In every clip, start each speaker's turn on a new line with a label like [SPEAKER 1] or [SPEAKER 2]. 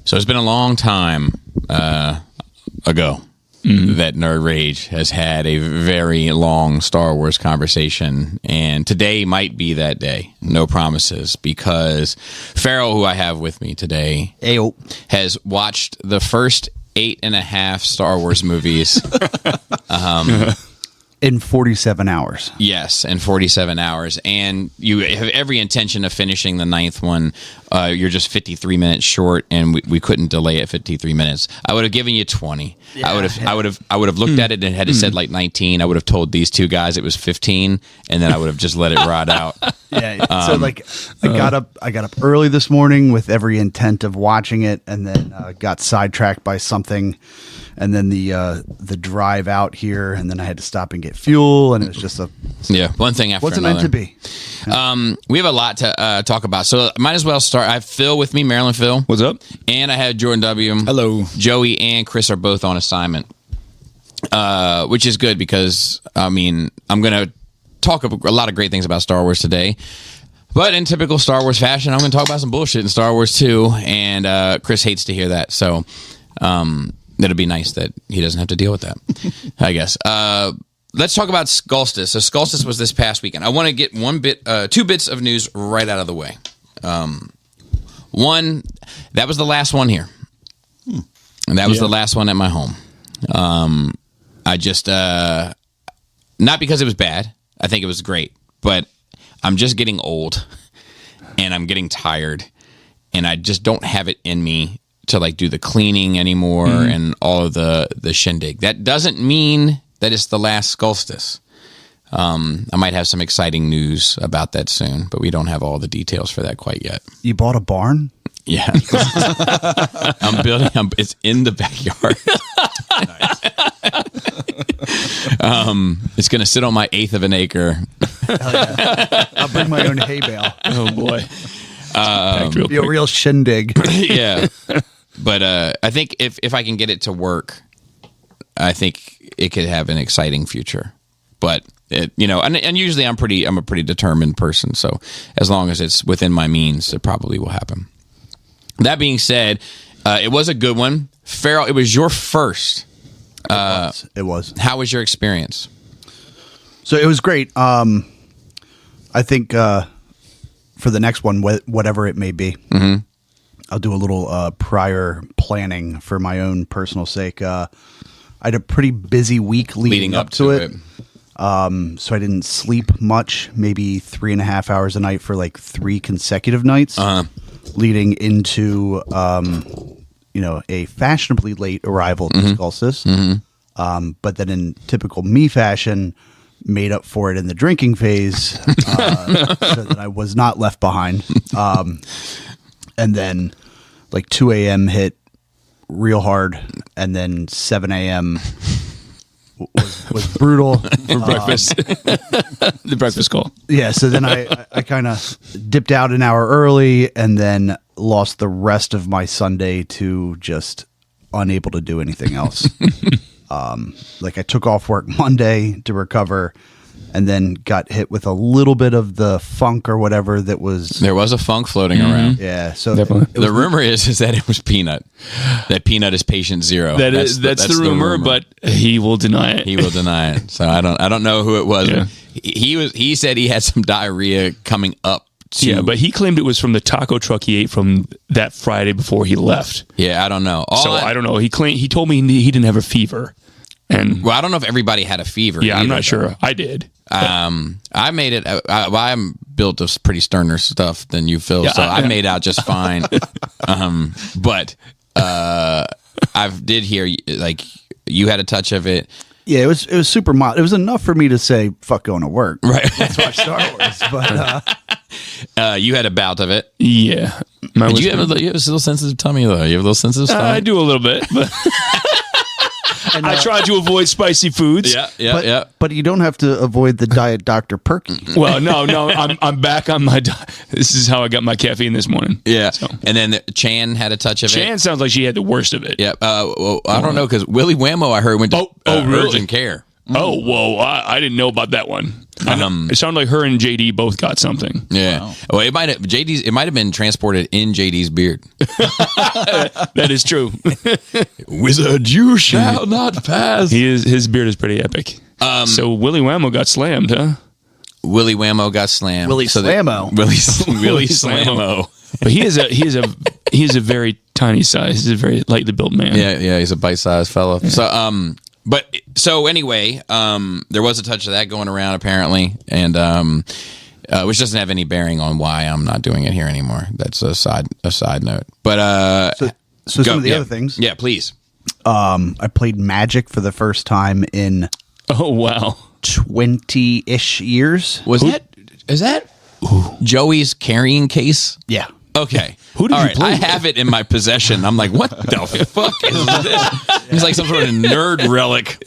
[SPEAKER 1] So it's been a long time ago that Nerd Rage has had a very long Star Wars conversation, and today might be that day. No promises, because Farrell, who I have with me today, has watched the first 8.5 Star Wars movies.
[SPEAKER 2] In 47 hours.
[SPEAKER 1] Yes, in 47 hours. And you have every intention of finishing the 9th one. You're just 53 minutes short, and we couldn't delay it 53 minutes. I would have given you 20. Yeah, I would have looked at it and had it said like 19. I would have told these two guys it was 15, and then I would have just let it rot out.
[SPEAKER 2] Yeah. So like I got up early this morning with every intent of watching it, and then got sidetracked by something. And then the drive out here, and then I had to stop and get fuel, and it was just
[SPEAKER 1] one thing after
[SPEAKER 2] what's
[SPEAKER 1] another.
[SPEAKER 2] What's it meant
[SPEAKER 1] Yeah.
[SPEAKER 2] to be?
[SPEAKER 1] We have a lot to talk about, so might as well start. I have Phil with me, Maryland Phil.
[SPEAKER 3] What's up?
[SPEAKER 1] And I have Jordan W.
[SPEAKER 3] Hello.
[SPEAKER 1] Joey and Chris are both on assignment, which is good because, I'm going to talk a lot of great things about Star Wars today. But in typical Star Wars fashion, I'm going to talk about some bullshit in Star Wars too, and Chris hates to hear that, so... it'll be nice that he doesn't have to deal with that, I guess. Let's talk about Skullstis. So Skullstis was this past weekend. I want to get two bits of news right out of the way. One, that was the last one here. And that was the last one at my home. I just, not because it was bad. I think it was great. But I'm just getting old, and I'm getting tired, and I just don't have it in me to like do the cleaning anymore and all of the shindig. That doesn't mean that it's the last Skullstis. I might have some exciting news about that soon, but we don't have all the details for that quite yet.
[SPEAKER 2] You bought a barn?
[SPEAKER 1] Yeah. I'm building, it's in the backyard. It's going to sit on my 1/8 of an acre.
[SPEAKER 2] Hell yeah. I'll bring my own hay bale.
[SPEAKER 3] Oh, boy.
[SPEAKER 2] Be a real shindig.
[SPEAKER 1] Yeah. But I think if I can get it to work, I think it could have an exciting future. But and usually I'm a pretty determined person, so as long as it's within my means, it probably will happen. That being said, it was a good one. Farrell, it was your first.
[SPEAKER 2] It was.
[SPEAKER 1] How was your experience?
[SPEAKER 2] So it was great. I think for the next one, whatever it may be, I'll do a little prior planning for my own personal sake. I had a pretty busy week leading up to it. So I didn't sleep much, maybe 3.5 hours a night for like 3 consecutive nights, leading into a fashionably late arrival to Skullstis. But then in typical me fashion, made up for it in the drinking phase, so that I was not left behind. And then like 2 a.m. hit real hard, and then 7 a.m. was brutal
[SPEAKER 3] for breakfast. The breakfast call.
[SPEAKER 2] Yeah, so then I kind of dipped out an hour early, and then lost the rest of my Sunday to just unable to do anything else. Like I took off work Monday to recover, and then got hit with a little bit of the funk or whatever that was...
[SPEAKER 1] There was a funk floating around.
[SPEAKER 2] Yeah, so...
[SPEAKER 1] The rumor is that it was Peanut. That Peanut is patient zero.
[SPEAKER 3] That's the rumor, but he will deny it.
[SPEAKER 1] He will deny it. So I don't know who it was.
[SPEAKER 3] Yeah.
[SPEAKER 1] He said he had some diarrhea coming up to...
[SPEAKER 3] Yeah, but he claimed it was from the taco truck he ate from that Friday before he left.
[SPEAKER 1] Yeah, I don't know.
[SPEAKER 3] I don't know. He told me he didn't have a fever. And
[SPEAKER 1] well, I don't know if everybody had a fever.
[SPEAKER 3] Yeah, I'm not sure. I did.
[SPEAKER 1] I made it. I'm built of pretty sterner stuff than you, Phil. So I made out just fine. But I did hear like you had a touch of it.
[SPEAKER 2] Yeah, it was super mild. It was enough for me to say fuck going to work.
[SPEAKER 1] Right.
[SPEAKER 2] Let's watch Star Wars. But
[SPEAKER 1] you had a bout of it.
[SPEAKER 3] Yeah.
[SPEAKER 1] Did you have a little sensitive tummy though? You have a little sensitive stomach?
[SPEAKER 3] I do a little bit, but. And I try to avoid spicy foods.
[SPEAKER 1] Yeah.
[SPEAKER 2] But you don't have to avoid the Diet Dr. Perky.
[SPEAKER 3] Well, no, I'm back on my. This is how I got my caffeine this morning.
[SPEAKER 1] Yeah, so. And then Chan had a touch of it.
[SPEAKER 3] Chan sounds like she had the worst of it.
[SPEAKER 1] Yeah. Well, I don't know because Willie Whammo I heard went to urgent care.
[SPEAKER 3] Oh, whoa! I didn't know about that one. It sounded like her and JD both got something.
[SPEAKER 1] Yeah.
[SPEAKER 4] Wow.
[SPEAKER 1] Well, it might have It might have been transported in JD's beard.
[SPEAKER 3] That is true.
[SPEAKER 1] Wizard, you shall not pass.
[SPEAKER 3] His beard is pretty epic. So Willy Whammo got slammed, huh?
[SPEAKER 1] Willy Whammo got slammed.
[SPEAKER 2] Willy Slammo.
[SPEAKER 1] Willy Slammo.
[SPEAKER 3] But he is a very tiny size. He's a very lightly built man.
[SPEAKER 1] Yeah, he's a bite-sized fellow. Yeah. So anyway, there was a touch of that going around apparently, and which doesn't have any bearing on why I'm not doing it here anymore. That's a side note. But
[SPEAKER 2] So some of the other things.
[SPEAKER 1] Yeah, please.
[SPEAKER 2] I played Magic for the first time in
[SPEAKER 3] Oh wow.
[SPEAKER 2] 20-ish years.
[SPEAKER 1] Is that Joey's carrying case?
[SPEAKER 2] Yeah.
[SPEAKER 1] Okay.
[SPEAKER 3] Who did
[SPEAKER 1] All
[SPEAKER 3] you
[SPEAKER 1] right,
[SPEAKER 3] play
[SPEAKER 1] I
[SPEAKER 3] with?
[SPEAKER 1] have it in my possession. I'm like, what the fuck is this? It's like some sort of nerd relic.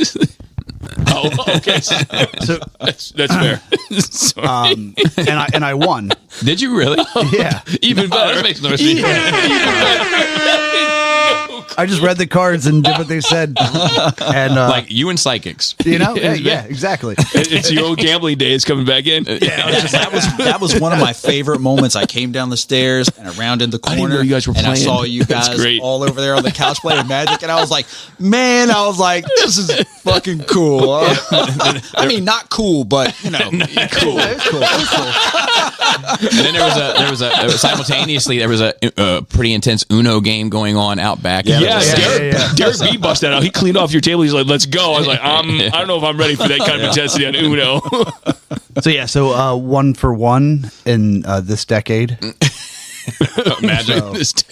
[SPEAKER 3] Oh, okay.
[SPEAKER 2] So
[SPEAKER 3] That's fair. Sorry.
[SPEAKER 2] and I won.
[SPEAKER 1] Did you really?
[SPEAKER 2] Yeah.
[SPEAKER 1] Even better. That makes no sense.
[SPEAKER 2] I just read the cards and did what they said. And
[SPEAKER 1] Like you and psychics.
[SPEAKER 2] yeah, exactly.
[SPEAKER 3] It's your old gambling days coming back in.
[SPEAKER 4] That was one of my favorite moments. I came down the stairs and around in the corner,
[SPEAKER 3] didn't know you guys were
[SPEAKER 4] and I
[SPEAKER 3] playing.
[SPEAKER 4] saw you
[SPEAKER 3] That's
[SPEAKER 4] guys
[SPEAKER 3] great.
[SPEAKER 4] all over there on the couch playing Magic, and I was like, man, this is fucking cool. I mean, not cool, but cool.
[SPEAKER 2] It's cool. It's cool.
[SPEAKER 1] And then there was a simultaneously there was a pretty intense Uno game going on out back.
[SPEAKER 3] Yeah,
[SPEAKER 2] Yeah.
[SPEAKER 3] Derek B busted out. He cleaned off your table. He's like, "Let's go." I was like, I don't know if I'm ready for that kind of intensity on Uno."
[SPEAKER 2] So 1 for 1 in this decade.
[SPEAKER 1] Magic.
[SPEAKER 2] So-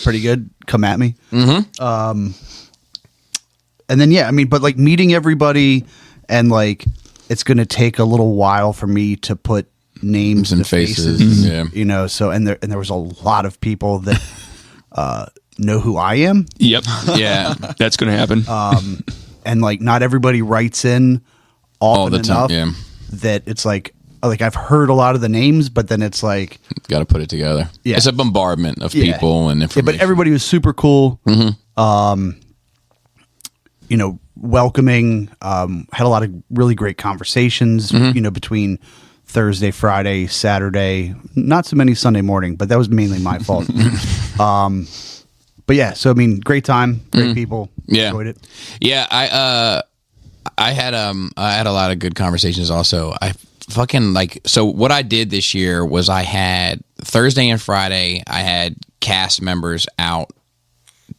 [SPEAKER 2] Pretty good. Come at me. Mm-hmm. And then but like meeting everybody, and like it's going to take a little while for me to put names
[SPEAKER 1] and
[SPEAKER 2] to faces.
[SPEAKER 1] faces. Yeah.
[SPEAKER 2] So and there was a lot of people that know who I am,
[SPEAKER 3] Yep.
[SPEAKER 1] Yeah.
[SPEAKER 3] That's going to happen.
[SPEAKER 2] and like not everybody writes in
[SPEAKER 1] All
[SPEAKER 2] often
[SPEAKER 1] the time,
[SPEAKER 2] enough
[SPEAKER 1] yeah.
[SPEAKER 2] that it's like I've heard a lot of the names, but then it's like
[SPEAKER 1] Got to put it together.
[SPEAKER 2] Yeah.
[SPEAKER 1] It's a bombardment of
[SPEAKER 2] Yeah.
[SPEAKER 1] people and
[SPEAKER 2] yeah,
[SPEAKER 1] information.
[SPEAKER 2] but everybody was super cool. Welcoming. Had a lot of really great conversations. Between Thursday, Friday, Saturday. Not so many Sunday morning, but that was mainly my fault. But yeah, so I mean, great time, great people.
[SPEAKER 1] Yeah.
[SPEAKER 2] Enjoyed it.
[SPEAKER 1] Yeah, I had a lot of good conversations also. I fucking so what I did this year was I had Thursday and Friday I had cast members out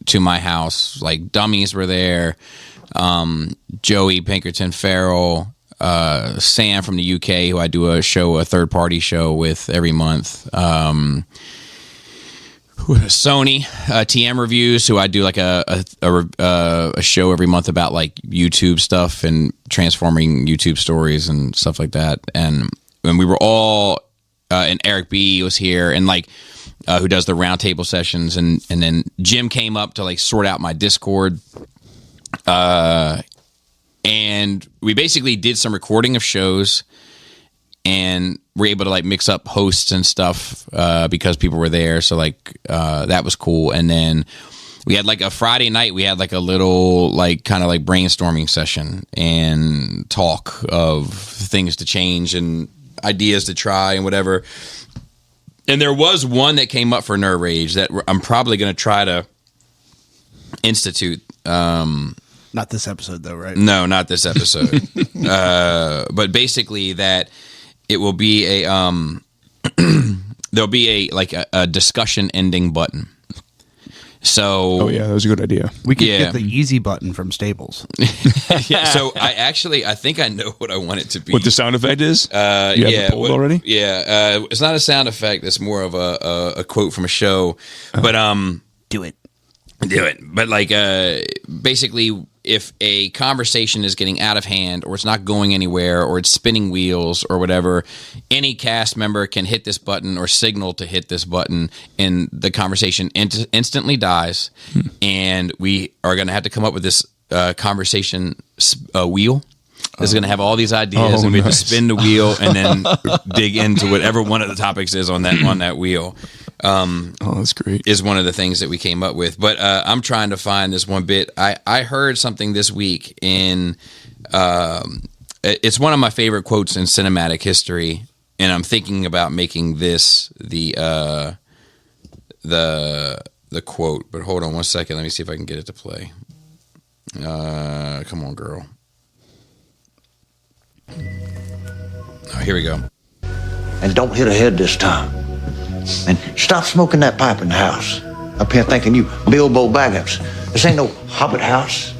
[SPEAKER 1] to my house. Like Dummies were there, Joey Pinkerton Farrell, Sam from the UK, who I do a third party show with every month. Sony TM Reviews, who I do like a show every month about like YouTube stuff and transforming YouTube stories and stuff like that. And we were all and Eric B was here, and like who does the roundtable sessions, and then Jim came up to like sort out my Discord. And we basically did some recording of shows, and we're able to like mix up hosts and stuff because people were there. So like that was cool. And then we had like a Friday night, we had like a little like kind of like brainstorming session and talk of things to change and ideas to try and whatever. And there was one that came up for Nerd Rage that I'm probably going to try to institute.
[SPEAKER 2] Not this episode though, right?
[SPEAKER 1] No, not this episode. But basically that it will be a there'll be a discussion ending button. So
[SPEAKER 3] Oh yeah, that was a good idea.
[SPEAKER 2] We could
[SPEAKER 1] Yeah.
[SPEAKER 2] get the easy button from Staples.
[SPEAKER 1] so I think I know what I want it to be.
[SPEAKER 3] What the sound effect is? You have it pulled already?
[SPEAKER 1] Yeah, it's not a sound effect. It's more of a quote from a show. But
[SPEAKER 2] Do it.
[SPEAKER 1] do it. But like basically, if a conversation is getting out of hand, or it's not going anywhere, or it's spinning wheels or whatever, any cast member can hit this button or signal to hit this button, and the conversation instantly dies. And we are going to have to come up with this conversation wheel. This is going to have all these ideas, and we have to spin the wheel and then dig into whatever one of the topics is on that wheel.
[SPEAKER 3] Oh, that's great.
[SPEAKER 1] Is one of the things that we came up with. But I'm trying to find this one bit. I heard something this week in It's one of my favorite quotes in cinematic history, and I'm thinking about making this the quote. But hold on one second. Let me see if I can get it to play. Come on, girl. Oh, here we go.
[SPEAKER 5] And don't hit a head this time. And stop smoking that pipe in the house. Up here thinking you Bilbo Baggins. This ain't no Hobbit house.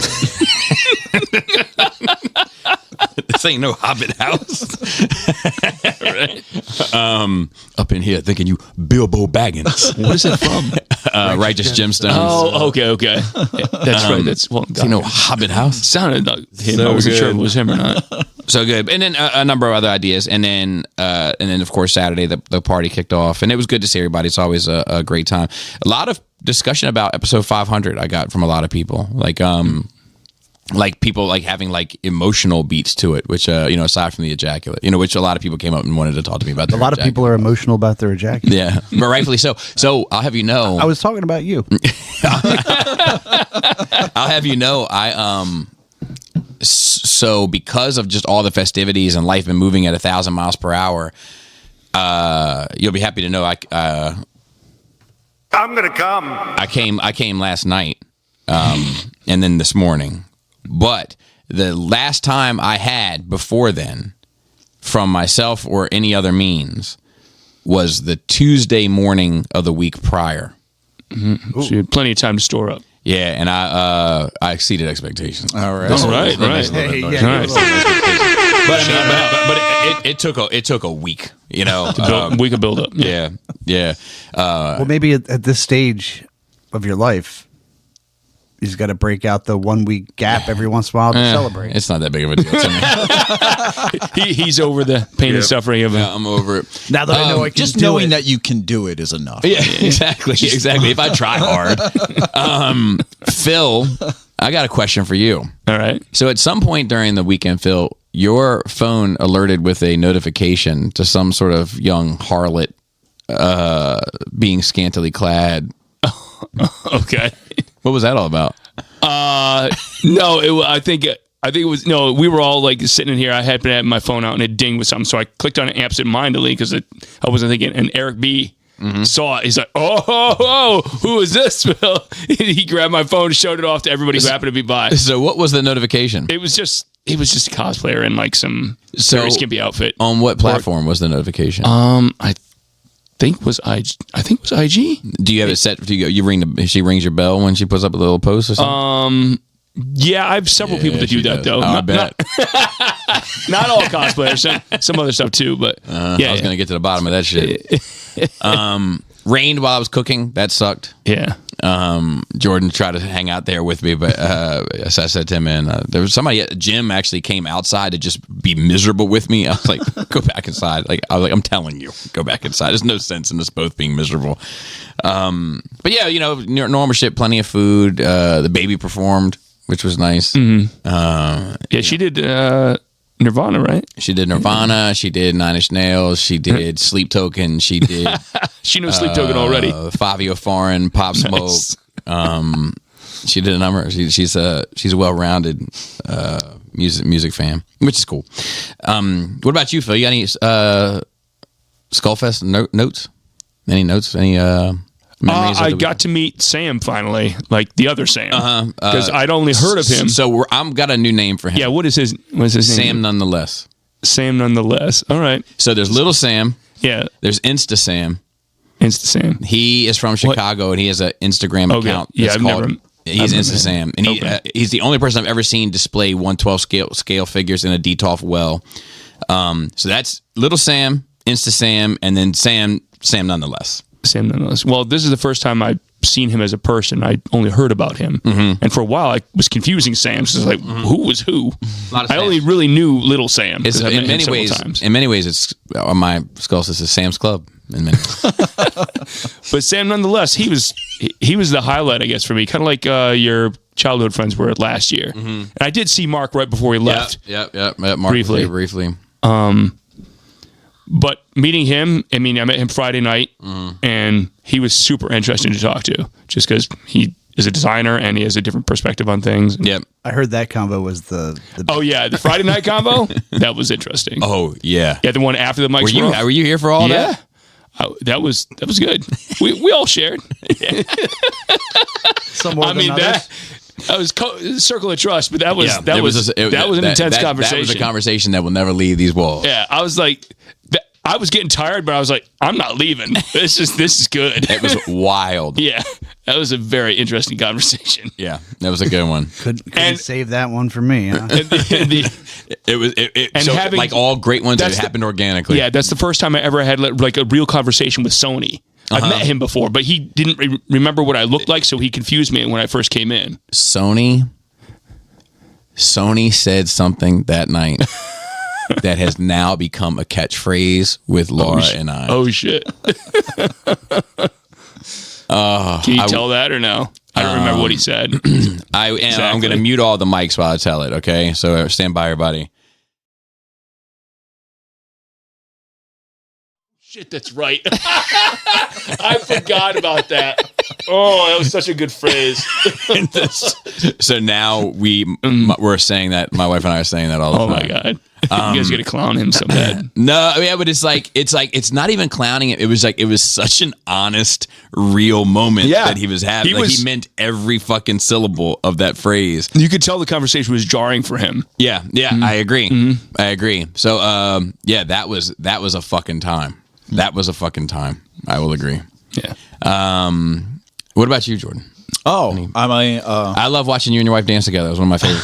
[SPEAKER 1] This ain't no Hobbit house. Right? Up in here thinking you Bilbo Baggins.
[SPEAKER 3] What is it from?
[SPEAKER 1] Righteous Gemstones.
[SPEAKER 3] Oh, okay. That's right. That's
[SPEAKER 1] this ain't no Hobbit house.
[SPEAKER 3] Sounded like him.
[SPEAKER 1] So
[SPEAKER 3] I wasn't
[SPEAKER 1] good.
[SPEAKER 3] sure if it was him or not.
[SPEAKER 1] So good. And then a number of other ideas. And then of course, Saturday, the party kicked off. And it was good to see everybody. It's always a great time. A lot of discussion about episode 500 I got from a lot of people. Like people like having like emotional beats to it, which, aside from the ejaculate, which a lot of people came up and wanted to talk to me about.
[SPEAKER 2] A lot of people are emotional about their ejaculate.
[SPEAKER 1] Yeah, but rightfully so. So I'll have you know.
[SPEAKER 2] I was talking about you.
[SPEAKER 1] I'll have you know, so because of just all the festivities and life and moving at 1,000 miles per hour, you'll be happy to know I'm gonna come. I came last night, and then this morning. But the last time I had before then, from myself or any other means, was the Tuesday morning of the week prior.
[SPEAKER 3] Mm-hmm. So you had plenty of time to store up.
[SPEAKER 1] Yeah, and I exceeded expectations.
[SPEAKER 4] All right.
[SPEAKER 3] All right.
[SPEAKER 1] Nice.
[SPEAKER 3] Nice.
[SPEAKER 1] But I mean, it took a week,
[SPEAKER 3] We could build up.
[SPEAKER 1] Yeah.
[SPEAKER 2] Well, maybe at this stage of your life, he's got to break out the 1 week gap every once in a while to celebrate.
[SPEAKER 1] It's not that big of a deal to me.
[SPEAKER 3] He's over the pain and suffering of it.
[SPEAKER 1] Yeah, I'm over it.
[SPEAKER 2] Now that I know I can
[SPEAKER 4] Just
[SPEAKER 2] do
[SPEAKER 4] knowing
[SPEAKER 2] it.
[SPEAKER 4] that you can do it is enough.
[SPEAKER 1] Yeah, exactly. If I try hard. Phil, I got a question for you.
[SPEAKER 3] All right.
[SPEAKER 1] So at some point during the weekend, Phil, your phone alerted with a notification to some sort of young harlot being scantily clad.
[SPEAKER 3] Okay.
[SPEAKER 1] What was that all about?
[SPEAKER 3] No, I think it was, no, we were all like sitting in here. I had my phone out and it dinged with something. So I clicked on it absentmindedly because I wasn't thinking. And Eric B saw it. He's like, oh, who is this, Phil? He grabbed my phone, showed it off to everybody who happened to be by.
[SPEAKER 1] So what was the notification?
[SPEAKER 3] It was just a cosplayer in like some very skimpy outfit.
[SPEAKER 1] On what platform was the notification?
[SPEAKER 3] I think it was IG.
[SPEAKER 1] Do you have it set? She rings your bell when she puts up a little post or something?
[SPEAKER 3] Yeah, I have several people that do that though.
[SPEAKER 1] I bet.
[SPEAKER 3] Not all cosplayers. Some other stuff too, but
[SPEAKER 1] I was going to get to the bottom of that shit. Rained while I was cooking. That sucked.
[SPEAKER 3] Yeah.
[SPEAKER 1] Jordan tried to hang out there with me, but as I said to him, and there was somebody at the gym actually came outside to just be miserable with me. I was like, go back inside. I'm telling you, go back inside. There's no sense in us both being miserable. But yeah, normal shit, plenty of food. The baby performed, which was nice.
[SPEAKER 3] Mm-hmm. Yeah, she did Nirvana, right?
[SPEAKER 1] She did Nirvana. She did Nine Inch Nails. She did Sleep Token. She did.
[SPEAKER 3] She knew Sleep Token already.
[SPEAKER 1] Fabio Foreign, Pop Smoke.
[SPEAKER 3] Nice.
[SPEAKER 1] She did a number. She's a well-rounded music fan, which is cool. What about you, Phil? You got any Skullfest notes? Any notes? Any memories?
[SPEAKER 3] I got to meet Sam finally, like the other Sam, because I'd only heard of him.
[SPEAKER 1] So I'm got a new name for him.
[SPEAKER 3] Yeah, what is his name?
[SPEAKER 1] Sam Nonetheless.
[SPEAKER 3] Sam Nonetheless. All right.
[SPEAKER 1] So there's Little Sam.
[SPEAKER 3] Yeah.
[SPEAKER 1] There's Insta Sam.
[SPEAKER 3] Insta Sam.
[SPEAKER 1] He is from Chicago and he has an Instagram account.
[SPEAKER 3] Yeah,
[SPEAKER 1] He's Insta Sam, and he's the only person I've ever seen display 1/12 scale figures in a Detolf well. So that's Little Sam, Insta Sam, and then Sam Nonetheless.
[SPEAKER 3] Sam Nonetheless. Well, this is the first time I've seen him as a person. I only heard about him, and for a while I was confusing Sam. So it's like, who was who? I only really knew Little Sam.
[SPEAKER 1] It's, in many ways, it's on my skull. This is Sam's Club. In many ways.
[SPEAKER 3] But Sam Nonetheless, he was the highlight, I guess, for me. Kind of like your childhood friends were last year. And I did see Mark right before he left.
[SPEAKER 1] Yep. Mark briefly.
[SPEAKER 3] But meeting him, I met him Friday night, and he was super interesting to talk to, just because he is a designer and he has a different perspective on things.
[SPEAKER 1] Yep.
[SPEAKER 2] I heard that combo was the
[SPEAKER 3] Oh yeah, the Friday night combo that was interesting.
[SPEAKER 1] Oh yeah.
[SPEAKER 3] Yeah, the one after the mics.
[SPEAKER 1] Were you here for all
[SPEAKER 3] Yeah.
[SPEAKER 1] that?
[SPEAKER 3] That was good. We all shared.
[SPEAKER 2] some more
[SPEAKER 3] I mean
[SPEAKER 2] than others.
[SPEAKER 3] that was circle of trust, but that was
[SPEAKER 1] It
[SPEAKER 3] was an intense conversation.
[SPEAKER 1] That was a conversation that will never leave these walls.
[SPEAKER 3] Yeah, I was like, I was getting tired, but I was like, I'm not leaving. This is good.
[SPEAKER 1] It was wild.
[SPEAKER 3] Yeah, that was a very interesting conversation.
[SPEAKER 1] Yeah, that was a good one.
[SPEAKER 2] Couldn't save that one for me. Huh?
[SPEAKER 1] It so
[SPEAKER 3] having-
[SPEAKER 1] like all great ones, it
[SPEAKER 3] that's the-
[SPEAKER 1] happened organically.
[SPEAKER 3] Yeah, that's the first time I ever had like a real conversation with Sony. I've met him before, but he didn't remember what I looked like, so he confused me when I first came in.
[SPEAKER 1] Sony said something that night that has now become a catchphrase with Laura and I.
[SPEAKER 3] Oh shit! Can you tell that or no? I don't remember what he said.
[SPEAKER 1] I'm
[SPEAKER 3] Exactly.
[SPEAKER 1] going to mute all the mics while I tell it. Okay, so stand by, everybody.
[SPEAKER 3] Shit, that's right. I forgot about that. Oh, that was such a good phrase.
[SPEAKER 1] So now we're saying that, my wife and I are saying that all the
[SPEAKER 3] Oh
[SPEAKER 1] time.
[SPEAKER 3] my god, you guys got to clown him so bad.
[SPEAKER 1] No, yeah, but it's not even clowning it. It was such an honest, real moment
[SPEAKER 3] Yeah.
[SPEAKER 1] that he was having. He meant every fucking syllable of that phrase.
[SPEAKER 3] You could tell the conversation was jarring for him.
[SPEAKER 1] Yeah,
[SPEAKER 3] Mm-hmm.
[SPEAKER 1] I agree. So, that was a fucking time. That was a fucking time. I will agree.
[SPEAKER 3] Yeah.
[SPEAKER 1] What about you, Jordan?
[SPEAKER 4] Oh,
[SPEAKER 1] I love watching you and your wife dance together. It was one of my favorite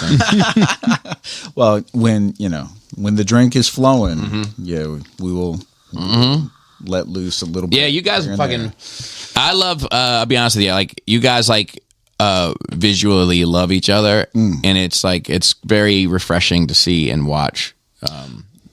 [SPEAKER 1] things.
[SPEAKER 4] well, when the drink is flowing, yeah, we will let loose a little bit.
[SPEAKER 1] Yeah, you guys
[SPEAKER 4] here and
[SPEAKER 1] fucking.
[SPEAKER 4] there.
[SPEAKER 1] I love. I'll be honest with you. Like you guys, visually love each other, and it's very refreshing to see and watch.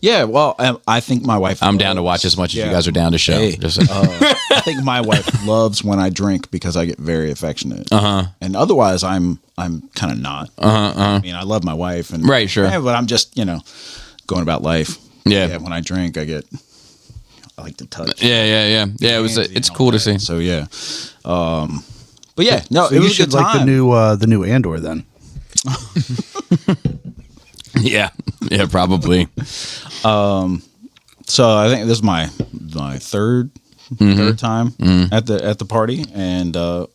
[SPEAKER 4] Yeah, well, I think my wife.
[SPEAKER 1] I'm down to watch as much as you guys are down to show.
[SPEAKER 4] Hey,
[SPEAKER 1] Just,
[SPEAKER 4] I think my wife loves when I drink because I get very affectionate. And otherwise, I'm kind of not. I mean, I love my wife, and
[SPEAKER 1] Right, sure.
[SPEAKER 4] yeah, but I'm just going about life.
[SPEAKER 1] Yeah.
[SPEAKER 4] When I drink, I like to touch.
[SPEAKER 1] yeah. It's cool to see.
[SPEAKER 4] So yeah, but yeah, no,
[SPEAKER 2] So
[SPEAKER 4] it
[SPEAKER 2] you
[SPEAKER 4] was a
[SPEAKER 2] should
[SPEAKER 4] good
[SPEAKER 2] like
[SPEAKER 4] time.
[SPEAKER 2] the new Andor then.
[SPEAKER 1] Yeah, probably.
[SPEAKER 4] So I think this is my third time at the party, and I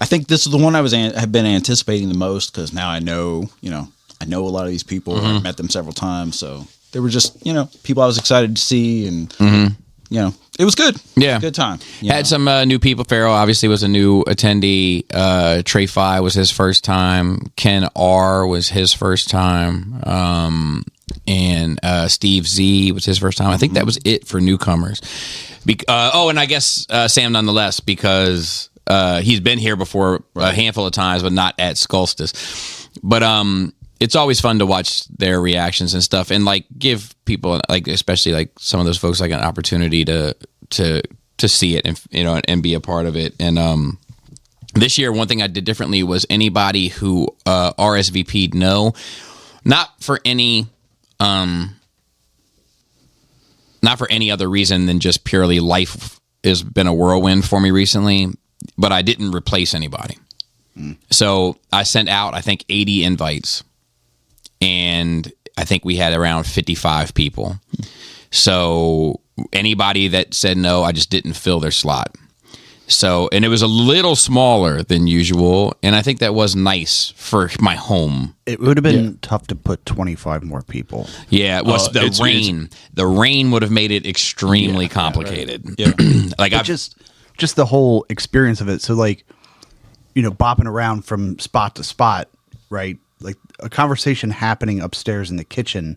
[SPEAKER 4] think this is the one have been anticipating the most because now I know a lot of these people. I've met them several times, so they were just people I was excited to see, and it was good.
[SPEAKER 1] Yeah.
[SPEAKER 4] Good time.
[SPEAKER 1] Had some new people. Farrell obviously was a new attendee. Trey Fi was his first time. Ken R was his first time. And Steve Z was his first time. I think that was it for newcomers. And I guess Sam nonetheless, because he's been here before a handful of times, but not at Skulstus. But it's always fun to watch their reactions and stuff, and give people especially some of those folks an opportunity to see it and and be a part of it. And this year, one thing I did differently was anybody who RSVP'd not for any other reason than just purely life has been a whirlwind for me recently, but I didn't replace anybody. So I sent out, I think, 80 invites, and I think we had around 55 people. So anybody that said no, I just didn't fill their slot. So, and it was a little smaller than usual, and I think that was nice for my home.
[SPEAKER 2] It would have been tough to put 25 more people.
[SPEAKER 1] Yeah, it was the rain. The rain would have made it extremely complicated.
[SPEAKER 4] Yeah.
[SPEAKER 2] Just the whole experience of it. So bopping around from spot to spot, right? Like a conversation happening upstairs in the kitchen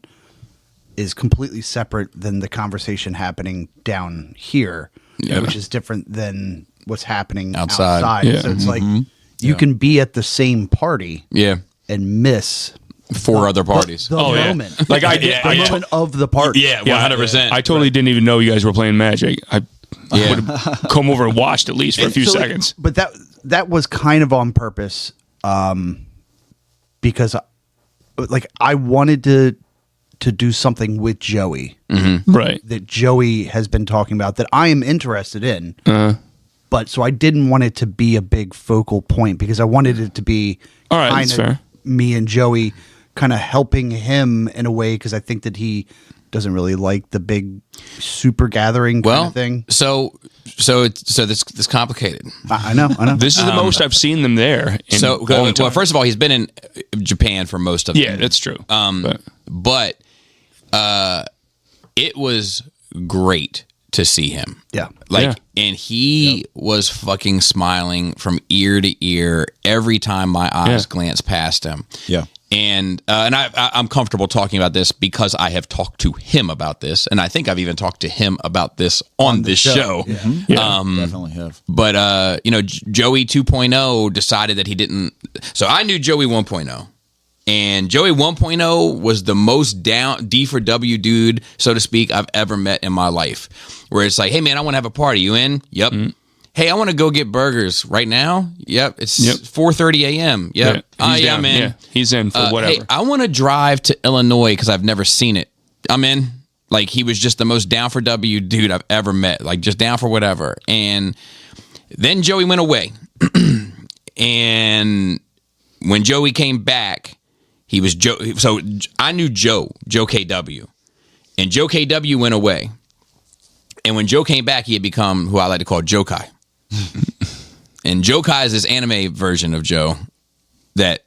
[SPEAKER 2] is completely separate than the conversation happening down here, which is different than what's happening outside.
[SPEAKER 3] Yeah.
[SPEAKER 2] So it's you can be at the same party and miss
[SPEAKER 1] four other parties.
[SPEAKER 2] the moment.
[SPEAKER 3] Like I did.
[SPEAKER 2] The moment of the party.
[SPEAKER 1] Yeah, 100%.
[SPEAKER 3] I totally didn't even know you guys were playing Magic. I would have come over and watched at least for a few seconds.
[SPEAKER 2] But that was kind of on purpose, because I wanted to do something with Joey
[SPEAKER 3] Right.
[SPEAKER 2] that Joey has been talking about that I am interested in. But so I didn't want it to be a big focal point because I wanted it to be
[SPEAKER 3] All right, that's fair.
[SPEAKER 2] me and Joey kind of helping him in a way because I think that he doesn't really like the big super gathering kind of thing.
[SPEAKER 1] So this complicated.
[SPEAKER 2] I know.
[SPEAKER 3] This is the most I've seen them there.
[SPEAKER 1] Well, first of all, he's been in Japan for most of it.
[SPEAKER 3] Yeah, that's true.
[SPEAKER 1] But it was great to see him.
[SPEAKER 2] Yeah.
[SPEAKER 1] And he was fucking smiling from ear to ear every time my eyes glanced past him.
[SPEAKER 4] Yeah.
[SPEAKER 1] And I'm comfortable talking about this because I have talked to him about this, and I think I've even talked to him about this on this show.
[SPEAKER 4] Yeah. Definitely have.
[SPEAKER 1] But Joey 2.0 decided that he didn't. So I knew Joey 1.0, and Joey 1.0 was the most down D for W dude, so to speak, I've ever met in my life. Where it's like, hey man, I want to have a party. You in? Yep. Mm-hmm. Hey, I want to go get burgers right now. Yep, it's 4:30 a.m. Yep, I'm in.
[SPEAKER 3] Yeah, he's in for whatever.
[SPEAKER 1] Hey, I want to drive to Illinois because I've never seen it. I'm in. Like, he was just the most down for W dude I've ever met. Like, just down for whatever. And then Joey went away. And when Joey came back, he was Joe. So I knew Joe KW, and Joe KW went away. And when Joe came back, he had become who I like to call Joe Kai. And Joe Kai is this anime version of Joe that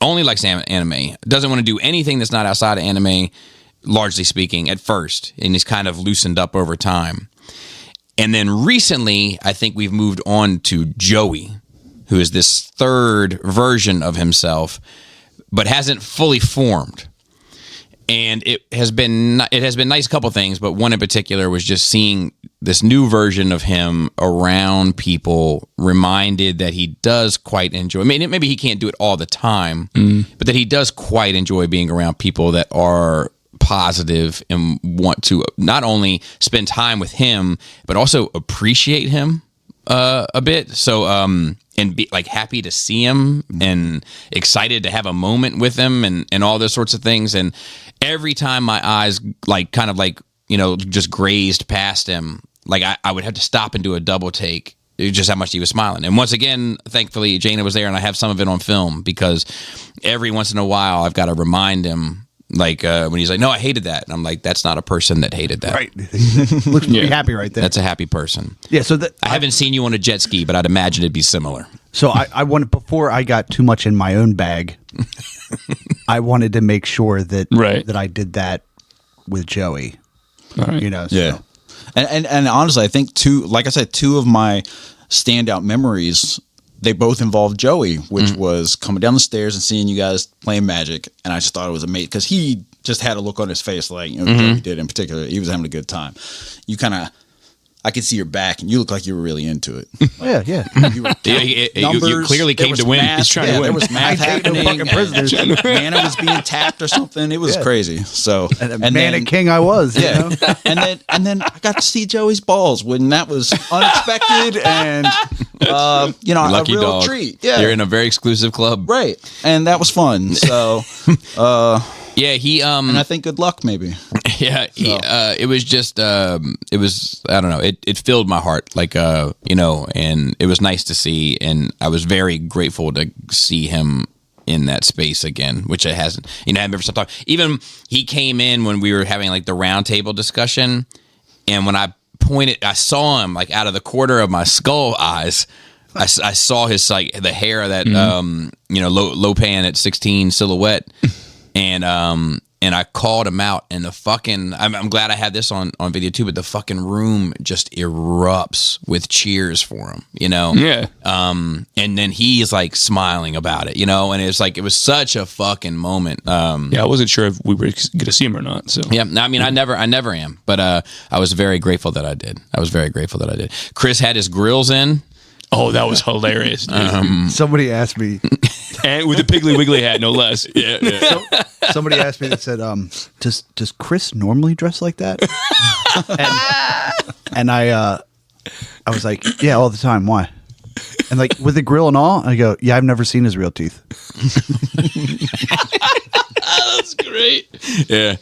[SPEAKER 1] only likes anime, doesn't want to do anything that's not outside of anime, largely speaking, at first. And he's kind of loosened up over time. And then recently, I think we've moved on to Joey, who is this third version of himself, but hasn't fully formed. And it has been nice, a couple things, but one in particular was just seeing this new version of him around people, reminded that he does quite enjoy. I mean, maybe he can't do it all the time, but that he does quite enjoy being around people that are positive and want to not only spend time with him, but also appreciate him a bit. So, and be like happy to see him and excited to have a moment with him and all those sorts of things. And every time my eyes just grazed past him, like I would have to stop and do a double take, just how much he was smiling. And once again, thankfully, Jaina was there, and I have some of it on film because every once in a while I've got to remind him, like when he's like, no, I hated that. And I'm like, that's not a person that hated that.
[SPEAKER 2] Right. Looks pretty happy right there.
[SPEAKER 1] That's a happy person.
[SPEAKER 2] Yeah. So
[SPEAKER 1] I haven't seen you on a jet ski, but I'd imagine it'd be similar.
[SPEAKER 2] So I wanted, before I got too much in my own bag, I wanted to make sure that that I did that with Joey.
[SPEAKER 3] Right.
[SPEAKER 2] You know. So.
[SPEAKER 4] Yeah. And honestly, I think two of my standout memories, they both involved Joey, which was coming down the stairs and seeing you guys playing Magic, and I just thought it was amazing because he just had a look on his face like Joey did in particular. He was having a good time. I could see your back, and you look like you were really into it.
[SPEAKER 2] Yeah.
[SPEAKER 1] You clearly came to win.
[SPEAKER 4] He's trying to win. There was math happening.
[SPEAKER 2] Fucking prisoners.
[SPEAKER 4] Mana was being tapped or something. It was crazy. So
[SPEAKER 2] and Mana King I was.
[SPEAKER 4] Yeah.
[SPEAKER 2] You know?
[SPEAKER 4] and then I got to see Joey's balls when that was unexpected and a real
[SPEAKER 1] dog.
[SPEAKER 4] treat. Yeah.
[SPEAKER 1] You're in a very exclusive club.
[SPEAKER 4] Right. And that was fun. So
[SPEAKER 1] yeah,
[SPEAKER 4] and I think good luck maybe.
[SPEAKER 1] Yeah, it was just it was, I don't know, it filled my heart, like and it was nice to see, and I was very grateful to see him in that space again, which it hasn't, I haven't ever stopped talking. Even he came in when we were having like the round table discussion, and when I saw him like out of the corner of my skull eyes. I saw his like the hair of that Lopan at 16 silhouette, and I called him out, and the fucking I'm glad I had this on video too, but the fucking room just erupts with cheers for him,
[SPEAKER 3] Yeah.
[SPEAKER 1] And then he's like smiling about it, and it's like it was such a fucking moment.
[SPEAKER 3] I wasn't sure if we were going to see him or not. So
[SPEAKER 1] yeah, I mean, I never am, but I was very grateful that I did. Chris had his grills in.
[SPEAKER 3] Oh, that was hilarious, dude.
[SPEAKER 2] Somebody asked me,
[SPEAKER 3] and with a Piggly Wiggly hat, no less. Yeah.
[SPEAKER 2] Somebody asked me that said, does Chris normally dress like that? and I was like, yeah, all the time. Why? And like with the grill and all, I go, yeah, I've never seen his real teeth.
[SPEAKER 3] That's great.
[SPEAKER 1] Yeah.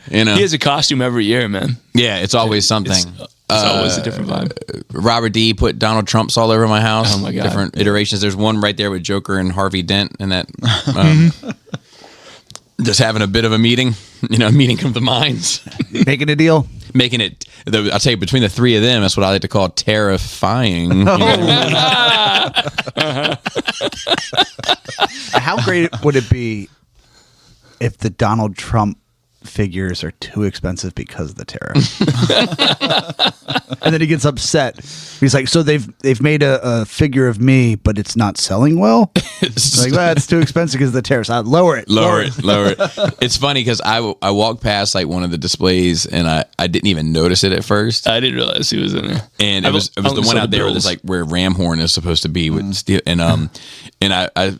[SPEAKER 3] He has a costume every year, man.
[SPEAKER 1] Yeah, it's always something.
[SPEAKER 3] It's always a different vibe.
[SPEAKER 1] Robert D. put Donald Trumps all over my house.
[SPEAKER 3] Oh my God.
[SPEAKER 1] Different iterations. There's one right there with Joker and Harvey Dent, and that just having a bit of a meeting, meeting of the minds,
[SPEAKER 2] Making a deal.
[SPEAKER 1] making it. I'll tell you, between the three of them, that's what I like to call terrifying.
[SPEAKER 2] How great would it be if the Donald Trump figures are too expensive because of the tariff? And then he gets upset. He's like, so they've made a figure of me, but it's not selling well? It's like, well, it's too expensive because of the tariffs. I'd lower it.
[SPEAKER 1] Lower it. It's funny because I walked past like one of the displays and I didn't even notice it at first.
[SPEAKER 3] I didn't realize he was in there.
[SPEAKER 1] And it was the one out there where there's like where Ram Horn is supposed to be with steel, and I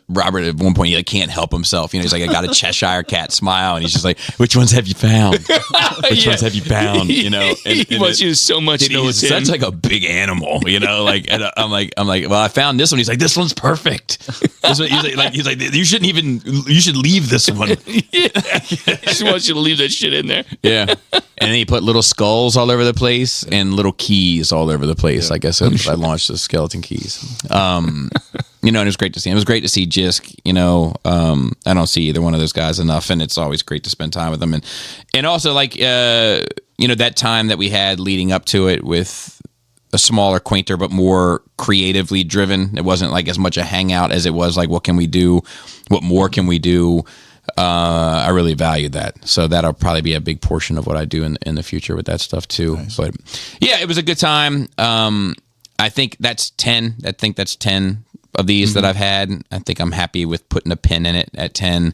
[SPEAKER 1] Robert at one point he like can't help himself. He's like, I got a Cheshire cat smile, and he's just like, which ones have you found? Which ones have you found?
[SPEAKER 3] He wants you so much to know what's
[SPEAKER 1] such like a big animal, like, and I'm like, well, I found this one. He's like, this one's perfect. This one, he's like, you should leave this one.
[SPEAKER 3] He just wants you to leave that shit in there.
[SPEAKER 1] Yeah. And then he put little skulls all over the place and little keys all over the place. Like I said, I launched the skeleton keys. And it was great to see him. It was great to see Jisk. I don't see either one of those guys enough, and it's always great to spend time with them. And also like that time that we had leading up to it with a smaller, quainter, but more creatively driven. It wasn't like as much a hangout as it was like, what can we do? What more can we do? I really valued that. So that'll probably be a big portion of what I do in the future with that stuff too. Nice. But yeah, it was a good time. I think that's 10. I think that's 10 of these that I've had. I think I'm happy with putting a pin in it at 10.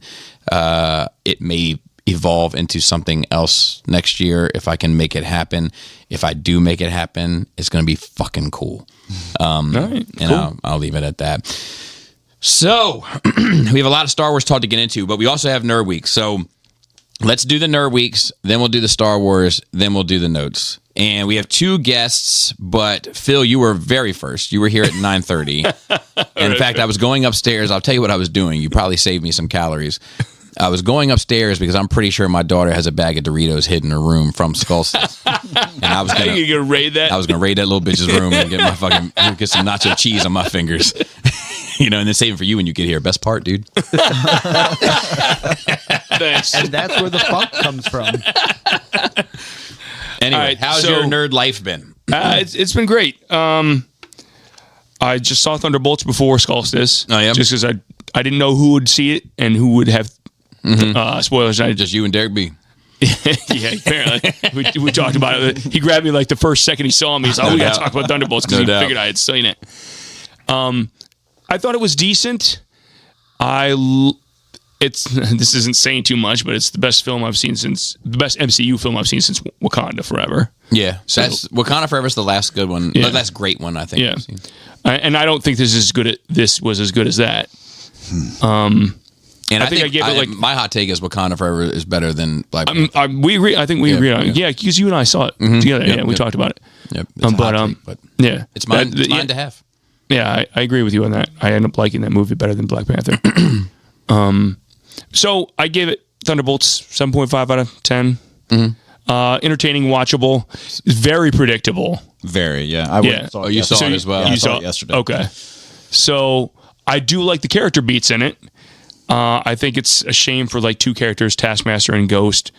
[SPEAKER 1] It may evolve into something else next year if I can make it happen. If I do make it happen, it's going to be fucking cool.
[SPEAKER 3] All right,
[SPEAKER 1] and
[SPEAKER 3] cool.
[SPEAKER 1] I'll leave it at that. So we have a lot of Star Wars talk to get into, but we also have Nerd Week. So let's do the Nerd Weeks, then we'll do the Star Wars, then we'll do the notes. And we have two guests, but Phil, you were very first. You were here at 9:30. And in fact, I was going upstairs. I'll tell you what I was doing. You probably saved me some calories. I was going upstairs because I'm pretty sure my daughter has a bag of Doritos hidden in her room from Skullsticks. And I was going
[SPEAKER 3] to raid that.
[SPEAKER 1] I was going to raid that little bitch's room and get some nacho cheese on my fingers. And then save it for you when you get here. Best part, dude.
[SPEAKER 3] Thanks.
[SPEAKER 2] And that's where the funk comes from.
[SPEAKER 1] Anyway,
[SPEAKER 3] right,
[SPEAKER 1] how's
[SPEAKER 3] so-
[SPEAKER 1] your nerd life been?
[SPEAKER 3] It's been great. I just saw Thunderbolts before Skullsticks.
[SPEAKER 1] Oh, yeah?
[SPEAKER 3] Just because I didn't know who would see it and who would have spoilers. And I
[SPEAKER 1] Just you and Derek B.
[SPEAKER 3] yeah, apparently. we talked about it. He grabbed me like the first second he saw me. He's like, we got to talk about Thunderbolts because
[SPEAKER 1] No
[SPEAKER 3] he
[SPEAKER 1] doubt.
[SPEAKER 3] figured I had seen it. I thought it was decent. This isn't saying too much, but it's the best film I've seen the best MCU film I've seen since Wakanda Forever.
[SPEAKER 1] Yeah,
[SPEAKER 3] So-
[SPEAKER 1] that's Wakanda Forever is the last good one.
[SPEAKER 3] Yeah.
[SPEAKER 1] The last great one, I think.
[SPEAKER 3] Yeah,
[SPEAKER 1] I've seen.
[SPEAKER 3] and I don't think this was as good as that.
[SPEAKER 1] And
[SPEAKER 3] I think I gave it, like-
[SPEAKER 1] my hot take is Wakanda Forever is better than Black Panther.
[SPEAKER 3] We agree. I think we agree on it. Yeah, because you and I saw it together.
[SPEAKER 1] Yep,
[SPEAKER 3] Yeah, we
[SPEAKER 1] yep.
[SPEAKER 3] talked about it.
[SPEAKER 1] Yep, it's a hot take, but
[SPEAKER 3] yeah,
[SPEAKER 1] it's mine. It's mine
[SPEAKER 3] yeah,
[SPEAKER 1] to have.
[SPEAKER 3] Yeah, I agree with you on that. I end up liking that movie better than Black Panther. So I gave it Thunderbolts 7.5 out of 10. Entertaining, watchable, very predictable.
[SPEAKER 4] Very, yeah. I went and saw it
[SPEAKER 1] you saw
[SPEAKER 4] yesterday.
[SPEAKER 1] it as well.
[SPEAKER 4] Yeah, I
[SPEAKER 3] You
[SPEAKER 4] saw it yesterday.
[SPEAKER 3] Okay. So I do like the character beats in it. I think it's a shame for like two characters, Taskmaster and Ghost.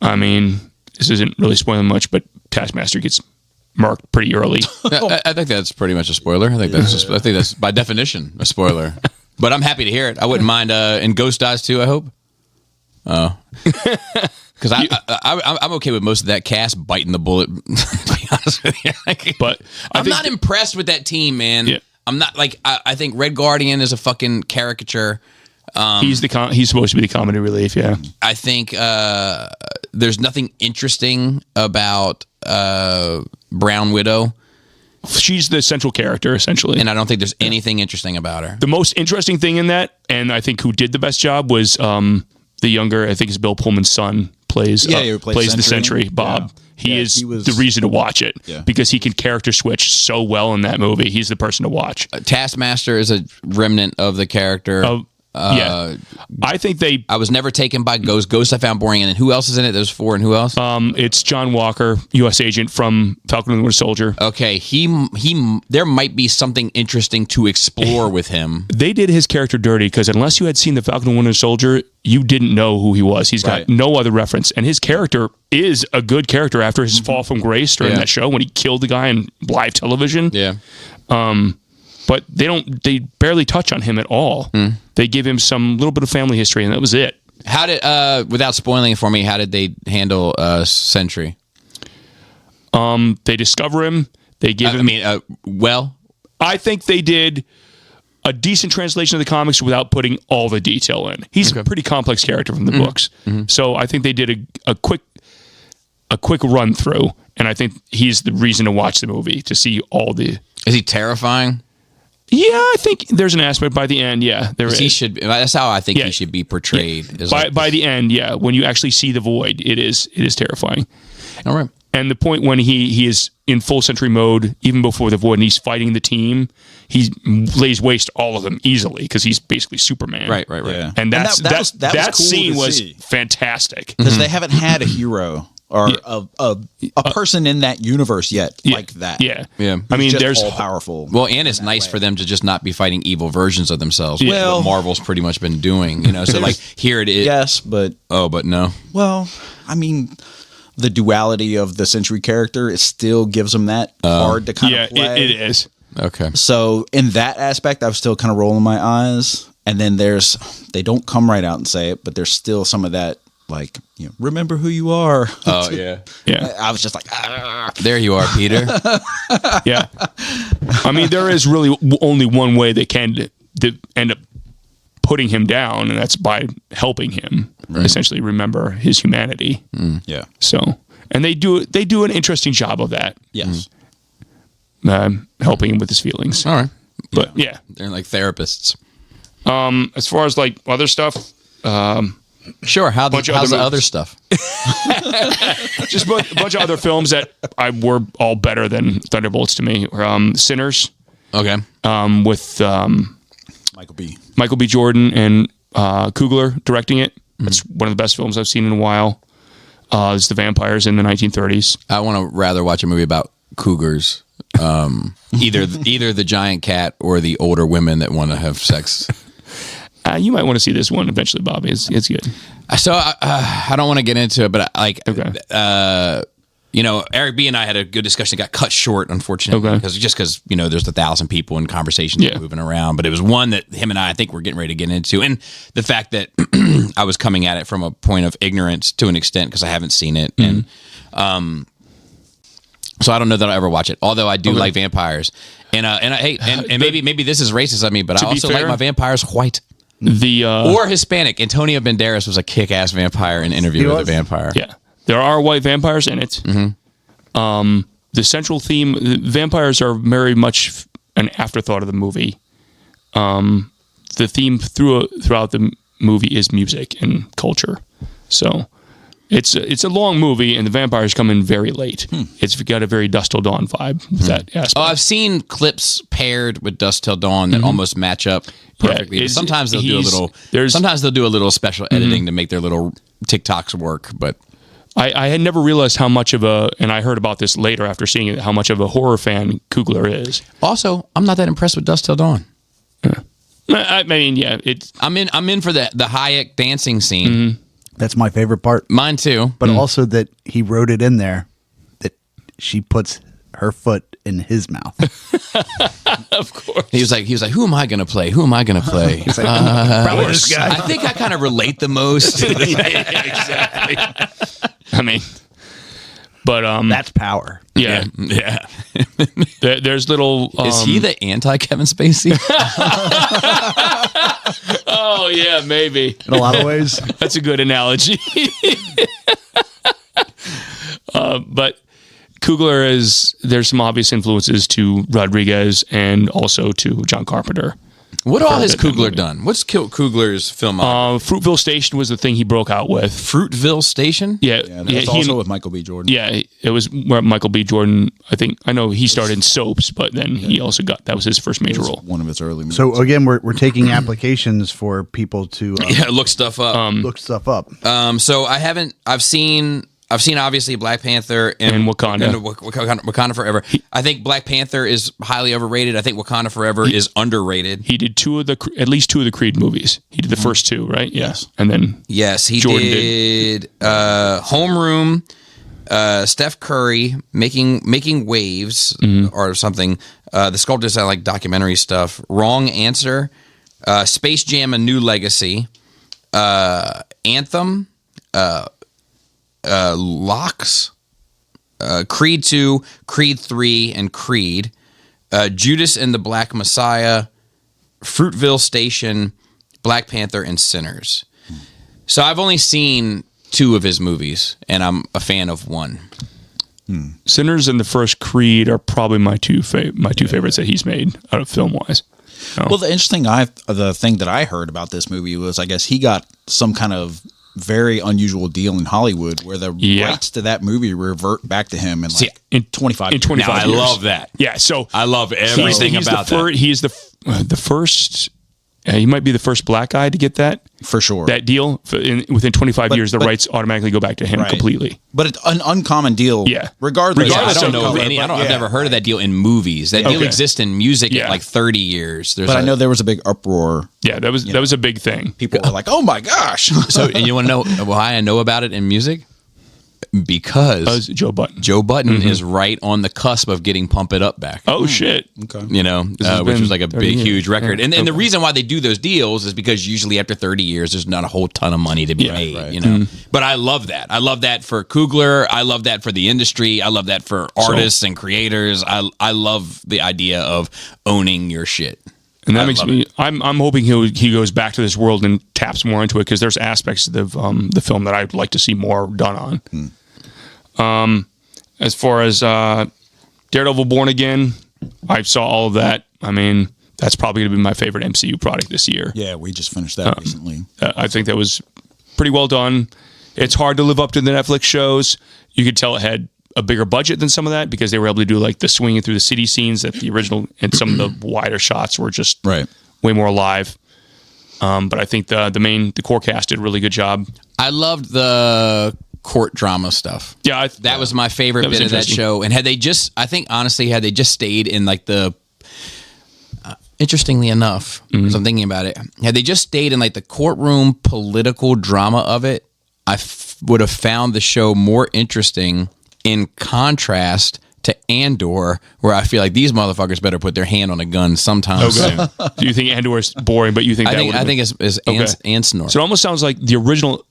[SPEAKER 3] I mean, this isn't really spoiling much, but Taskmaster gets marked pretty early.
[SPEAKER 1] I think that's pretty much a spoiler. I think that's by definition a spoiler. But I'm happy to hear it. I wouldn't mind. And Ghost dies too, I hope. Oh, because I'm okay with most of that cast biting the bullet. To be honest with you,
[SPEAKER 3] But
[SPEAKER 1] I'm not impressed with that team, man.
[SPEAKER 3] Yeah.
[SPEAKER 1] I'm not like I think Red Guardian is a fucking caricature.
[SPEAKER 3] he's supposed to be the comedy relief. Yeah.
[SPEAKER 1] I think there's nothing interesting about Brown Widow,
[SPEAKER 3] She's the central character, essentially.
[SPEAKER 1] and I don't think there's anything interesting about her.
[SPEAKER 3] The most interesting thing in that, and I think who did the best job, was the younger, I think it's Bill Pullman's son, plays
[SPEAKER 4] he plays
[SPEAKER 3] the
[SPEAKER 4] Sentry.
[SPEAKER 3] Sentry, Bob.
[SPEAKER 4] Yeah.
[SPEAKER 3] He
[SPEAKER 4] he was-
[SPEAKER 3] the reason to watch it
[SPEAKER 4] Yeah.
[SPEAKER 3] because he can character switch so well in that movie. He's the person to watch.
[SPEAKER 1] Taskmaster is a remnant of the character.
[SPEAKER 3] I think they.
[SPEAKER 1] I was never taken by Ghost. Ghost I found boring. And then who else is in it? There's 4, and who else?
[SPEAKER 3] It's John Walker, U.S. agent from Falcon and the Winter Soldier.
[SPEAKER 1] Okay, he. There might be something interesting to explore with him.
[SPEAKER 3] They did his character dirty because unless you had seen the Falcon and the Winter Soldier, you didn't know who he was. He's got no other reference, and his character is a good character after his fall from grace during that show when he killed the guy in live television.
[SPEAKER 1] Yeah.
[SPEAKER 3] But they barely touch on him at all. They give him some little bit of family history, and that was it.
[SPEAKER 1] How did, without spoiling it for me, how did they handle Sentry?
[SPEAKER 3] They discover him. They give him. I think they did a decent translation of the comics without putting all the detail in. He's a pretty complex character from the books, so I think they did a quick run through, and I think he's the reason to watch the movie to see all the.
[SPEAKER 1] Is he terrifying?
[SPEAKER 3] Yeah, I think there's an aspect by the end. Yeah, there is.
[SPEAKER 1] He should. That's how I think he should be portrayed.
[SPEAKER 3] Yeah. By the end, yeah, when you actually see the void, it is terrifying.
[SPEAKER 1] All right.
[SPEAKER 3] And the point when he is in full Sentry mode, even before the void, and he's fighting the team, he lays waste to all of them easily because he's basically Superman.
[SPEAKER 1] Right.
[SPEAKER 4] Yeah.
[SPEAKER 3] And that
[SPEAKER 4] cool
[SPEAKER 3] scene was
[SPEAKER 4] see.
[SPEAKER 3] fantastic
[SPEAKER 4] Because they haven't had a hero or a person in that universe yet like that.
[SPEAKER 3] Yeah.
[SPEAKER 1] I
[SPEAKER 4] mean, there's all powerful.
[SPEAKER 1] Well, and it's nice for them to just not be fighting evil versions of themselves. Which
[SPEAKER 4] Well-
[SPEAKER 1] is what Marvel's pretty much been doing. So like here it is.
[SPEAKER 4] Yes, but
[SPEAKER 1] But no.
[SPEAKER 4] well, I mean, the duality of the Sentry character, it still gives them that hard to kind of play.
[SPEAKER 3] It is.
[SPEAKER 1] Okay.
[SPEAKER 4] So in that aspect, I was still kind of rolling my eyes. And then they don't come right out and say it, but there's still some of that, like, remember who you are.
[SPEAKER 1] Oh yeah.
[SPEAKER 4] I was just like, ah.
[SPEAKER 1] There you are, Peter.
[SPEAKER 3] Yeah. I mean, there is really only one way they can end up putting him down, and that's by helping him essentially remember his humanity.
[SPEAKER 4] Yeah.
[SPEAKER 3] So, and they do an interesting job of that.
[SPEAKER 4] Yes.
[SPEAKER 3] Helping him with his feelings.
[SPEAKER 1] All right.
[SPEAKER 3] But yeah.
[SPEAKER 1] They're like therapists.
[SPEAKER 3] As far as like other stuff,
[SPEAKER 1] Sure. How's the other stuff?
[SPEAKER 3] just a bunch of other films that were all better than Thunderbolts to me. Sinners.
[SPEAKER 1] Okay.
[SPEAKER 3] With
[SPEAKER 4] Michael B.
[SPEAKER 3] Jordan and Coogler directing it. It's one of the best films I've seen in a while. It's the vampires in the 1930s.
[SPEAKER 1] I want to rather watch a movie about cougars. Either the giant cat or the older women that want to have sex.
[SPEAKER 3] You might want to see this one eventually, Bobby. It's good.
[SPEAKER 1] So I don't want to get into it, but Eric B and I had a good discussion. It got cut short, unfortunately, because there's 1,000 people in conversations moving around. But it was one that him and I think we're getting ready to get into, and the fact that I was coming at it from a point of ignorance to an extent because I haven't seen it, and so I don't know that I'll ever watch it. Although I do like vampires, and maybe this is racist of me, but I also like my vampires white. Or Hispanic. Antonio Banderas was a kick-ass vampire in Interview with a Vampire.
[SPEAKER 3] Yeah. There are white vampires in it. The central theme, vampires are very much an afterthought of the movie. The theme throughout the movie is music and culture. So it's a long movie, and the vampires come in very late. It's got a very Dusk Till Dawn vibe with that aspect.
[SPEAKER 1] Oh, I've seen clips paired with Dusk Till Dawn that almost match up perfectly.
[SPEAKER 3] Yeah,
[SPEAKER 1] sometimes they'll do a little special editing to make their little TikToks work, but
[SPEAKER 3] I had never realized how much of and I heard about this later after seeing it, how much of a horror fan Coogler is.
[SPEAKER 1] Also, I'm not that impressed with Dusk Till Dawn.
[SPEAKER 3] I mean, yeah,
[SPEAKER 1] I'm in for the Hayek dancing scene.
[SPEAKER 2] That's my favorite part.
[SPEAKER 1] Mine too.
[SPEAKER 2] But also that he wrote it in there that she puts her foot in his mouth.
[SPEAKER 3] Of course.
[SPEAKER 1] He was like, who am I going to play? He's like,
[SPEAKER 2] probably this guy.
[SPEAKER 1] I think I kind of relate the most.
[SPEAKER 3] Exactly. I mean, but
[SPEAKER 2] that's power.
[SPEAKER 3] Yeah. There's little.
[SPEAKER 1] Is he the anti Kevin Spacey?
[SPEAKER 3] Oh yeah, maybe.
[SPEAKER 2] In a lot of ways.
[SPEAKER 3] That's a good analogy. But Coogler there's some obvious influences to Rodriguez and also to John Carpenter.
[SPEAKER 1] What all has
[SPEAKER 3] Fair bit in that
[SPEAKER 1] Coogler
[SPEAKER 3] movie.
[SPEAKER 1] done? What's Coogler's film?
[SPEAKER 3] Fruitville Station was the thing he broke out with.
[SPEAKER 1] Fruitville Station?
[SPEAKER 3] Yeah,
[SPEAKER 4] Yeah, that's also with Michael B. Jordan.
[SPEAKER 3] Yeah, it was where Michael B. Jordan. I know he started in soaps, but then he also that was his first major role.
[SPEAKER 4] One of its early movies.
[SPEAKER 2] So again, we're taking applications for people to
[SPEAKER 1] Yeah, look stuff up.
[SPEAKER 2] look stuff up.
[SPEAKER 1] So I've seen obviously Black Panther
[SPEAKER 3] And Wakanda.
[SPEAKER 1] and Wakanda Forever. I think Black Panther is highly overrated. I think Wakanda Forever is underrated.
[SPEAKER 3] He did at least two of the Creed movies. He did the first two, right?
[SPEAKER 4] Yes.
[SPEAKER 3] And then
[SPEAKER 1] Yes, he
[SPEAKER 3] Jordan
[SPEAKER 1] did Homeroom, Steph Curry, Making Waves or something. The Sculptors, I like documentary stuff. Wrong Answer, Space Jam: A New Legacy, Anthem, Locks, Creed 2, Creed 3, and Creed, Judas and the Black Messiah, Fruitville Station, Black Panther, and Sinners. So I've only seen 2 of his movies, and I'm a fan of 1.
[SPEAKER 3] Sinners and the first Creed are probably my two favorites that he's made out of film wise.
[SPEAKER 4] Well, the thing that I heard about this movie was, I guess he got some kind of very unusual deal in Hollywood where the rights to that movie revert back to him in 25 years.
[SPEAKER 3] In 25 years.
[SPEAKER 1] I love that.
[SPEAKER 3] Yeah, so
[SPEAKER 1] I love everything about that.
[SPEAKER 3] He is the first. He might be the first black guy to get that
[SPEAKER 4] For sure.
[SPEAKER 3] that deal. Within 25 years, the rights automatically go back to him completely.
[SPEAKER 4] But it's an uncommon deal.
[SPEAKER 3] Yeah.
[SPEAKER 4] Regardless.
[SPEAKER 1] Yeah, I
[SPEAKER 3] Regardless
[SPEAKER 1] don't
[SPEAKER 3] of
[SPEAKER 1] know of
[SPEAKER 3] color,
[SPEAKER 1] any.
[SPEAKER 3] but
[SPEAKER 1] I've never heard of that deal in movies. That deal
[SPEAKER 3] Okay.
[SPEAKER 1] exists in music
[SPEAKER 3] Yeah.
[SPEAKER 1] at like 30 years.
[SPEAKER 4] But I know there was a big uproar.
[SPEAKER 3] Yeah, that was a big thing.
[SPEAKER 4] People were like, "Oh my gosh!"
[SPEAKER 1] So, and you want to know why I know about it in music? Because
[SPEAKER 3] Joe Button.
[SPEAKER 1] Joe Button is right on the cusp of getting Pump It Up back.
[SPEAKER 3] Oh shit!
[SPEAKER 4] Okay.
[SPEAKER 1] You know,
[SPEAKER 3] has
[SPEAKER 1] which
[SPEAKER 3] been
[SPEAKER 1] was like a
[SPEAKER 3] 30
[SPEAKER 1] big,
[SPEAKER 3] years.
[SPEAKER 1] huge record.
[SPEAKER 3] Yeah.
[SPEAKER 1] And the reason why they do those deals is because usually after 30 years, there's not a whole ton of money to be made,
[SPEAKER 4] right.
[SPEAKER 1] you know. But I love that. I love that for Coogler. I love that for the industry. I love that for artists and creators. I love the idea of owning your shit.
[SPEAKER 3] And that
[SPEAKER 1] I
[SPEAKER 3] makes
[SPEAKER 1] love
[SPEAKER 3] me.
[SPEAKER 1] it.
[SPEAKER 3] I'm hoping he goes back to this world and taps more into it because there's aspects of the film that I'd like to see more done on. As far as Daredevil Born Again, I saw all of that. I mean, that's probably going to be my favorite MCU product this year.
[SPEAKER 4] Yeah, we just finished that recently.
[SPEAKER 3] I think that was pretty well done. It's hard to live up to the Netflix shows. You could tell it had a bigger budget than some of that because they were able to do like the swinging through the city scenes that the original and some of the wider shots were just
[SPEAKER 4] Right.
[SPEAKER 3] way more alive. But I think the core cast did a really good job.
[SPEAKER 1] I loved the court drama stuff.
[SPEAKER 3] Yeah,
[SPEAKER 1] That was my favorite
[SPEAKER 3] That was
[SPEAKER 1] bit of that
[SPEAKER 3] interesting.
[SPEAKER 1] show. And had they just stayed in like the, interestingly enough, as I'm thinking about it, had they just stayed in like the courtroom political drama of it, I would have found the show more interesting in contrast to Andor, where I feel like these motherfuckers better put their hand on a gun sometimes.
[SPEAKER 3] Okay. Do you think Andor is boring? But you think
[SPEAKER 1] I think it's Ansnor.
[SPEAKER 3] So it almost sounds like the original,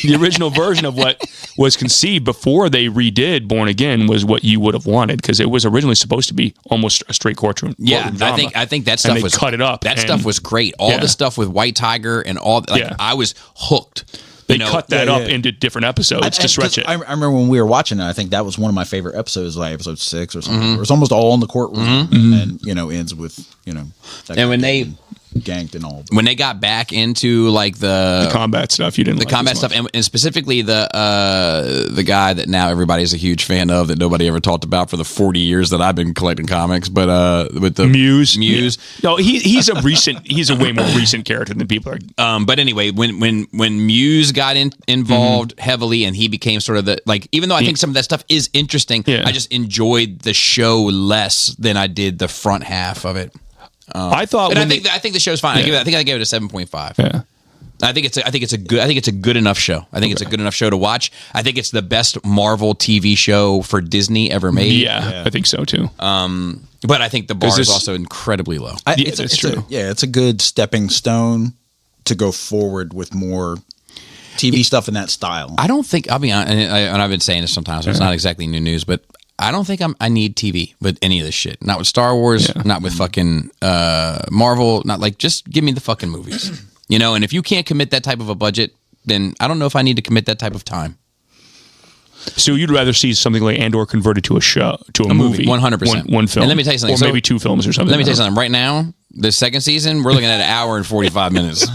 [SPEAKER 3] the original version of what was conceived before they redid Born Again was what you would have wanted because it was originally supposed to be almost a straight courtroom.
[SPEAKER 1] Yeah,
[SPEAKER 3] drama.
[SPEAKER 1] I think that
[SPEAKER 3] And
[SPEAKER 1] stuff
[SPEAKER 3] they
[SPEAKER 1] was
[SPEAKER 3] cut it up.
[SPEAKER 1] That
[SPEAKER 3] and
[SPEAKER 1] stuff was great. All
[SPEAKER 3] Yeah.
[SPEAKER 1] the stuff with White Tiger and all like
[SPEAKER 3] Yeah.
[SPEAKER 1] I was hooked.
[SPEAKER 3] They
[SPEAKER 1] You know,
[SPEAKER 3] cut that
[SPEAKER 4] yeah,
[SPEAKER 3] up
[SPEAKER 4] yeah.
[SPEAKER 3] into different episodes to stretch it.
[SPEAKER 4] I remember when we were watching it, I think that was one of my favorite episodes, like episode 6 or something. It was almost all in the courtroom and, ends with, that
[SPEAKER 1] And when
[SPEAKER 4] guy
[SPEAKER 1] they-
[SPEAKER 4] getting ganked and all.
[SPEAKER 1] when they got back into like the
[SPEAKER 3] combat stuff you didn't
[SPEAKER 1] the
[SPEAKER 3] like
[SPEAKER 1] combat
[SPEAKER 3] as
[SPEAKER 1] stuff,
[SPEAKER 3] much.
[SPEAKER 1] and specifically the guy that now everybody's a huge fan of that nobody ever talked about for the 40 years that I've been collecting comics, but with the
[SPEAKER 3] Muse.
[SPEAKER 1] Muse.
[SPEAKER 3] Yeah. No, he's a way more recent character than people are.
[SPEAKER 1] But anyway, when Muse got involved heavily, and he became sort of the like, even though I think some of that stuff is interesting,
[SPEAKER 3] Yeah.
[SPEAKER 1] I just enjoyed the show less than I did the front half of it.
[SPEAKER 3] I thought,
[SPEAKER 1] And I
[SPEAKER 3] when
[SPEAKER 1] think the show's fine. I think I gave it a 7.5.
[SPEAKER 3] yeah.
[SPEAKER 1] I think it's a good enough show. I think it's a good enough show to watch. I think it's the best Marvel TV show for Disney ever made.
[SPEAKER 3] Yeah, I think so too.
[SPEAKER 1] But I think the bar
[SPEAKER 3] Is
[SPEAKER 1] is
[SPEAKER 3] this-
[SPEAKER 1] also incredibly low.
[SPEAKER 3] That's true.
[SPEAKER 4] It's a good stepping stone to go forward with more TV stuff in that style.
[SPEAKER 1] I don't think I'll be honest, and I've been saying this sometimes. So it's not exactly new news, but I don't think I need TV with any of this shit. Not with Star Wars. Not with fucking Marvel. Not like just give me the fucking movies. And if you can't commit that type of a budget, then I don't know if I need to commit that type of time.
[SPEAKER 3] So you'd rather see something like Andor converted to a movie,
[SPEAKER 1] 100%.
[SPEAKER 3] one film,
[SPEAKER 1] And let me tell you something.
[SPEAKER 3] or
[SPEAKER 1] So,
[SPEAKER 3] maybe two films or something.
[SPEAKER 1] Let me tell you something. Right now, the second season, we're looking at an hour and 45 minutes.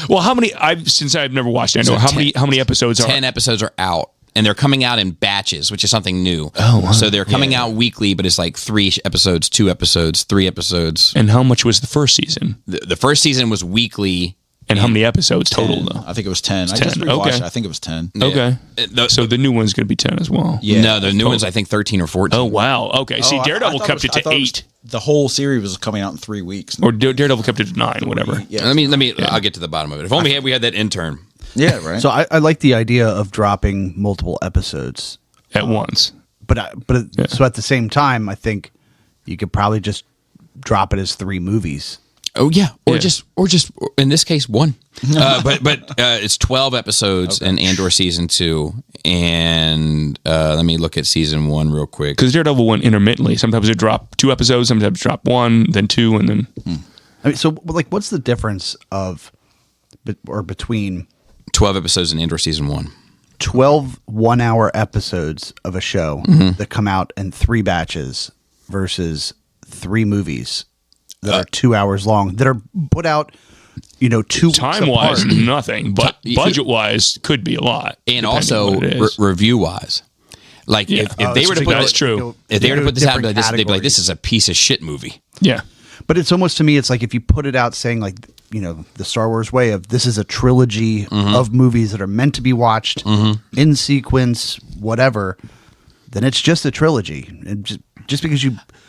[SPEAKER 3] Well, how many? Since I've never watched Andor,
[SPEAKER 1] So
[SPEAKER 3] how many episodes are?
[SPEAKER 1] 10 episodes are out. And they're coming out in batches, which is something new.
[SPEAKER 3] Oh, wow.
[SPEAKER 1] So they're coming out weekly, but it's like 3 episodes, 2 episodes, 3 episodes.
[SPEAKER 3] And how much was the first season?
[SPEAKER 1] The first season was weekly.
[SPEAKER 3] And how many episodes total, though?
[SPEAKER 4] I think it was 10. I
[SPEAKER 3] 10.
[SPEAKER 4] just rewatched
[SPEAKER 3] Okay.
[SPEAKER 4] it. I think it was 10.
[SPEAKER 3] Okay.
[SPEAKER 1] The-
[SPEAKER 3] So the new one's going to be 10 as well.
[SPEAKER 4] Yeah.
[SPEAKER 1] No, the new one's, I think, 13 or 14.
[SPEAKER 3] Oh, wow. Okay. See,
[SPEAKER 4] Oh, I
[SPEAKER 3] Daredevil
[SPEAKER 4] thought
[SPEAKER 3] kept it
[SPEAKER 4] I
[SPEAKER 3] to
[SPEAKER 4] thought
[SPEAKER 3] 8.
[SPEAKER 4] The whole series was coming out in 3 weeks.
[SPEAKER 3] Or Daredevil kept it to 9, whatever.
[SPEAKER 4] Yeah.
[SPEAKER 1] Let me. I'll get to the bottom of it. If only we had that intern.
[SPEAKER 4] Yeah, right.
[SPEAKER 2] So I like the idea of dropping multiple episodes,
[SPEAKER 3] At once.
[SPEAKER 2] so at the same time, I think you could probably just drop it as 3 movies.
[SPEAKER 1] Oh yeah, or
[SPEAKER 3] Yeah.
[SPEAKER 1] just in this case 1. But it's 12 episodes in Andor season 2, and let me look at season 1 real quick.
[SPEAKER 3] Because Daredevil went intermittently. Sometimes it dropped 2 episodes, sometimes it dropped 1, then 2, and then...
[SPEAKER 2] I mean, so like, what's the difference between
[SPEAKER 1] 12 episodes in Andor season 1.
[SPEAKER 2] 12 1-hour episodes of a show that come out in 3 batches versus 3 movies that are 2 hours long that are put out, 2 weeks
[SPEAKER 3] Time-wise,
[SPEAKER 2] apart.
[SPEAKER 3] nothing. But budget-wise, could be a lot.
[SPEAKER 1] And
[SPEAKER 3] depending
[SPEAKER 1] also
[SPEAKER 3] on what it is.
[SPEAKER 1] review wise, like
[SPEAKER 3] Yeah.
[SPEAKER 1] if they were to put
[SPEAKER 3] that's
[SPEAKER 1] this,
[SPEAKER 3] true.
[SPEAKER 1] if they were to put this out,
[SPEAKER 2] Different
[SPEAKER 1] they'd be like, "This
[SPEAKER 2] categories.
[SPEAKER 1] is a piece of shit movie."
[SPEAKER 3] Yeah.
[SPEAKER 2] But it's almost, to me, it's like if you put it out saying like, the Star Wars way of this is a trilogy of movies that are meant to be watched in sequence, whatever, then it's just a trilogy. And just because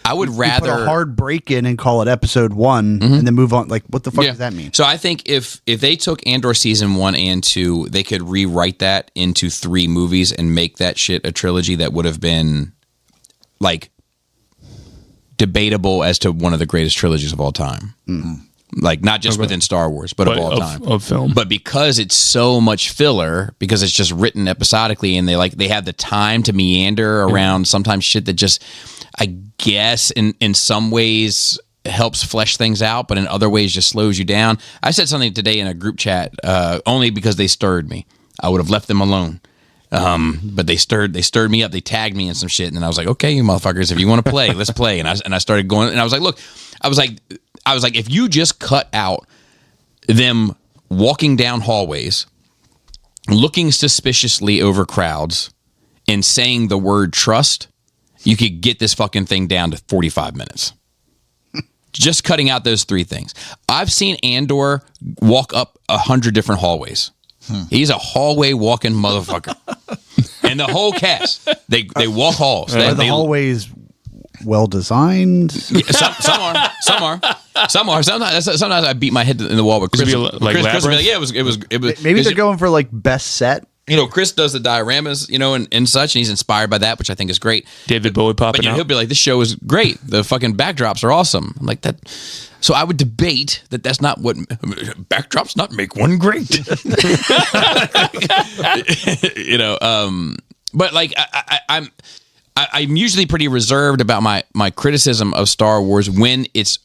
[SPEAKER 1] I would
[SPEAKER 2] you
[SPEAKER 1] rather
[SPEAKER 2] put a hard break in and call it episode 1 and then move on, like what the fuck does that mean?
[SPEAKER 1] So I think if they took Andor season 1 and 2, they could rewrite that into 3 movies and make that shit a trilogy that would have been like debatable as to one of the greatest trilogies of all time. Like not just within Star Wars, but of all time.
[SPEAKER 3] Of film.
[SPEAKER 1] But because it's so much filler, because it's just written episodically, and they have the time to meander around sometimes shit that just, I guess, in some ways helps flesh things out, but in other ways just slows you down. I said something today in a group chat only because they stirred me. I would have left them alone. But they stirred me up. They tagged me in some shit, and then I was like, "Okay, you motherfuckers, if you want to play, let's play." And I started going, and I was like, "Look, I was like, if you just cut out them walking down hallways, looking suspiciously over crowds, and saying the word trust, you could get this fucking thing down to 45 minutes." Just cutting out those 3 things. I've seen Andor walk up 100 different hallways. He's a hallway walking motherfucker. And the whole cast, they walk halls.
[SPEAKER 2] Are the hallways well designed?
[SPEAKER 1] Yeah, some are. Sometimes I beat my head in the wall with Chris.
[SPEAKER 3] Could it be like
[SPEAKER 1] Chris would be like,
[SPEAKER 3] Labyrinth?
[SPEAKER 1] yeah, it was.
[SPEAKER 2] Maybe they're
[SPEAKER 1] because,
[SPEAKER 2] going for like best set.
[SPEAKER 1] Chris does the dioramas, and such, and he's inspired by that, which I think is great.
[SPEAKER 3] David Bowie
[SPEAKER 1] But
[SPEAKER 3] popping
[SPEAKER 1] he'll
[SPEAKER 3] out.
[SPEAKER 1] be like, this show is great. The fucking backdrops are awesome. I'm like that. So I would debate that's not what backdrops not make one great. But like I'm usually pretty reserved about my criticism of Star Wars when it's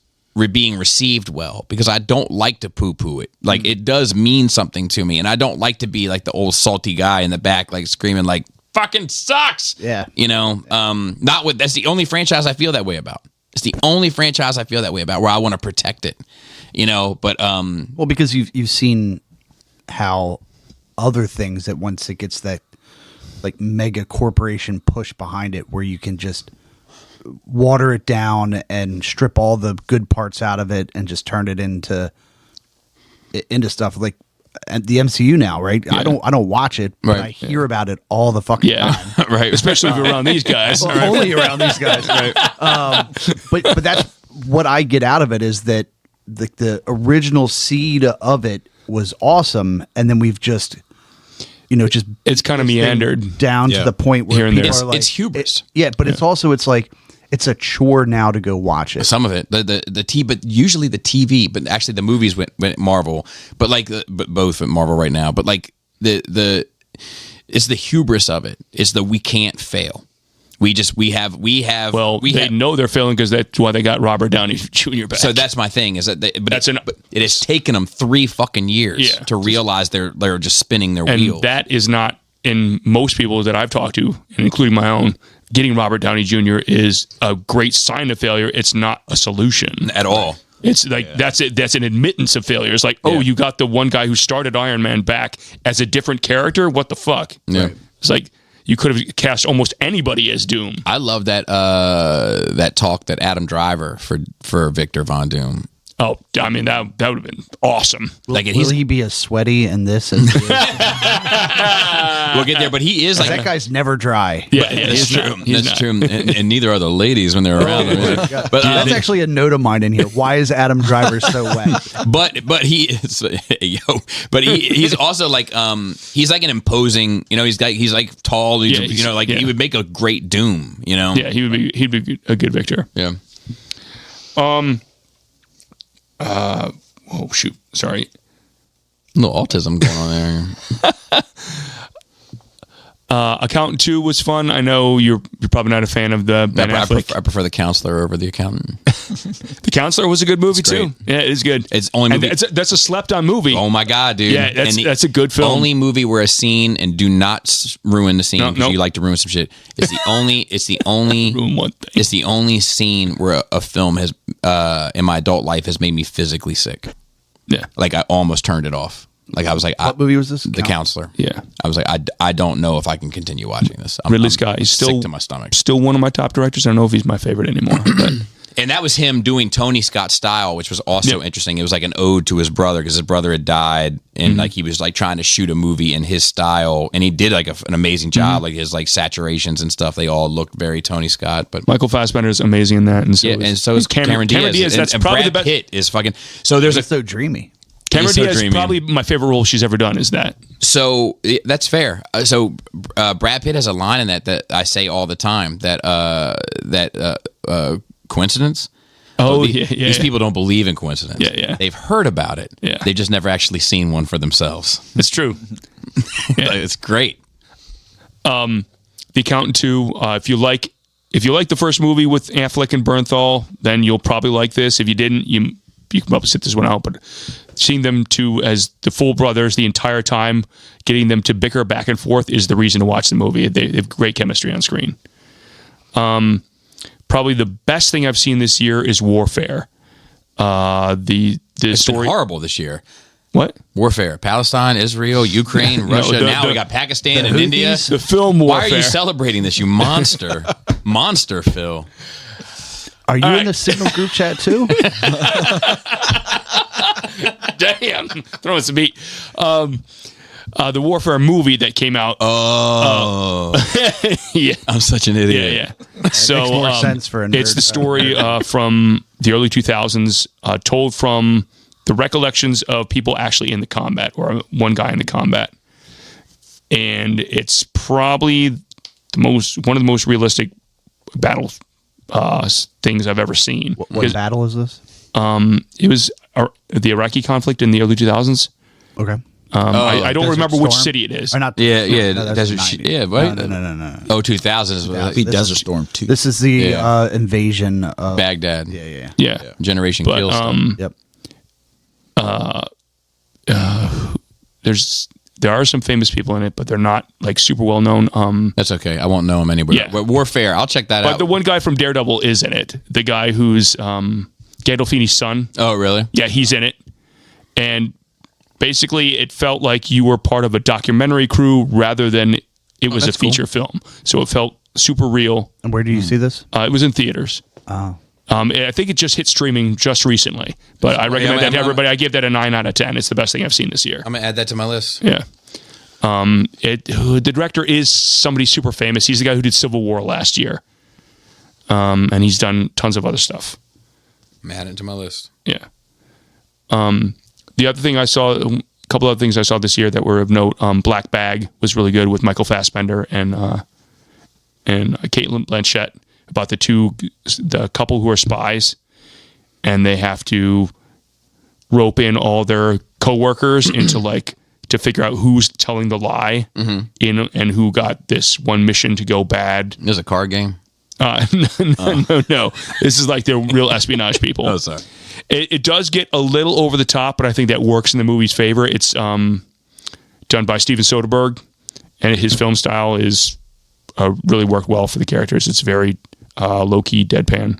[SPEAKER 1] being received well, because I don't like to poo-poo it. Like it does mean something to me, and I don't like to be like the old salty guy in the back, like screaming like fucking sucks.
[SPEAKER 2] Yeah.
[SPEAKER 1] Not with that's the only franchise I feel that way about. It's the only franchise I feel that way about, where I want to protect it. But
[SPEAKER 2] Well, because you've seen how other things that once it gets that like mega corporation push behind it, where you can just water it down and strip all the good parts out of it and just turn it into stuff like the MCU now, right?
[SPEAKER 1] Yeah.
[SPEAKER 2] I don't watch it, but
[SPEAKER 1] Right.
[SPEAKER 2] I hear about it all the fucking time.
[SPEAKER 1] right,
[SPEAKER 3] Especially if you're around these guys.
[SPEAKER 2] Well, only around these guys. But that's what I get out of it, is that the original seed of it was awesome, and then we've just
[SPEAKER 3] It's kind of meandered.
[SPEAKER 2] down to the point where
[SPEAKER 3] Here and
[SPEAKER 2] people
[SPEAKER 3] there.
[SPEAKER 2] are like,
[SPEAKER 1] It's hubris.
[SPEAKER 2] but it's also, it's like it's a chore now to go watch it.
[SPEAKER 1] Some of it, but usually the TV, but actually the movies went Marvel, but like but both at Marvel right now. But like the it's the hubris of it. It's the we can't fail. We have.
[SPEAKER 3] Well, they know they're failing because that's why they got Robert Downey Jr. back.
[SPEAKER 1] So that's my thing, is that
[SPEAKER 3] That's
[SPEAKER 1] but it has taken them 3 fucking years
[SPEAKER 3] Yeah.
[SPEAKER 1] to realize they're just spinning their
[SPEAKER 3] and
[SPEAKER 1] wheels.
[SPEAKER 3] that is not in most people that I've talked to, and including my own, getting Robert Downey Jr. is a great sign of failure. It's not a solution
[SPEAKER 1] At all.
[SPEAKER 3] It's like that's it. That's an admittance of failure. It's like, oh, you got the one guy who started Iron Man back as a different character. What the fuck?
[SPEAKER 1] Yeah.
[SPEAKER 3] It's like you could have cast almost anybody as Doom.
[SPEAKER 1] I love that talk that Adam Driver for Victor Von Doom.
[SPEAKER 3] Oh, I mean that would have been awesome.
[SPEAKER 2] Will he be as sweaty in this as he is?
[SPEAKER 1] We'll get there, but he is like
[SPEAKER 2] that guy's never dry.
[SPEAKER 3] Yeah,
[SPEAKER 1] That's true.
[SPEAKER 3] He's
[SPEAKER 1] That's
[SPEAKER 3] not.
[SPEAKER 1] trand neither are the ladies when they're around.
[SPEAKER 2] But that's actually a note of mine in here. Why is Adam Driver so wet?
[SPEAKER 1] But he is he's also like he's like an imposing, he's like tall, he would make a great Doom,
[SPEAKER 3] Yeah, he'd be a good Victor.
[SPEAKER 1] Yeah.
[SPEAKER 3] Oh shoot, sorry.
[SPEAKER 1] A little autism going on there.
[SPEAKER 3] Accountant 2 was fun. I know you're probably not a fan of the Ben Affleck.
[SPEAKER 1] I prefer the counselor over the accountant.
[SPEAKER 3] The Counselor was a good movie too. Yeah, it is good.
[SPEAKER 1] It's only movie.
[SPEAKER 3] That's a slept-on movie.
[SPEAKER 1] Oh my god, dude!
[SPEAKER 3] Yeah, that's a good film.
[SPEAKER 1] Only movie where a scene, and do not ruin the scene because
[SPEAKER 3] nope.
[SPEAKER 1] you like to ruin some shit. It's the only
[SPEAKER 3] Ruin one thing.
[SPEAKER 1] It's the only scene where a film has in my adult life has made me physically sick.
[SPEAKER 3] Yeah,
[SPEAKER 1] Like I almost turned it off. Like I was like,
[SPEAKER 2] What movie was this?
[SPEAKER 1] The Counselor.
[SPEAKER 3] Yeah.
[SPEAKER 1] I was like, I don't know if I can continue watching this.
[SPEAKER 3] Ridley Scott. He's
[SPEAKER 1] sick
[SPEAKER 3] still
[SPEAKER 1] to my stomach.
[SPEAKER 3] Still one of my top directors. I don't know if he's my favorite anymore. But
[SPEAKER 1] And that was him doing Tony Scott's style, which was also interesting. It was like an ode to his brother because his brother had died, and like he was like trying to shoot a movie in his style, and he did like an amazing job. Like his like saturations and stuff, they all looked very Tony Scott. But
[SPEAKER 3] Michael Fassbender is amazing in that, and so
[SPEAKER 1] is Cameron Diaz.
[SPEAKER 3] Cameron Diaz. That's
[SPEAKER 1] and
[SPEAKER 3] probably
[SPEAKER 1] Brad
[SPEAKER 3] the best.
[SPEAKER 1] Pitt is fucking. So there's
[SPEAKER 2] It's so dreamy.
[SPEAKER 3] Cameron
[SPEAKER 1] He's so
[SPEAKER 3] Diaz is
[SPEAKER 1] dreamy.
[SPEAKER 3] probably my favorite role she's ever done. Is that?
[SPEAKER 1] So that's fair. Brad Pitt has a line in that I say all the time. That coincidence.
[SPEAKER 3] Oh,
[SPEAKER 1] These people don't believe in coincidence.
[SPEAKER 3] Yeah.
[SPEAKER 1] They've heard about it.
[SPEAKER 3] Yeah.
[SPEAKER 1] They've just never actually seen one for themselves.
[SPEAKER 3] It's true.
[SPEAKER 1] It's great.
[SPEAKER 3] The Accountant 2. If you like the first movie with Affleck and Bernthal, then you'll probably like this. If you didn't, you can probably sit this one out. But seeing them two as the full brothers the entire time, getting them to bicker back and forth is the reason to watch the movie. They have great chemistry on screen. Probably the best thing I've seen this year is Warfare. The
[SPEAKER 1] It's
[SPEAKER 3] story.
[SPEAKER 1] been horrible this year.
[SPEAKER 3] What?
[SPEAKER 1] Warfare. Palestine, Israel, Ukraine, Russia. Now we got Pakistan and India.
[SPEAKER 3] The film Warfare.
[SPEAKER 1] Why are you celebrating this, you monster? Monster, Phil.
[SPEAKER 2] Are you
[SPEAKER 3] right.
[SPEAKER 2] in the Signal group chat too?
[SPEAKER 3] Damn, throwing some heat. The Warfare movie that came out.
[SPEAKER 1] Oh,
[SPEAKER 3] Yeah.
[SPEAKER 1] I'm such an idiot.
[SPEAKER 3] Yeah. So
[SPEAKER 2] makes more sense for a nerd.
[SPEAKER 3] It's the story from the early 2000s, told from the recollections of people actually in the combat, or one guy in the combat, and it's probably one of the most realistic battle things I've ever seen.
[SPEAKER 2] What battle is this?
[SPEAKER 3] It was the Iraqi conflict in the early 2000s.
[SPEAKER 2] Okay.
[SPEAKER 3] I don't
[SPEAKER 2] Desert
[SPEAKER 3] remember which
[SPEAKER 2] Storm?
[SPEAKER 3] city it is.
[SPEAKER 2] Or not?
[SPEAKER 1] Yeah.
[SPEAKER 2] No, that's
[SPEAKER 1] Desert.
[SPEAKER 2] the 90s.
[SPEAKER 1] Yeah. Right.
[SPEAKER 2] No.
[SPEAKER 1] Oh, 2000 is
[SPEAKER 4] It'd be
[SPEAKER 2] This
[SPEAKER 4] Desert
[SPEAKER 2] is-
[SPEAKER 4] Storm 2.
[SPEAKER 2] This is the invasion of
[SPEAKER 1] Baghdad.
[SPEAKER 2] Yeah.
[SPEAKER 3] Yeah.
[SPEAKER 1] Generation
[SPEAKER 3] But,
[SPEAKER 1] Kill stuff.
[SPEAKER 2] Yep.
[SPEAKER 3] There are some famous people in it, but they're not like super well known.
[SPEAKER 1] That's okay. I won't know him anywhere.
[SPEAKER 3] Yeah.
[SPEAKER 1] But Warfare. I'll check that
[SPEAKER 3] But
[SPEAKER 1] out.
[SPEAKER 3] the one guy from Daredevil is in it. The guy who's Gandolfini's son.
[SPEAKER 1] Oh, really?
[SPEAKER 3] Yeah, he's in it. And basically, it felt like you were part of a documentary crew rather than it was a
[SPEAKER 1] that's cool.
[SPEAKER 3] feature film. So it felt super real.
[SPEAKER 2] And where do you see this?
[SPEAKER 3] It was in theaters.
[SPEAKER 2] Oh.
[SPEAKER 3] I think it just hit streaming just recently. But I recommend that to everybody. I give that a 9 out of 10. It's the best thing I've seen this year.
[SPEAKER 1] I'm gonna add that to my list.
[SPEAKER 3] Yeah. The director is somebody super famous. He's the guy who did Civil War last year. And he's done tons of other stuff.
[SPEAKER 1] I'm adding it to my list.
[SPEAKER 3] Yeah. The other thing I saw, a couple other things I saw this year that were of note, Black Bag was really good with Michael Fassbender and Cate Blanchett, about the couple who are spies, and they have to rope in all their coworkers into to figure out who's telling the lie and who got this one mission to go bad.
[SPEAKER 1] There's a card game.
[SPEAKER 3] No. This is like the real espionage people.
[SPEAKER 1] Oh, sorry.
[SPEAKER 3] It does get a little over the top, but I think that works in the movie's favor. It's done by Steven Soderbergh, and his film style is really worked well for the characters. It's very low key, deadpan.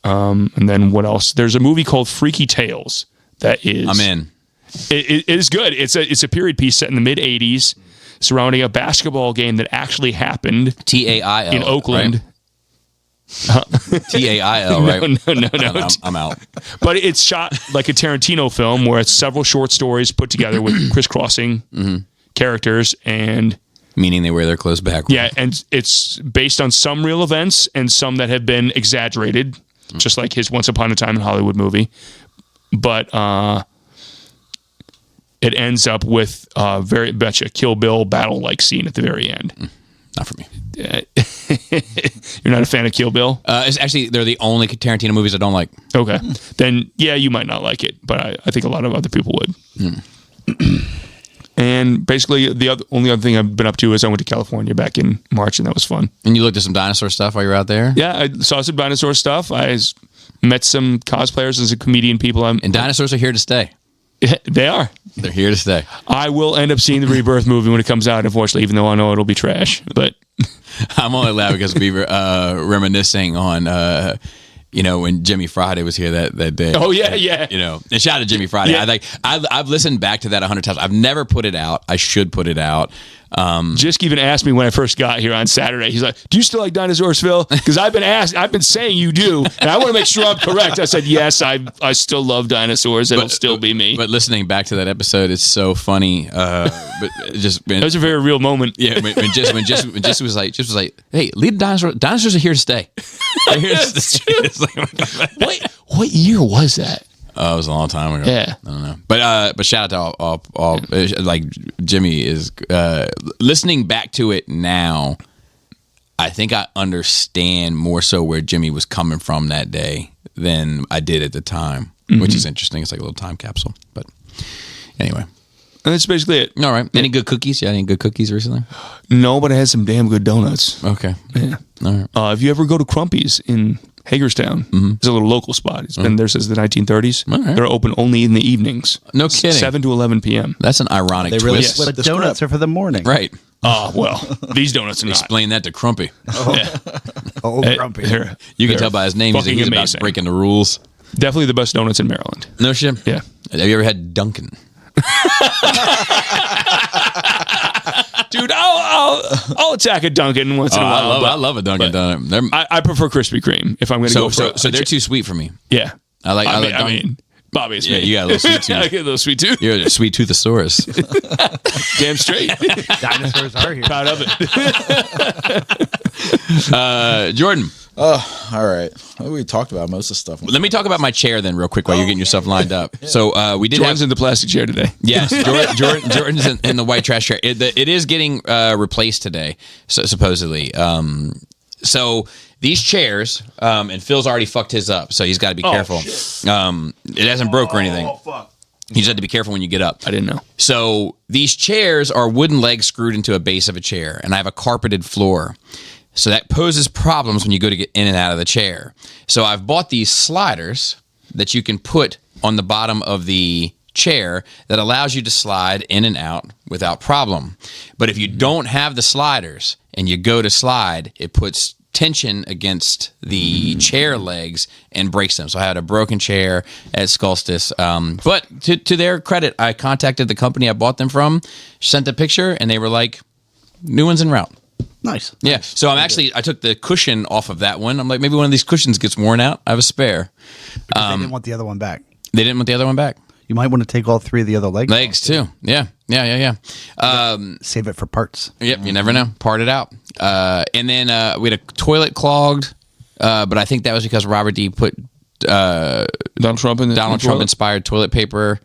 [SPEAKER 3] And then what else? There's a movie called Freaky Tales that is.
[SPEAKER 1] I'm in.
[SPEAKER 3] It is good. It's a period piece set in the mid '80s, surrounding a basketball game that actually happened.
[SPEAKER 1] TAIL
[SPEAKER 3] in Oakland.
[SPEAKER 1] Right? TAIL, right?
[SPEAKER 3] No.
[SPEAKER 1] I'm out.
[SPEAKER 3] But it's shot like a Tarantino film where it's several short stories put together with crisscrossing characters, and
[SPEAKER 1] Meaning they wear their clothes backwards.
[SPEAKER 3] yeah, and it's based on some real events and some that have been exaggerated, just like his Once Upon a Time in Hollywood movie. But it ends up with very much a Kill Bill battle-like scene at the very end.
[SPEAKER 1] Not for me.
[SPEAKER 3] You're not a fan of Kill Bill?
[SPEAKER 1] It's actually, they're the only Tarantino movies I don't like.
[SPEAKER 3] Okay. Then, yeah, you might not like it, but I think a lot of other people would. And basically, the only other thing I've been up to is I went to California back in March, and that was fun.
[SPEAKER 1] And you looked at some dinosaur stuff while you were out there?
[SPEAKER 3] Yeah, I saw some dinosaur stuff. I met some cosplayers and some comedian people.
[SPEAKER 1] And dinosaurs are here to stay.
[SPEAKER 3] They are.
[SPEAKER 1] They're here to stay.
[SPEAKER 3] I will end up seeing the Rebirth movie when it comes out, unfortunately, even though I know it'll be trash. But
[SPEAKER 1] I'm only laughing because we were reminiscing on, when Jimmy Friday was here that day.
[SPEAKER 3] Oh, yeah.
[SPEAKER 1] And shout out to Jimmy Friday.
[SPEAKER 3] Yeah.
[SPEAKER 1] I've listened back to that 100 times. I've never put it out. I should put it out.
[SPEAKER 3] Jisk even asked me when I first got here on Saturday. He's like, "Do you still like dinosaurs, Phil?" Because I've been saying you do, and I want to make sure I'm correct. I said yes. I still love dinosaurs. It'll still be me.
[SPEAKER 1] But listening back to that episode, it's so funny. But
[SPEAKER 3] That was a very real moment.
[SPEAKER 1] Yeah, when Jess was like, "Hey, lead the dinosaurs. Dinosaurs are here to stay." They're here to stay. It's like,
[SPEAKER 3] What year was that?
[SPEAKER 1] it was a long time ago.
[SPEAKER 3] Yeah.
[SPEAKER 1] I don't know. But shout out to all like Jimmy is listening back to it now. I think I understand more so where Jimmy was coming from that day than I did at the time, which is interesting. It's like a little time capsule. But anyway.
[SPEAKER 3] And that's basically it.
[SPEAKER 1] All right. Any good cookies? You had any good cookies recently?
[SPEAKER 3] No, but I had some damn good donuts.
[SPEAKER 1] Okay.
[SPEAKER 3] Yeah.
[SPEAKER 1] All right.
[SPEAKER 3] If you ever go to Crumpy's in Hagerstown, it's a little local spot. It's been there since the 1930s.
[SPEAKER 1] All right.
[SPEAKER 3] They're open only in the evenings.
[SPEAKER 1] No kidding.
[SPEAKER 3] 7 to 11 p.m.
[SPEAKER 1] That's an ironic
[SPEAKER 4] They really
[SPEAKER 1] twist.
[SPEAKER 4] split
[SPEAKER 2] But
[SPEAKER 4] the
[SPEAKER 2] donuts
[SPEAKER 4] script.
[SPEAKER 2] are for the morning.
[SPEAKER 1] Right.
[SPEAKER 3] Well, these donuts are not.
[SPEAKER 1] Explain that to Crumpy.
[SPEAKER 2] Oh, grumpy.
[SPEAKER 1] You can tell by his name he's
[SPEAKER 3] fucking
[SPEAKER 1] about
[SPEAKER 3] amazing.
[SPEAKER 1] breaking the rules.
[SPEAKER 3] Definitely the best donuts in Maryland.
[SPEAKER 1] No shit.
[SPEAKER 3] Yeah.
[SPEAKER 1] Have you ever had Dunkin'?
[SPEAKER 3] Dude, I'll attack a Dunkin' once in a while.
[SPEAKER 1] I love a Dunkin' Donut. They're,
[SPEAKER 3] I prefer Krispy Kreme if I'm going to go for
[SPEAKER 1] so they're too sweet for me.
[SPEAKER 3] Yeah.
[SPEAKER 1] I like
[SPEAKER 3] I
[SPEAKER 1] Dunkin'.
[SPEAKER 3] mean, Bobby, it's
[SPEAKER 1] Yeah,
[SPEAKER 3] me.
[SPEAKER 1] you got a little sweet tooth.
[SPEAKER 3] I get a little sweet tooth.
[SPEAKER 1] You're a sweet toothosaurus.
[SPEAKER 3] Damn straight.
[SPEAKER 2] Dinosaurs are here.
[SPEAKER 3] Proud of it.
[SPEAKER 1] Jordan,
[SPEAKER 4] All right. Well, we talked about most of the stuff.
[SPEAKER 1] let me talk about my chair then real quick while you're getting yourself lined up. So we did
[SPEAKER 3] Jordan's
[SPEAKER 1] have...
[SPEAKER 3] in the plastic chair today.
[SPEAKER 1] Yes, Jordan's in the white trash chair. It is getting replaced today, so, supposedly. So these chairs, and Phil's already fucked his up, so he's got to be careful. It hasn't broke or anything.
[SPEAKER 2] Fuck.
[SPEAKER 1] You just have to be careful when you get up.
[SPEAKER 3] I didn't know.
[SPEAKER 1] So these chairs are wooden legs screwed into a base of a chair, and I have a carpeted floor. So that poses problems when you go to get in and out of the chair. So I've bought these sliders that you can put on the bottom of the chair that allows you to slide in and out without problem. But if you don't have the sliders and you go to slide, it puts tension against the chair legs and breaks them. So I had a broken chair at Sculstus. But to their credit, I contacted the company I bought them from, sent a picture, and they were like, new one's en route.
[SPEAKER 2] Nice.
[SPEAKER 1] Yeah. So I took the cushion off of that one. I'm like, maybe one of these cushions gets worn out. I have a spare.
[SPEAKER 2] Because they didn't want the other one back.
[SPEAKER 1] They didn't want the other one back.
[SPEAKER 2] You might want to take all three of the other legs.
[SPEAKER 1] Legs too. Yeah.
[SPEAKER 2] Save it for parts.
[SPEAKER 1] Yep. You never know. Part it out. And then we had a toilet clogged, but I think that was because Robert D put
[SPEAKER 3] Donald Trump
[SPEAKER 1] inspired toilet paper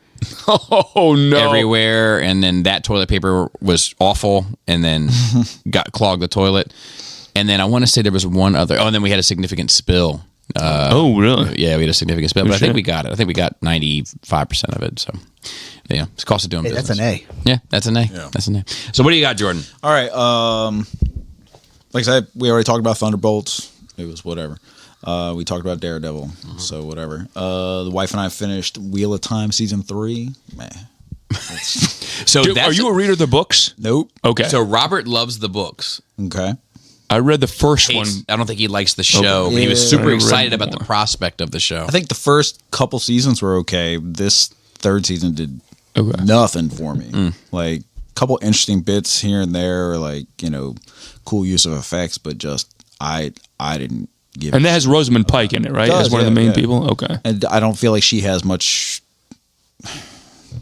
[SPEAKER 3] Oh no!
[SPEAKER 1] everywhere, and then that toilet paper was awful, and then got clogged the toilet. And then I want to say there was one other. Oh, and then we had a significant spill.
[SPEAKER 3] Oh really?
[SPEAKER 1] Yeah, we had a significant spill, but I
[SPEAKER 3] shit.
[SPEAKER 1] think we got it. I think we got 95% of it. So, yeah, it's cost of doing
[SPEAKER 2] Hey,
[SPEAKER 1] business.
[SPEAKER 2] that's an A.
[SPEAKER 1] Yeah, that's an A.
[SPEAKER 4] Yeah.
[SPEAKER 1] That's an A. So, what do you got, Jordan?
[SPEAKER 4] All right. Like I said, we already talked about Thunderbolts. It was whatever. We talked about Daredevil. So whatever. The wife and I finished Wheel of Time season 3. Man.
[SPEAKER 1] So
[SPEAKER 3] Dude, are you a reader of the books?
[SPEAKER 4] Nope.
[SPEAKER 3] Okay.
[SPEAKER 1] So Robert loves the books.
[SPEAKER 4] Okay.
[SPEAKER 3] I read the first one.
[SPEAKER 1] I don't think he likes the show, but he was
[SPEAKER 4] Yeah.
[SPEAKER 1] super
[SPEAKER 3] I read
[SPEAKER 1] excited about
[SPEAKER 3] more.
[SPEAKER 1] the prospect of the show.
[SPEAKER 4] I think the first couple seasons were okay. This third season did
[SPEAKER 3] Okay.
[SPEAKER 4] nothing for me. Like a couple interesting bits here and there, like cool use of effects, but just I didn't give.
[SPEAKER 3] And that has Rosamund Pike in it, right?
[SPEAKER 4] does,
[SPEAKER 3] As one of the
[SPEAKER 4] yeah,
[SPEAKER 3] main
[SPEAKER 4] yeah.
[SPEAKER 3] people? Okay.
[SPEAKER 4] And I don't feel like she has much.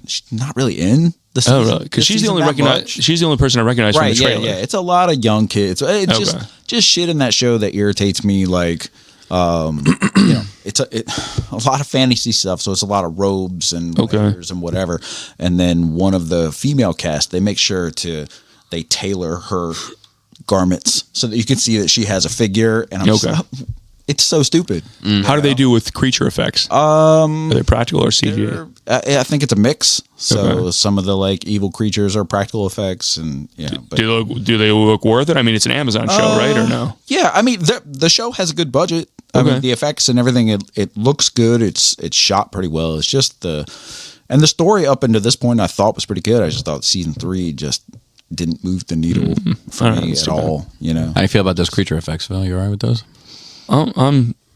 [SPEAKER 4] She's not really in the
[SPEAKER 3] Oh,
[SPEAKER 4] season.
[SPEAKER 3] really? Because
[SPEAKER 4] this
[SPEAKER 3] she's the
[SPEAKER 4] season
[SPEAKER 3] only
[SPEAKER 4] that much.
[SPEAKER 3] she's the only person I recognize
[SPEAKER 4] Right?
[SPEAKER 3] from the
[SPEAKER 4] Yeah,
[SPEAKER 3] trailer.
[SPEAKER 4] yeah. It's a lot of young kids. It's
[SPEAKER 3] Okay.
[SPEAKER 4] just shit in that show that irritates me. Like, it's a lot of fantasy stuff. So it's a lot of robes and
[SPEAKER 3] Okay.
[SPEAKER 4] layers and whatever. And then one of the female cast, they make sure they tailor her garments so that you can see that she has a figure. And it's so stupid.
[SPEAKER 3] How do they do with creature effects? Are they practical or CG?
[SPEAKER 4] I think it's a mix. So
[SPEAKER 3] Okay.
[SPEAKER 4] some of the like evil creatures are practical effects, and but
[SPEAKER 3] Do they look worth it? I mean, it's an Amazon show, right? Or no?
[SPEAKER 4] yeah, I mean the show has a good budget. I
[SPEAKER 3] Okay.
[SPEAKER 4] mean the effects and everything. It looks good. It's shot pretty well. It's just the story up until this point I thought was pretty good. I just thought season 3 just didn't move the needle for
[SPEAKER 3] All right,
[SPEAKER 4] me
[SPEAKER 3] that's
[SPEAKER 4] at
[SPEAKER 3] too bad.
[SPEAKER 4] all.
[SPEAKER 1] How do you feel about those creature effects, Phil? You all right with those?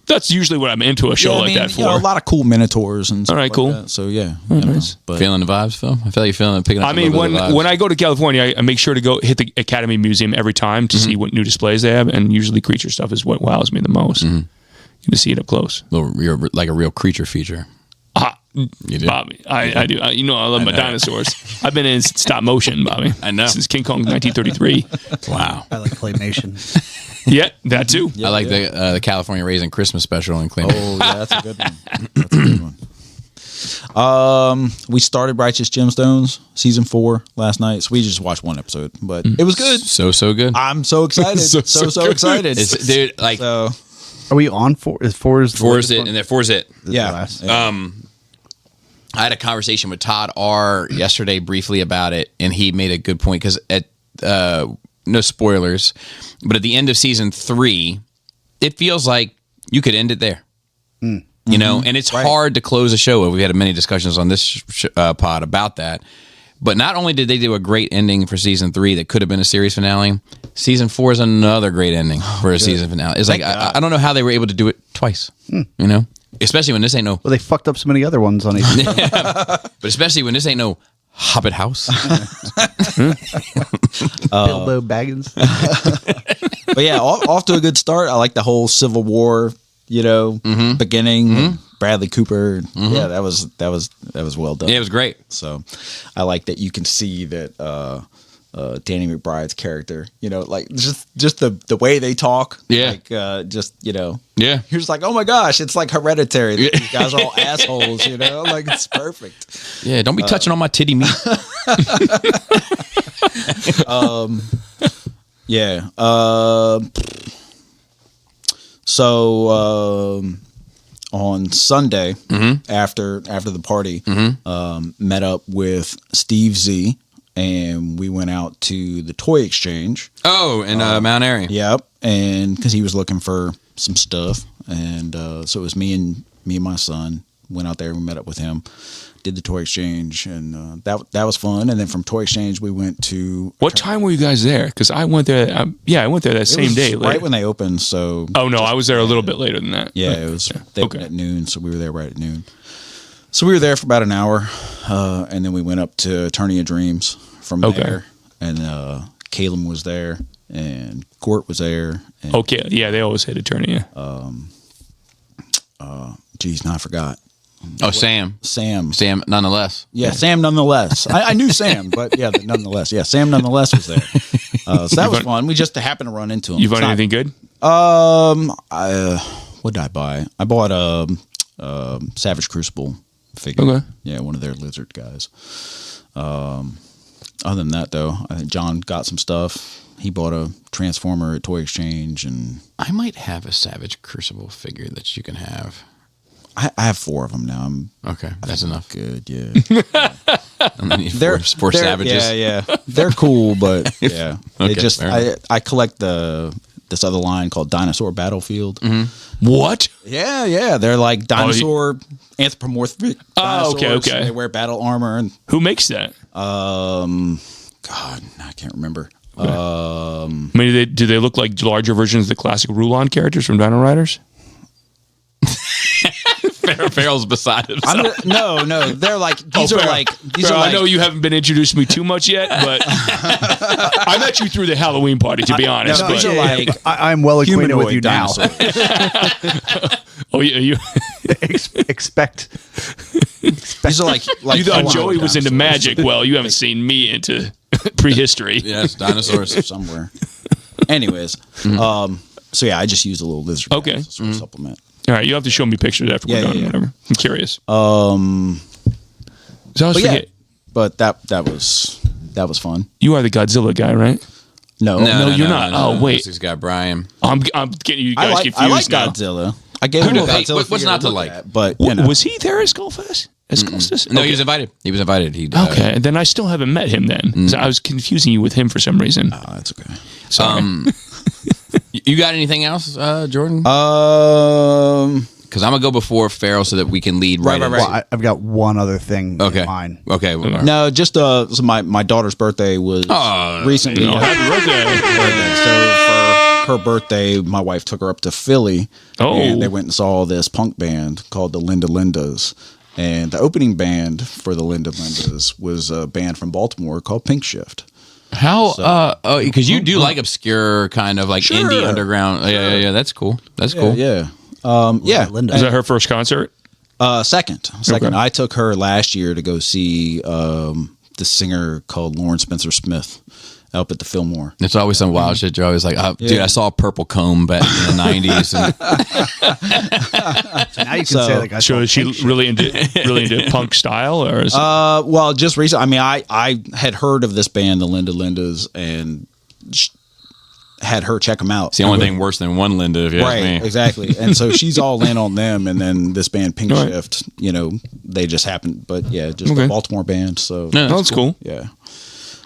[SPEAKER 3] That's usually what I'm into a show
[SPEAKER 4] Yeah, I
[SPEAKER 3] like
[SPEAKER 4] mean,
[SPEAKER 3] that for.
[SPEAKER 4] a lot of cool minotaurs and stuff
[SPEAKER 3] All right,
[SPEAKER 4] like
[SPEAKER 3] cool.
[SPEAKER 4] that. So yeah,
[SPEAKER 3] nice.
[SPEAKER 4] But
[SPEAKER 1] Feeling the vibes, Phil? I feel like you're picking up.
[SPEAKER 3] I
[SPEAKER 1] a
[SPEAKER 3] mean,
[SPEAKER 1] little bit of the
[SPEAKER 3] when
[SPEAKER 1] vibes.
[SPEAKER 3] I go to California, I make sure to go hit the Academy Museum every time to see what new displays they have, and usually creature stuff is what wows me the most. Get to see it up close.
[SPEAKER 1] like a real creature feature. You do.
[SPEAKER 3] Bobby. I do. I love my dinosaurs. I've been in stop motion, Bobby.
[SPEAKER 1] I know.
[SPEAKER 3] Since King Kong 1933.
[SPEAKER 1] Wow.
[SPEAKER 2] I like claymation.
[SPEAKER 3] Yeah, that too.
[SPEAKER 1] I like the California Raisin Christmas special in Cleveland.
[SPEAKER 4] oh yeah, that's a good one. That's a good one. We started Righteous Gemstones season 4 last night, so we just watched one episode, but it was good.
[SPEAKER 1] So good.
[SPEAKER 4] I'm so excited, so
[SPEAKER 3] good.
[SPEAKER 4] excited.
[SPEAKER 1] It's, dude, like
[SPEAKER 4] So
[SPEAKER 2] Are we on 4? Is 4 is the
[SPEAKER 1] four is
[SPEAKER 2] latest
[SPEAKER 1] it,
[SPEAKER 2] one?
[SPEAKER 1] and then 4's it.
[SPEAKER 2] This is the
[SPEAKER 4] yeah,
[SPEAKER 2] last.
[SPEAKER 1] I had a conversation with Todd R yesterday briefly about it, and he made a good point because at no spoilers, but at the end of season 3, it feels like you could end it there. You know, and it's hard to close a show. We've had many discussions on this pod about that. But not only did they do a great ending for season 3 that could have been a series finale, season 4 is another great ending for a season finale. It's like I don't know how they were able to do it twice. You know, especially when this ain't no.
[SPEAKER 2] Well, they fucked up so many other ones on each.
[SPEAKER 1] But especially when this ain't no Hobbit house.
[SPEAKER 2] Bilbo Baggins.
[SPEAKER 4] but yeah, off to a good start. I like the whole Civil War, beginning. And Bradley Cooper. Yeah, that was well done.
[SPEAKER 1] Yeah, it was great.
[SPEAKER 4] So I like that you can see that Danny McBride's character, like just the way they talk.
[SPEAKER 1] Yeah.
[SPEAKER 4] Like
[SPEAKER 1] Yeah.
[SPEAKER 4] you're just like, oh my gosh, it's like Hereditary. These guys are all assholes, like it's perfect.
[SPEAKER 1] Yeah, don't be touching on my titty meat.
[SPEAKER 4] Yeah. So on Sunday after the party, met up with Steve Z, and we went out to the toy exchange.
[SPEAKER 1] Oh, in Mount Airy.
[SPEAKER 4] Yep, and because he was looking for some stuff, and so it was me and my son went out there. We met up with him, did the toy exchange, and that was fun. And then from toy exchange, we went to
[SPEAKER 3] What time were you guys there? Because I went there. I went there that
[SPEAKER 4] it
[SPEAKER 3] same
[SPEAKER 4] was
[SPEAKER 3] day.
[SPEAKER 4] right
[SPEAKER 3] later.
[SPEAKER 4] when they opened. So
[SPEAKER 3] Oh no, I was there a little bit later than that.
[SPEAKER 4] yeah, it was they
[SPEAKER 3] Okay.
[SPEAKER 4] opened at noon, so we were there right at noon. So we were there for about an hour, and then we went up to Attorney of Dreams from
[SPEAKER 3] Okay.
[SPEAKER 4] there, and Caleb was there, and Gort was there. And,
[SPEAKER 3] Okay, yeah, they always hit Attorney.
[SPEAKER 4] geez, now I forgot.
[SPEAKER 1] Oh, Sam, nonetheless.
[SPEAKER 4] Yeah, Sam nonetheless. I knew Sam, but yeah, nonetheless. Yeah, Sam nonetheless was there. So that was fun. We just happened to run into him.
[SPEAKER 3] You find
[SPEAKER 4] It's not-
[SPEAKER 3] anything good?
[SPEAKER 4] what did I buy? I bought a Savage Crucible figure.
[SPEAKER 3] Okay.
[SPEAKER 4] Yeah, one of their lizard guys. Other than that, though, I think John got some stuff. He bought a Transformer at Toy Exchange, and
[SPEAKER 1] I might have a Savage Crucible figure that you can have.
[SPEAKER 4] I have 4 of them now. I'm
[SPEAKER 1] Okay, that's enough.
[SPEAKER 4] good. Yeah,
[SPEAKER 1] And then you need four savages.
[SPEAKER 4] Yeah. They're cool, but yeah,
[SPEAKER 1] Okay,
[SPEAKER 4] it just
[SPEAKER 1] fair
[SPEAKER 4] I collect this other line called Dinosaur Battlefield.
[SPEAKER 3] What?
[SPEAKER 4] Yeah, they're like dinosaur anthropomorphic
[SPEAKER 3] Oh, okay,
[SPEAKER 4] dinosaurs.
[SPEAKER 3] okay.
[SPEAKER 4] They wear battle armor and
[SPEAKER 3] Who makes that?
[SPEAKER 4] God, I can't remember.
[SPEAKER 3] I mean, do they look like larger versions of the classic Rulon characters from Dino Riders?
[SPEAKER 1] Farrell's beside himself.
[SPEAKER 4] No, they're like these are
[SPEAKER 3] Farrell.
[SPEAKER 4] like these
[SPEAKER 3] Farrell,
[SPEAKER 4] are like
[SPEAKER 3] I know you haven't been introduced to me too much yet, but I met you through the Halloween party, to be honest.
[SPEAKER 4] no,
[SPEAKER 3] but-
[SPEAKER 4] these are like
[SPEAKER 2] I'm well acquainted with you now.
[SPEAKER 4] dinosaurs.
[SPEAKER 3] oh, you
[SPEAKER 2] Expect.
[SPEAKER 4] These are like
[SPEAKER 3] you thought
[SPEAKER 4] Hawaiian
[SPEAKER 3] Joey was into
[SPEAKER 4] dinosaurs.
[SPEAKER 3] magic. Well, you haven't seen me into prehistory.
[SPEAKER 1] Yes, dinosaurs.
[SPEAKER 4] somewhere. Anyways, so yeah, I just use a little lizard.
[SPEAKER 3] Okay.
[SPEAKER 4] as a sort of supplement.
[SPEAKER 3] All right, you have to show me pictures after we're
[SPEAKER 4] Yeah,
[SPEAKER 3] done.
[SPEAKER 4] yeah.
[SPEAKER 3] Whatever. I'm curious. So I was
[SPEAKER 4] But yeah,
[SPEAKER 3] forget-
[SPEAKER 4] but that was fun.
[SPEAKER 3] You are the Godzilla guy, right?
[SPEAKER 4] No,
[SPEAKER 3] No, you're not. Oh, wait.
[SPEAKER 1] This guy Brian.
[SPEAKER 3] I'm getting you guys confused
[SPEAKER 4] I like
[SPEAKER 3] now.
[SPEAKER 4] Godzilla. I gave him a
[SPEAKER 1] Hey,
[SPEAKER 4] Godzilla.
[SPEAKER 1] what's
[SPEAKER 4] figure
[SPEAKER 1] not to
[SPEAKER 4] look
[SPEAKER 1] like?
[SPEAKER 4] at, but you know.
[SPEAKER 3] Was he there at Skullfest? At Skullfest?
[SPEAKER 1] No,
[SPEAKER 3] Okay.
[SPEAKER 1] he was invited. He was invited.
[SPEAKER 3] Okay, and then I still haven't met him then. So I was confusing you with him for some reason.
[SPEAKER 4] Oh, that's okay.
[SPEAKER 3] Sorry.
[SPEAKER 1] You got anything else, Jordan? Because I'm gonna go before Farrell so that we can lead right.
[SPEAKER 4] Right.
[SPEAKER 1] into-
[SPEAKER 2] Well, I've got one other thing
[SPEAKER 1] Okay.
[SPEAKER 2] in mind.
[SPEAKER 1] Okay. well,
[SPEAKER 4] No, just so my daughter's birthday was recently.
[SPEAKER 3] Oh, happy birthday.
[SPEAKER 4] So for her birthday, my wife took her up to Philly.
[SPEAKER 3] Oh.
[SPEAKER 4] And they went and saw this punk band called the Linda Lindas. And the opening band for the Linda Lindas was a band from Baltimore called Pink Shift.
[SPEAKER 1] How? Because you do like obscure kind of like
[SPEAKER 4] Sure.
[SPEAKER 1] indie underground. Yeah. That's cool. That's cool.
[SPEAKER 4] Yeah. Yeah.
[SPEAKER 2] Linda.
[SPEAKER 3] Was that her first concert?
[SPEAKER 4] Second.
[SPEAKER 3] Okay.
[SPEAKER 4] I took her last year to go see the singer called Lauren Spencer Smith up at the Fillmore.
[SPEAKER 1] It's always some wild shit. You're always like, dude, I saw a purple comb back in the '90s. And
[SPEAKER 2] So now you can
[SPEAKER 4] So-
[SPEAKER 2] say like I
[SPEAKER 3] So
[SPEAKER 2] saw
[SPEAKER 3] is she
[SPEAKER 2] Pink Shit.
[SPEAKER 3] really into punk style, or is
[SPEAKER 4] Well, just recently. I mean, I had heard of this band, the Linda Lindas, and had her check them out.
[SPEAKER 1] it's the only thing worse than one Linda, if you ask me.
[SPEAKER 4] Right, exactly. And so she's all in on them, and then this band Pink
[SPEAKER 3] Right.
[SPEAKER 4] Shift, they just happened. But yeah, just
[SPEAKER 3] Okay.
[SPEAKER 4] a Baltimore band. So
[SPEAKER 1] No,
[SPEAKER 3] that's cool.
[SPEAKER 4] yeah.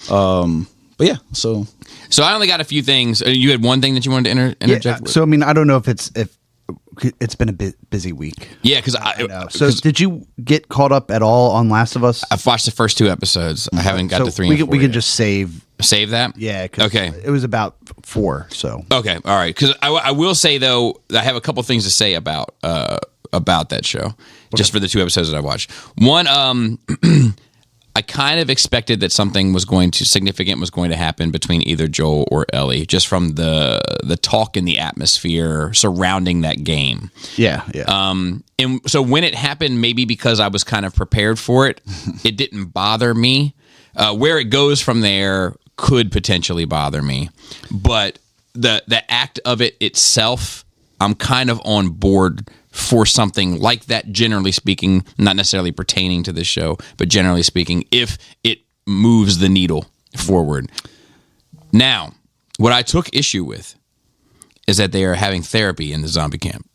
[SPEAKER 4] But yeah, so
[SPEAKER 1] So I only got a few things. You had one thing that you wanted to interject with?
[SPEAKER 2] So I mean, I don't know if it's been a bit busy week.
[SPEAKER 1] Yeah, because
[SPEAKER 2] I know. So did you get caught up at all on Last of Us?
[SPEAKER 1] I've watched the first 2 episodes. I haven't got
[SPEAKER 2] so
[SPEAKER 1] to 3
[SPEAKER 2] we
[SPEAKER 1] and
[SPEAKER 2] can,
[SPEAKER 1] 4
[SPEAKER 2] we can
[SPEAKER 1] yet.
[SPEAKER 2] just save.
[SPEAKER 1] Save that?
[SPEAKER 2] Yeah. 'Cause
[SPEAKER 1] Okay.
[SPEAKER 2] It was about 4. So
[SPEAKER 1] Okay, all right. Because I will say though, I have a couple things to say about that show, just for the 2 episodes that I watched. One, I kind of expected that something significant was going to happen between either Joel or Ellie, just from the talk and the atmosphere surrounding that game.
[SPEAKER 2] yeah.
[SPEAKER 1] And so when it happened, maybe because I was kind of prepared for it, it didn't bother me. Where it goes from there could potentially bother me, but the act of it itself, I'm kind of on board for something like that. Generally speaking, not necessarily pertaining to this show, but generally speaking, if it moves the needle forward. Now, what I took issue with is that they are having therapy in the zombie camp.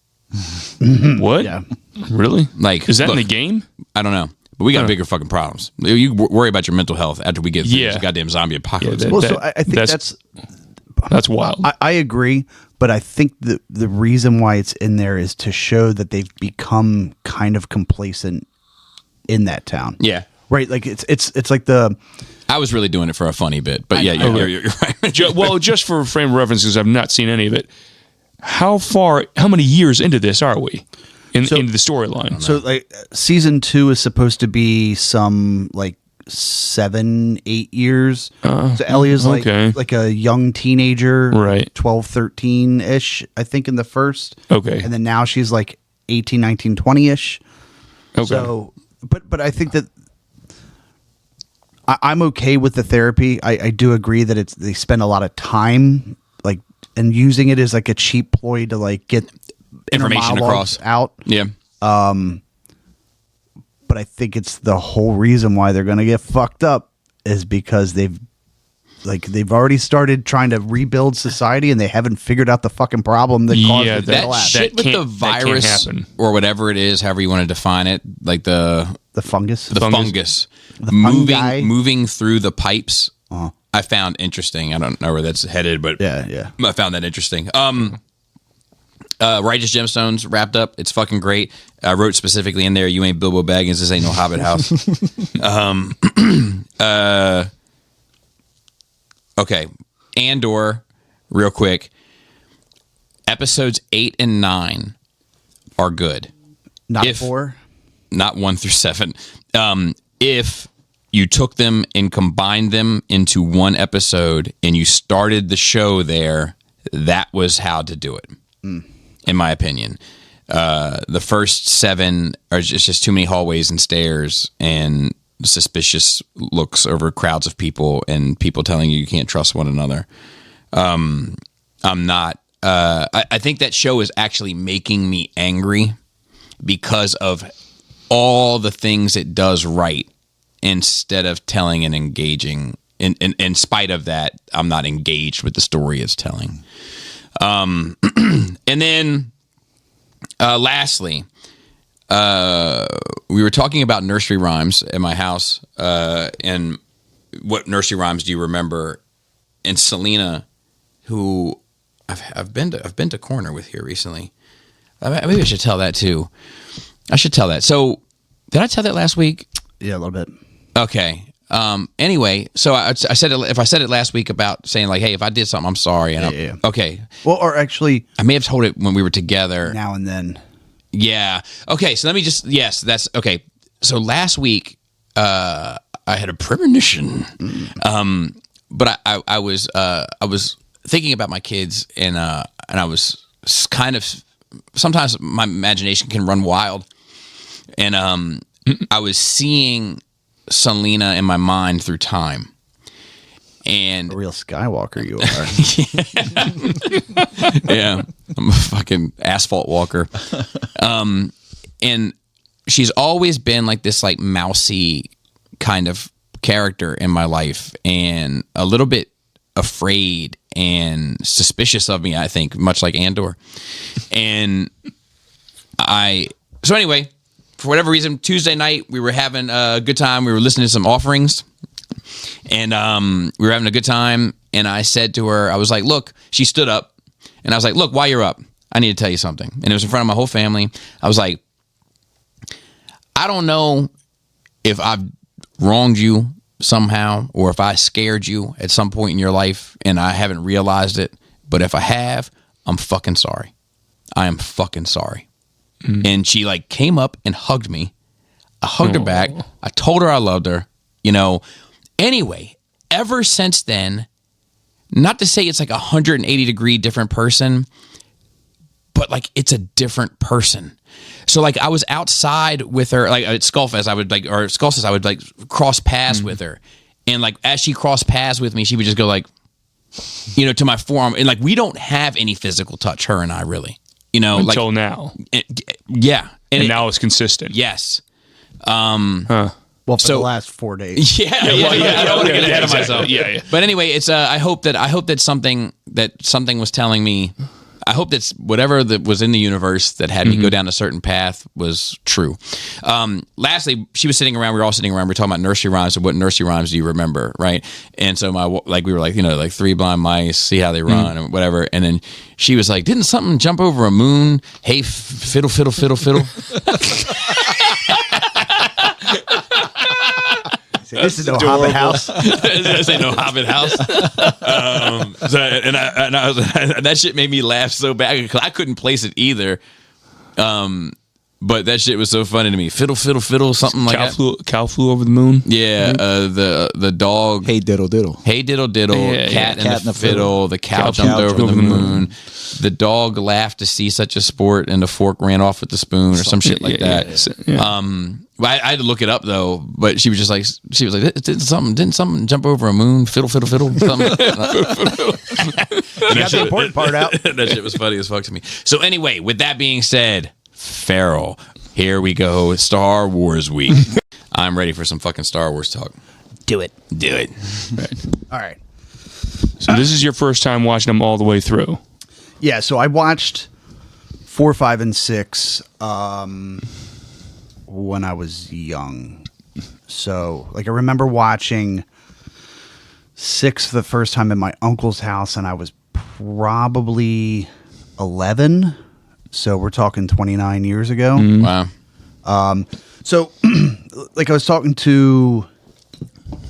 [SPEAKER 3] what?
[SPEAKER 2] Yeah.
[SPEAKER 3] Really?
[SPEAKER 1] Like,
[SPEAKER 3] Is that in
[SPEAKER 1] look,
[SPEAKER 3] the game?
[SPEAKER 1] I don't know. But we got bigger fucking problems. You worry about your mental health after we get through this goddamn zombie apocalypse.
[SPEAKER 3] Yeah,
[SPEAKER 2] Well, so I think
[SPEAKER 3] that's wild.
[SPEAKER 2] I agree, but I think the reason why it's in there is to show that they've become kind of complacent in that town.
[SPEAKER 1] Yeah.
[SPEAKER 2] Right. Like it's like the.
[SPEAKER 1] I was really doing it for a funny bit, but yeah, you're right.
[SPEAKER 3] Well, just for frame of reference, because I've not seen any of it. How many years into this are we into the storyline?
[SPEAKER 2] So like season 2 is supposed to be some like 7-8 years. So Ellie is
[SPEAKER 3] okay.
[SPEAKER 2] like a young teenager,
[SPEAKER 3] Right.
[SPEAKER 2] 12, 13 ish, I think, in the first.
[SPEAKER 3] Okay.
[SPEAKER 2] And then now she's like 18, 19, 20 ish.
[SPEAKER 3] Okay.
[SPEAKER 2] So, but I think that I'm okay with the therapy. I do agree that they spend a lot of time like and using it as like a cheap ploy to like get inner
[SPEAKER 1] Information
[SPEAKER 2] monologues
[SPEAKER 1] across.
[SPEAKER 2] out.
[SPEAKER 1] Yeah.
[SPEAKER 2] But I think it's the whole reason why they're going to get fucked up is because they've already started trying to rebuild society and they haven't figured out the fucking problem that caused
[SPEAKER 3] Yeah,
[SPEAKER 2] it to
[SPEAKER 1] That
[SPEAKER 2] collapse.
[SPEAKER 1] shit with the
[SPEAKER 3] can't
[SPEAKER 1] virus
[SPEAKER 3] happen.
[SPEAKER 1] or whatever it is, however you want to define it, like the
[SPEAKER 2] The fungus.
[SPEAKER 1] fungus,
[SPEAKER 2] fungi.
[SPEAKER 1] moving through the pipes. I found interesting. I don't know where that's headed, but
[SPEAKER 2] Yeah.
[SPEAKER 1] I found that interesting. Righteous Gemstones wrapped up. It's fucking great. I wrote specifically in there, "You ain't Bilbo Baggins. This ain't no Hobbit house." Okay, Andor, real quick. Episodes 8 and 9 are good.
[SPEAKER 2] Not 4?
[SPEAKER 1] Not 1 through 7. If you took them and combined them into one episode and you started the show there, that was how to do it, in my opinion. The first 7 are just too many hallways and stairs and suspicious looks over crowds of people and people telling you can't trust one another. I'm not. I think that show is actually making me angry because of all the things it does right instead of telling and engaging. In spite of that, I'm not engaged with the story it's telling. And then lastly, we were talking about nursery rhymes at my house, and what nursery rhymes do you remember? And Selena, who I've been to Corner with here recently. Maybe I should tell that too. I should tell that. So, did I tell that last week?
[SPEAKER 2] Yeah, a little bit.
[SPEAKER 1] Okay. Anyway, so I said it. If I said it last week about saying like, "Hey, if I did something, I'm sorry." And
[SPEAKER 2] Yeah.
[SPEAKER 1] Okay.
[SPEAKER 2] Well, or actually,
[SPEAKER 1] I may have told it when we were together.
[SPEAKER 2] now and then.
[SPEAKER 1] Yeah. Okay. So let me just. Yes, that's okay. So last week, I had a premonition. But I was thinking about my kids, and I was kind of. Sometimes my imagination can run wild, and I was seeing Selena in my mind through time. And
[SPEAKER 2] A real Skywalker you are.
[SPEAKER 1] yeah, I'm a fucking asphalt walker. And she's always been like this like mousy kind of character in my life, and a little bit afraid and suspicious of me, I think, much like Andor. And so anyway, for whatever reason, Tuesday night, we were having a good time. We were listening to some offerings, and we were having a good time. And I said to her, I was like, look, she stood up, and I was like, look, while you're up, I need to tell you something. And it was in front of my whole family. I was like, I don't know if I've wronged you somehow, or if I scared you at some point in your life and I haven't realized it, but if I have, I'm fucking sorry. I am fucking sorry. And she like came up and hugged me. I hugged her back. I told her I loved her, Anyway, ever since then, not to say it's like 180 degree different person, but like it's a different person. So like I was outside with her, like at Skullfest, I would like cross paths with her, and like as she crossed paths with me, she would just go like, to my forearm, and like we don't have any physical touch, her and I really,
[SPEAKER 3] until now.
[SPEAKER 1] Yeah,
[SPEAKER 3] and now it's consistent.
[SPEAKER 1] Yes.
[SPEAKER 2] Well, for the last 4 days.
[SPEAKER 1] Yeah. I don't want to get ahead of myself.
[SPEAKER 3] Yeah.
[SPEAKER 1] But anyway, it's I hope that something was telling me. I hope that's whatever that was in the universe that had me go down a certain path was true. Lastly, she was sitting around. We were all sitting around. We were talking about nursery rhymes and what nursery rhymes do you remember, right? And so we were like, like 3 blind mice, see how they run and whatever. And then she was like, didn't something jump over a moon? Hey, fiddle, fiddle, fiddle, fiddle.
[SPEAKER 2] This is no Hobbit house.
[SPEAKER 1] This ain't no Hobbit house. That shit made me laugh so bad because I couldn't place it either. But that shit was so funny to me. Fiddle, fiddle, fiddle, something like that.
[SPEAKER 3] Cow flew over the moon.
[SPEAKER 1] Yeah, the dog.
[SPEAKER 4] Hey diddle diddle.
[SPEAKER 1] Hey diddle diddle. Cat and the fiddle. The cow
[SPEAKER 4] Cow
[SPEAKER 1] jumped over the moon. The dog laughed to see such a sport, and the fork ran off with the spoon, or some shit like that.
[SPEAKER 3] Yeah.
[SPEAKER 1] I had to look it up though, but she was like, didn't something jump over a moon? Fiddle, fiddle, fiddle. Something.
[SPEAKER 2] You got the important part out.
[SPEAKER 1] That shit was funny as fuck to me. So anyway, with that being said, Farrell, here we go. Star Wars week. I'm ready for some fucking Star Wars talk.
[SPEAKER 2] Do it.
[SPEAKER 1] Do it.
[SPEAKER 3] Right.
[SPEAKER 2] All right.
[SPEAKER 3] So this is your first time watching them all the way through.
[SPEAKER 2] Yeah, so I watched 4, 5, and 6 when I was young. So, like, I remember watching 6 the first time at my uncle's house, and I was probably 11. So we're talking 29 years ago.
[SPEAKER 1] Wow.
[SPEAKER 2] So, like I was talking to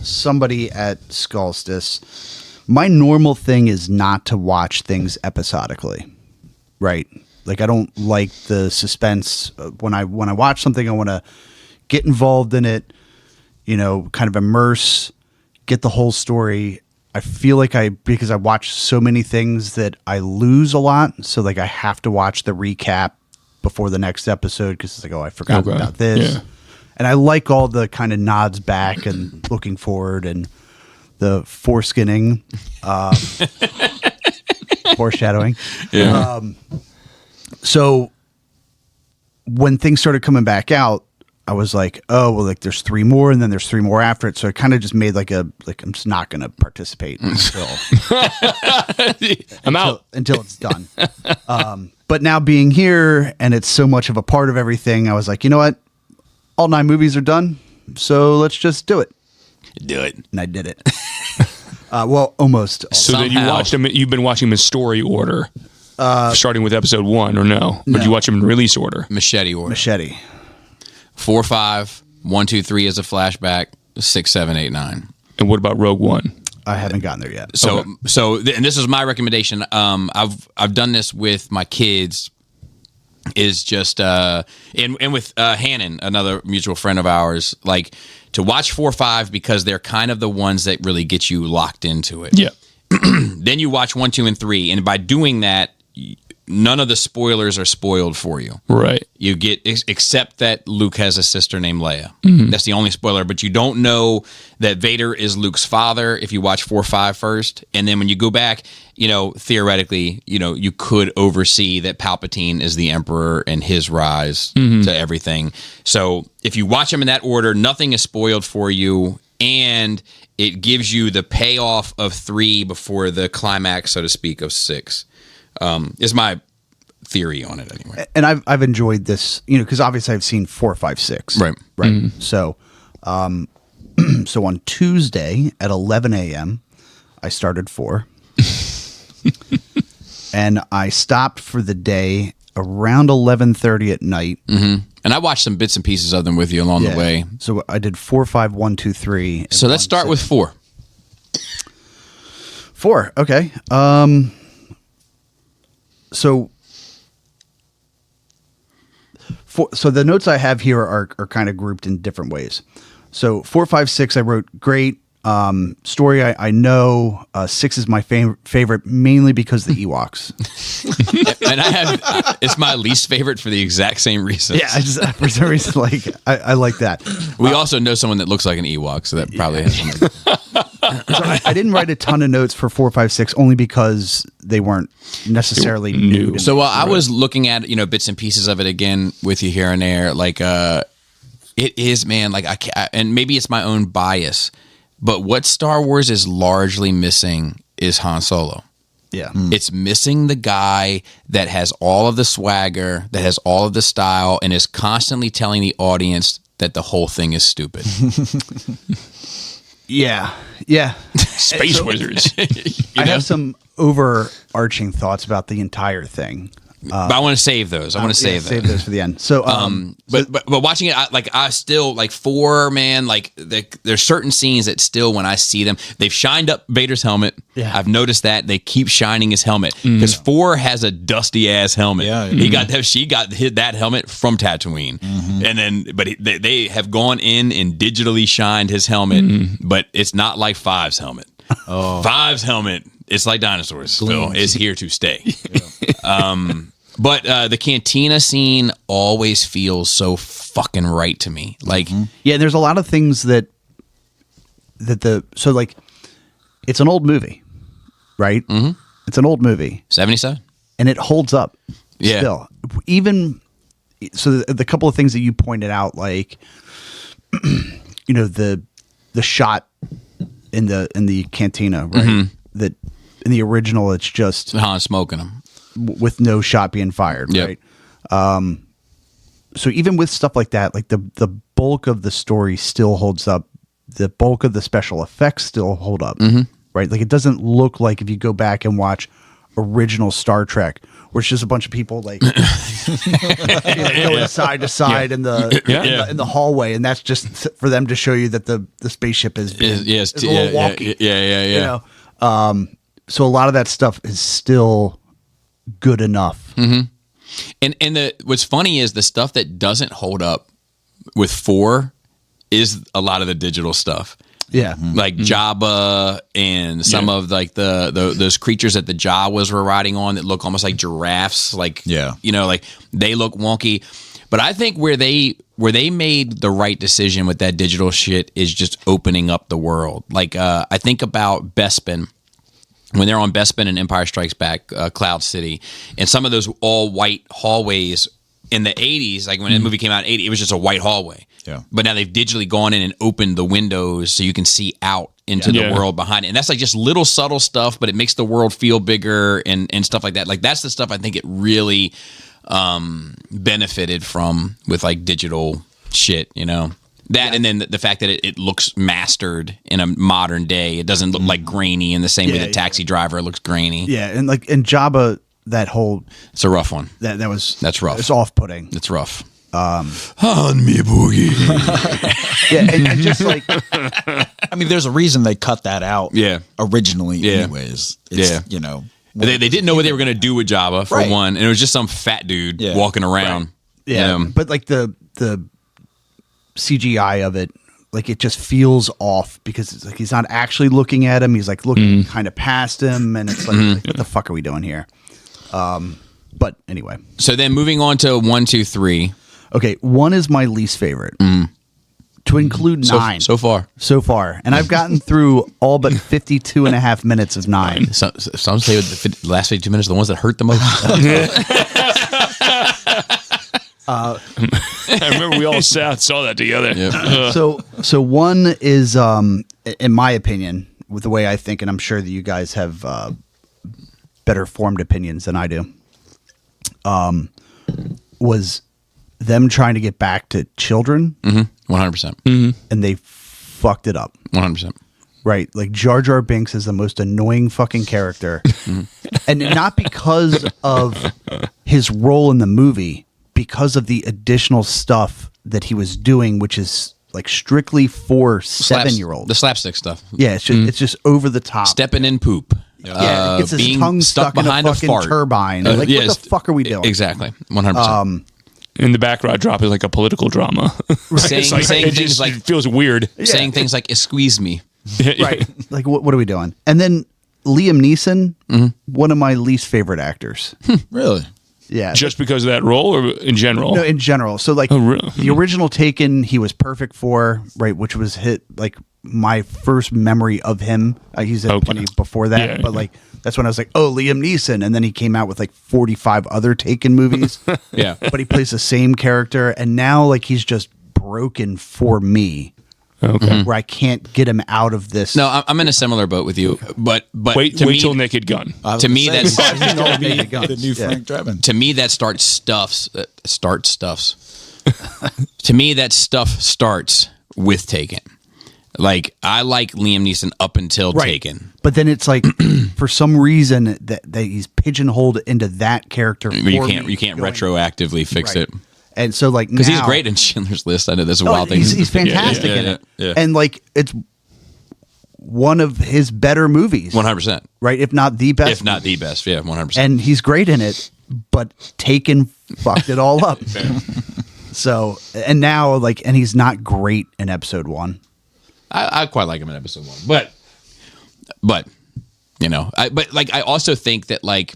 [SPEAKER 2] somebody at Skullstis, my normal thing is not to watch things episodically, right? Like I don't like the suspense. When I watch something, I want to get involved in it, kind of immerse, get the whole story. I feel like because I watch so many things that I lose a lot. So like I have to watch the recap before the next episode because it's like, oh, I forgot about this. Yeah. And I like all the kind of nods back and looking forward and the foreskinning, foreshadowing.
[SPEAKER 1] Yeah.
[SPEAKER 2] So when things started coming back out, I was like, oh, well, like there's 3 more and then there's 3 more after it. So I kind of just made I'm just not going to participate until
[SPEAKER 3] I'm out
[SPEAKER 2] until it's done. But now being here and it's so much of a part of everything, I was like, you know what? All 9 movies are done. So let's just do it.
[SPEAKER 1] Do it.
[SPEAKER 2] And I did it. Well, almost.
[SPEAKER 3] So then you watched them. You've been watching them in story order, starting with episode 1, or no? But you watch them in release order,
[SPEAKER 1] Machete order.
[SPEAKER 2] Machete.
[SPEAKER 1] 4, 5, 1, 2, 3 is a flashback. 6, 7, 8, 9.
[SPEAKER 3] And what about Rogue One?
[SPEAKER 2] I haven't gotten there yet.
[SPEAKER 1] So, and this is my recommendation. I've done this with my kids. Is just and with Hannon, another mutual friend of ours, like to watch 4, 5 because they're kind of the ones that really get you locked into it.
[SPEAKER 3] Yeah.
[SPEAKER 1] Then you watch 1, 2, and 3, and by doing that, none of the spoilers are spoiled for you.
[SPEAKER 3] Right.
[SPEAKER 1] You get except that Luke has a sister named Leia.
[SPEAKER 3] Mm-hmm.
[SPEAKER 1] That's the only spoiler, but you don't know that Vader is Luke's father if you watch 4, 5 first. And then when you go back, theoretically, you could oversee that Palpatine is the Emperor and his rise to everything. So if you watch them in that order, nothing is spoiled for you, and it gives you the payoff of 3 before the climax, so to speak, of 6. Is my theory on it anyway.
[SPEAKER 2] And I've enjoyed this, because obviously I've seen 4, 5, 6.
[SPEAKER 1] Right.
[SPEAKER 2] Mm-hmm. So, so on Tuesday at 11 a.m., I started 4. And I stopped for the day around 11:30 at night.
[SPEAKER 1] Mm-hmm. And I watched some bits and pieces of them with you along the way.
[SPEAKER 2] So I did 4, 5, 1, 2, 3.
[SPEAKER 1] So let's start with 4.
[SPEAKER 2] 4. Okay. So the notes I have here are kind of grouped in different ways. So 4, 5, 6, I wrote great. Story I know. 6 is my favorite, mainly because of the Ewoks.
[SPEAKER 1] And I have it's my least favorite for the exact same reason.
[SPEAKER 2] Yeah, I just for some reason I like that.
[SPEAKER 1] We also know someone that looks like an Ewok, so that probably has something.
[SPEAKER 2] So I didn't write a ton of notes for 4, 5, 6 only because they weren't necessarily new. To me.
[SPEAKER 1] So while I was looking at bits and pieces of it again with you here and there, like it is, man. Like I can't, and maybe it's my own bias. But what Star Wars is largely missing is Han Solo.
[SPEAKER 2] Yeah.
[SPEAKER 1] It's missing the guy that has all of the swagger, that has all of the style, and is constantly telling the audience that the whole thing is stupid.
[SPEAKER 2] Yeah.
[SPEAKER 3] Space wizards.
[SPEAKER 2] I have some overarching thoughts about the entire thing.
[SPEAKER 1] But I want to save those. I want to save
[SPEAKER 2] those for the end. So,
[SPEAKER 1] but watching it, I still like 4, man. Like there's certain scenes that still, when I see them, they've shined up Vader's helmet.
[SPEAKER 2] Yeah.
[SPEAKER 1] I've noticed that they keep shining his helmet because 4 has a dusty ass helmet.
[SPEAKER 4] Yeah,
[SPEAKER 1] she got that helmet from Tatooine, and then they have gone in and digitally shined his helmet, but it's not like 5's helmet. 5's helmet. It's like dinosaurs, Phil. It's here to stay. But the cantina scene always feels so fucking right to me. Like,
[SPEAKER 2] yeah, there's a lot of things that it's an old movie, right? Mm-hmm. It's an old movie,
[SPEAKER 1] 77,
[SPEAKER 2] and it holds up.
[SPEAKER 1] Yeah.
[SPEAKER 2] Still, even so, the couple of things that you pointed out, like the shot in the cantina, right? That in the original, it's just
[SPEAKER 1] Han smoking them
[SPEAKER 2] with no shot being fired, right? So even with stuff like that, like the bulk of the story still holds up. The bulk of the special effects still hold up, right? Like it doesn't look like if you go back and watch original Star Trek where it's just a bunch of people like going side to side in the hallway, and that's just for them to show you that the spaceship is a little wonky. You know? So a lot of that stuff is still good enough.
[SPEAKER 1] And what's funny is the stuff that doesn't hold up with 4 is a lot of the digital stuff.
[SPEAKER 2] Yeah,
[SPEAKER 1] like Jabba and some of like those creatures that the Jawas were riding on that look almost like giraffes. Like you know, like they look wonky. But I think where they made the right decision with that digital shit is just opening up the world. Like I think about Bespin. When they're on Bespin and Empire Strikes Back, Cloud City, and some of those all white hallways in the 80s, like when the movie came out in 80, it was just a white hallway. Yeah. But now they've digitally gone in and opened the windows so you can see out into the world behind it. And that's like just little subtle stuff, but it makes the world feel bigger and stuff like that. Like that's the stuff I think it really benefited from with like digital shit, you know? That and then the fact that it looks mastered in a modern day. It doesn't look like grainy in the same way the Taxi Driver looks grainy.
[SPEAKER 2] Yeah, and like in Jabba, that whole
[SPEAKER 1] it's a rough one.
[SPEAKER 2] That's
[SPEAKER 1] rough.
[SPEAKER 2] It's off-putting.
[SPEAKER 1] It's rough.
[SPEAKER 4] On me boogie.
[SPEAKER 2] Yeah, and just like
[SPEAKER 4] I mean, there's a reason they cut that out.
[SPEAKER 1] Yeah.
[SPEAKER 4] Originally, anyways. It's, you know,
[SPEAKER 1] they didn't know what they were going to do with Jabba for one, and it was just some fat dude walking around.
[SPEAKER 2] Right. Yeah, but like the CGI of it, like it just feels off because it's like he's not actually looking at him. He's like looking kind of past him, and it's like, what the fuck are we doing here? But anyway.
[SPEAKER 1] So then moving on to 1, 2, 3.
[SPEAKER 2] Okay, 1 is my least favorite. To include 9
[SPEAKER 1] so far,
[SPEAKER 2] and I've gotten through all but 52 and a half minutes of 9.
[SPEAKER 1] Some say the last 52 minutes are the ones that hurt the most.
[SPEAKER 3] I remember we all saw that together.
[SPEAKER 1] Yep.
[SPEAKER 2] So 1 is, in my opinion, with the way I think, and I'm sure that you guys have better formed opinions than I do, was them trying to get back to children.
[SPEAKER 1] 100%.
[SPEAKER 2] And they fucked it up.
[SPEAKER 1] 100%.
[SPEAKER 2] Right. Like Jar Jar Binks is the most annoying fucking character. And not because of his role in the movie, because of the additional stuff that he was doing, which is like strictly for 7-year-olds.
[SPEAKER 1] The slapstick stuff.
[SPEAKER 2] Yeah, it's just over the top.
[SPEAKER 1] Stepping in poop.
[SPEAKER 2] Yeah, it gets his tongue stuck behind in a fucking turbine. Like, what the fuck are we doing?
[SPEAKER 1] Exactly. 100%.
[SPEAKER 3] In the back rod drop is like a political drama.
[SPEAKER 1] Saying things like
[SPEAKER 3] it feels weird.
[SPEAKER 1] Saying things like "squeeze me."
[SPEAKER 2] Right. Like, what are we doing? And then Liam Neeson, one of my least favorite actors.
[SPEAKER 4] Really?
[SPEAKER 2] Yeah.
[SPEAKER 3] Just because of that role, or in general?
[SPEAKER 2] No, in general. So like the original Taken, he was perfect for, right, which was like my first memory of him. He's had plenty before that, but like that's when I was like, oh, Liam Neeson, and then he came out with like 45 other Taken movies.
[SPEAKER 1] Yeah,
[SPEAKER 2] but he plays the same character, and now like he's just broken for me.
[SPEAKER 3] Okay,
[SPEAKER 2] where I can't get him out of this.
[SPEAKER 1] No, I'm in a similar boat with you, but
[SPEAKER 3] wait till Naked Gun.
[SPEAKER 1] To me, that's
[SPEAKER 4] the new Frank Drebin.
[SPEAKER 1] To me, that stuffs. To me, that stuff starts with Taken. Like I like Liam Neeson up until Taken,
[SPEAKER 2] but then it's like for some reason that he's pigeonholed into that character.
[SPEAKER 1] You can't retroactively fix it.
[SPEAKER 2] And so, like,
[SPEAKER 1] because he's great in Schindler's List. I know there's a wild thing.
[SPEAKER 2] He's fantastic in it. Yeah. And like, it's one of his better movies.
[SPEAKER 1] 100%.
[SPEAKER 2] Right? If not the best.
[SPEAKER 1] If not the best, yeah, 100%.
[SPEAKER 2] And he's great in it, but Taken fucked it all up. So, and now, like, and he's not great in episode 1.
[SPEAKER 1] I quite like him in episode 1, but you know, I also think that like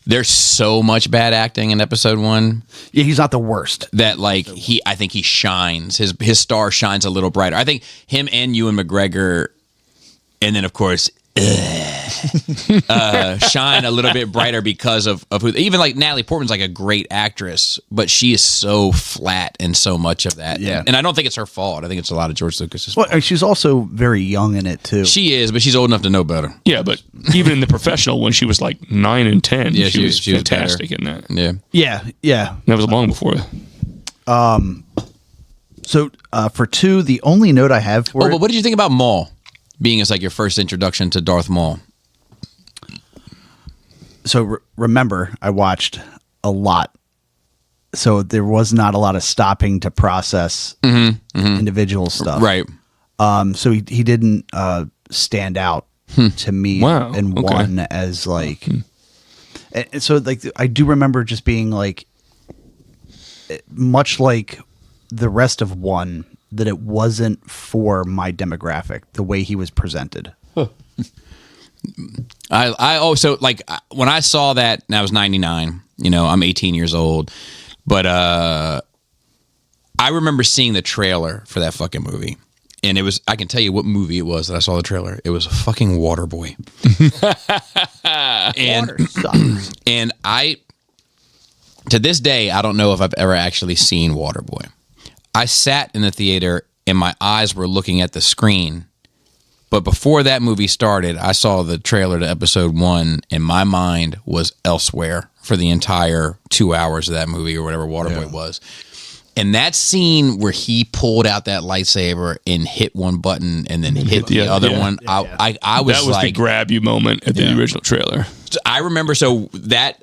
[SPEAKER 1] there's so much bad acting in episode 1.
[SPEAKER 2] Yeah, he's not the worst.
[SPEAKER 1] That like I think he shines. His star shines a little brighter. I think him and Ewan McGregor, and then of course shine a little bit brighter because of who. Even like Natalie Portman's like a great actress, but she is so flat in so much of that.
[SPEAKER 2] Yeah,
[SPEAKER 1] and I don't think it's her fault. I think it's a lot of George Lucas's fault.
[SPEAKER 2] Well, she's also very young in it too.
[SPEAKER 1] She is, but she's old enough to know better.
[SPEAKER 3] Yeah, but even in The Professional, when she was like 9 and 10, she was fantastic in that.
[SPEAKER 2] Yeah.
[SPEAKER 3] That was long before.
[SPEAKER 2] So for 2, the only note I have for
[SPEAKER 1] but what did you think about Maul being as like your first introduction to Darth Maul?
[SPEAKER 2] So remember, I watched a lot. So there was not a lot of stopping to process individual stuff.
[SPEAKER 1] Right.
[SPEAKER 2] So he didn't stand out to me
[SPEAKER 3] Wow.
[SPEAKER 2] in
[SPEAKER 3] Okay.
[SPEAKER 2] one as like. And so like I do remember just being like, much like the rest of one, that it wasn't for my demographic the way he was presented.
[SPEAKER 1] I also like when I saw that, and I was 99, I'm 18 years old, but I remember seeing the trailer for that fucking movie. And I can tell you what movie it was that I saw the trailer. It was fucking Waterboy.
[SPEAKER 2] Water sucks.
[SPEAKER 1] And to this day, I don't know if I've ever actually seen Waterboy. I sat in the theater and my eyes were looking at the screen. But before that movie started, I saw the trailer to episode 1 and my mind was elsewhere for the entire 2 hours of that movie or whatever Waterboy was. And that scene where he pulled out that lightsaber and hit one button and then hit the other one, I was
[SPEAKER 3] That was
[SPEAKER 1] like,
[SPEAKER 3] the grab you moment at the original trailer.
[SPEAKER 1] I remember that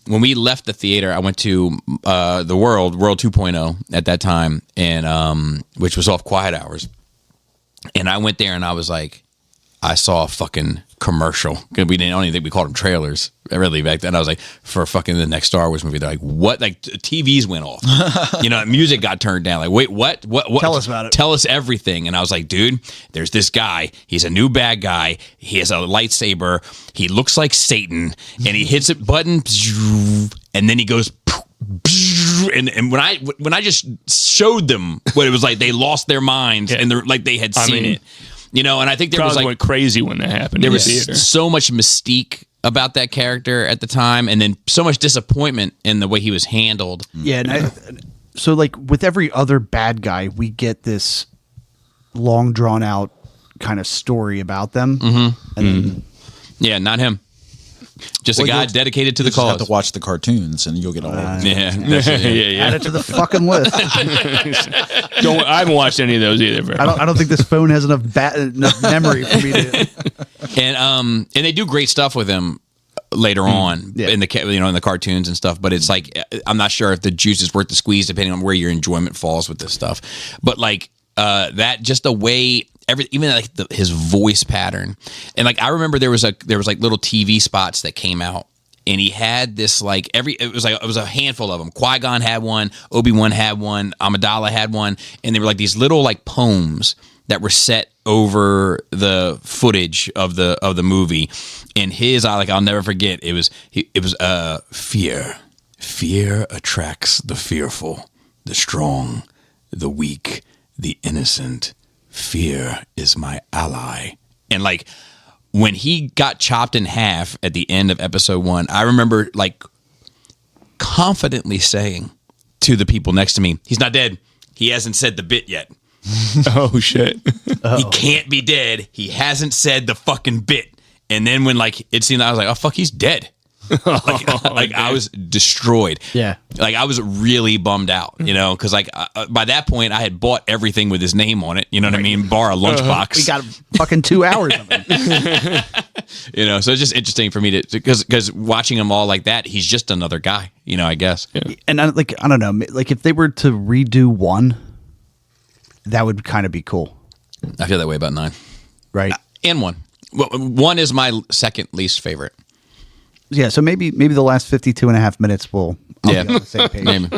[SPEAKER 1] when we left the theater, I went to the World 2.0 at that time, and which was off quiet hours. And I went there and I was like, I saw a fucking commercial. I don't even think we called them trailers really back then. I was like, for fucking the next Star Wars movie. They're like, what? Like TVs went off. Music got turned down. Like, wait, what? What?
[SPEAKER 2] Tell us about it.
[SPEAKER 1] Tell us everything. And I was like, dude, there's this guy. He's a new bad guy. He has a lightsaber. He looks like Satan, and he hits a button, and then he goes. And when I just showed them what it was like, they lost their minds and they're like they had seen it. And I think there was like
[SPEAKER 3] went crazy when that happened.
[SPEAKER 1] There
[SPEAKER 3] in
[SPEAKER 1] was
[SPEAKER 3] the theater.
[SPEAKER 1] so much mystique about that character at the time, and then so much disappointment in the way he was handled.
[SPEAKER 2] Yeah, so like with every other bad guy, we get this long drawn out kind of story about them. And
[SPEAKER 1] Yeah, not him. Just a guy dedicated to the
[SPEAKER 4] You just have
[SPEAKER 1] cause.
[SPEAKER 4] to watch the cartoons, and you'll get all of it.
[SPEAKER 1] Yeah,
[SPEAKER 2] add it to the fucking list.
[SPEAKER 3] I haven't watched any of those either. Bro.
[SPEAKER 2] I don't think this phone has enough memory for me to.
[SPEAKER 1] and they do great stuff with him later on in the cartoons and stuff. But it's like I'm not sure if the juice is worth the squeeze depending on where your enjoyment falls with this stuff. But like that, just the way. Even like his voice pattern, and like I remember there was like little TV spots that came out, and he had this like it was a handful of them. Qui-Gon had one, Obi-Wan had one, Amidala had one, and they were like these little like poems that were set over the footage of the movie. And I'll never forget. It was fear. Fear attracts the fearful, the strong, the weak, the innocent. Fear is my ally. And like when he got chopped in half at the end of episode 1, I remember like confidently saying to the people next to me, he's not dead. He hasn't said the bit yet.
[SPEAKER 3] Oh shit.
[SPEAKER 1] He can't be dead. He hasn't said the fucking bit. And then when like it seemed, I was like, oh fuck, he's dead. I was destroyed.
[SPEAKER 2] Yeah.
[SPEAKER 1] Like I was really bummed out, because like by that point I had bought everything with his name on it. You know what I mean? Bar a lunchbox.
[SPEAKER 2] We got fucking 2 hours of it.
[SPEAKER 1] So it's just interesting for me because watching him all like that, he's just another guy. I guess. Yeah.
[SPEAKER 2] And I don't know, like if they were to redo 1, that would kind of be cool,
[SPEAKER 1] I feel that way about 9.
[SPEAKER 2] right?
[SPEAKER 1] And 1. Well, 1 is my second least favorite.
[SPEAKER 2] Yeah, so maybe the last 52 and a half minutes I'll be on the same page.
[SPEAKER 1] Maybe.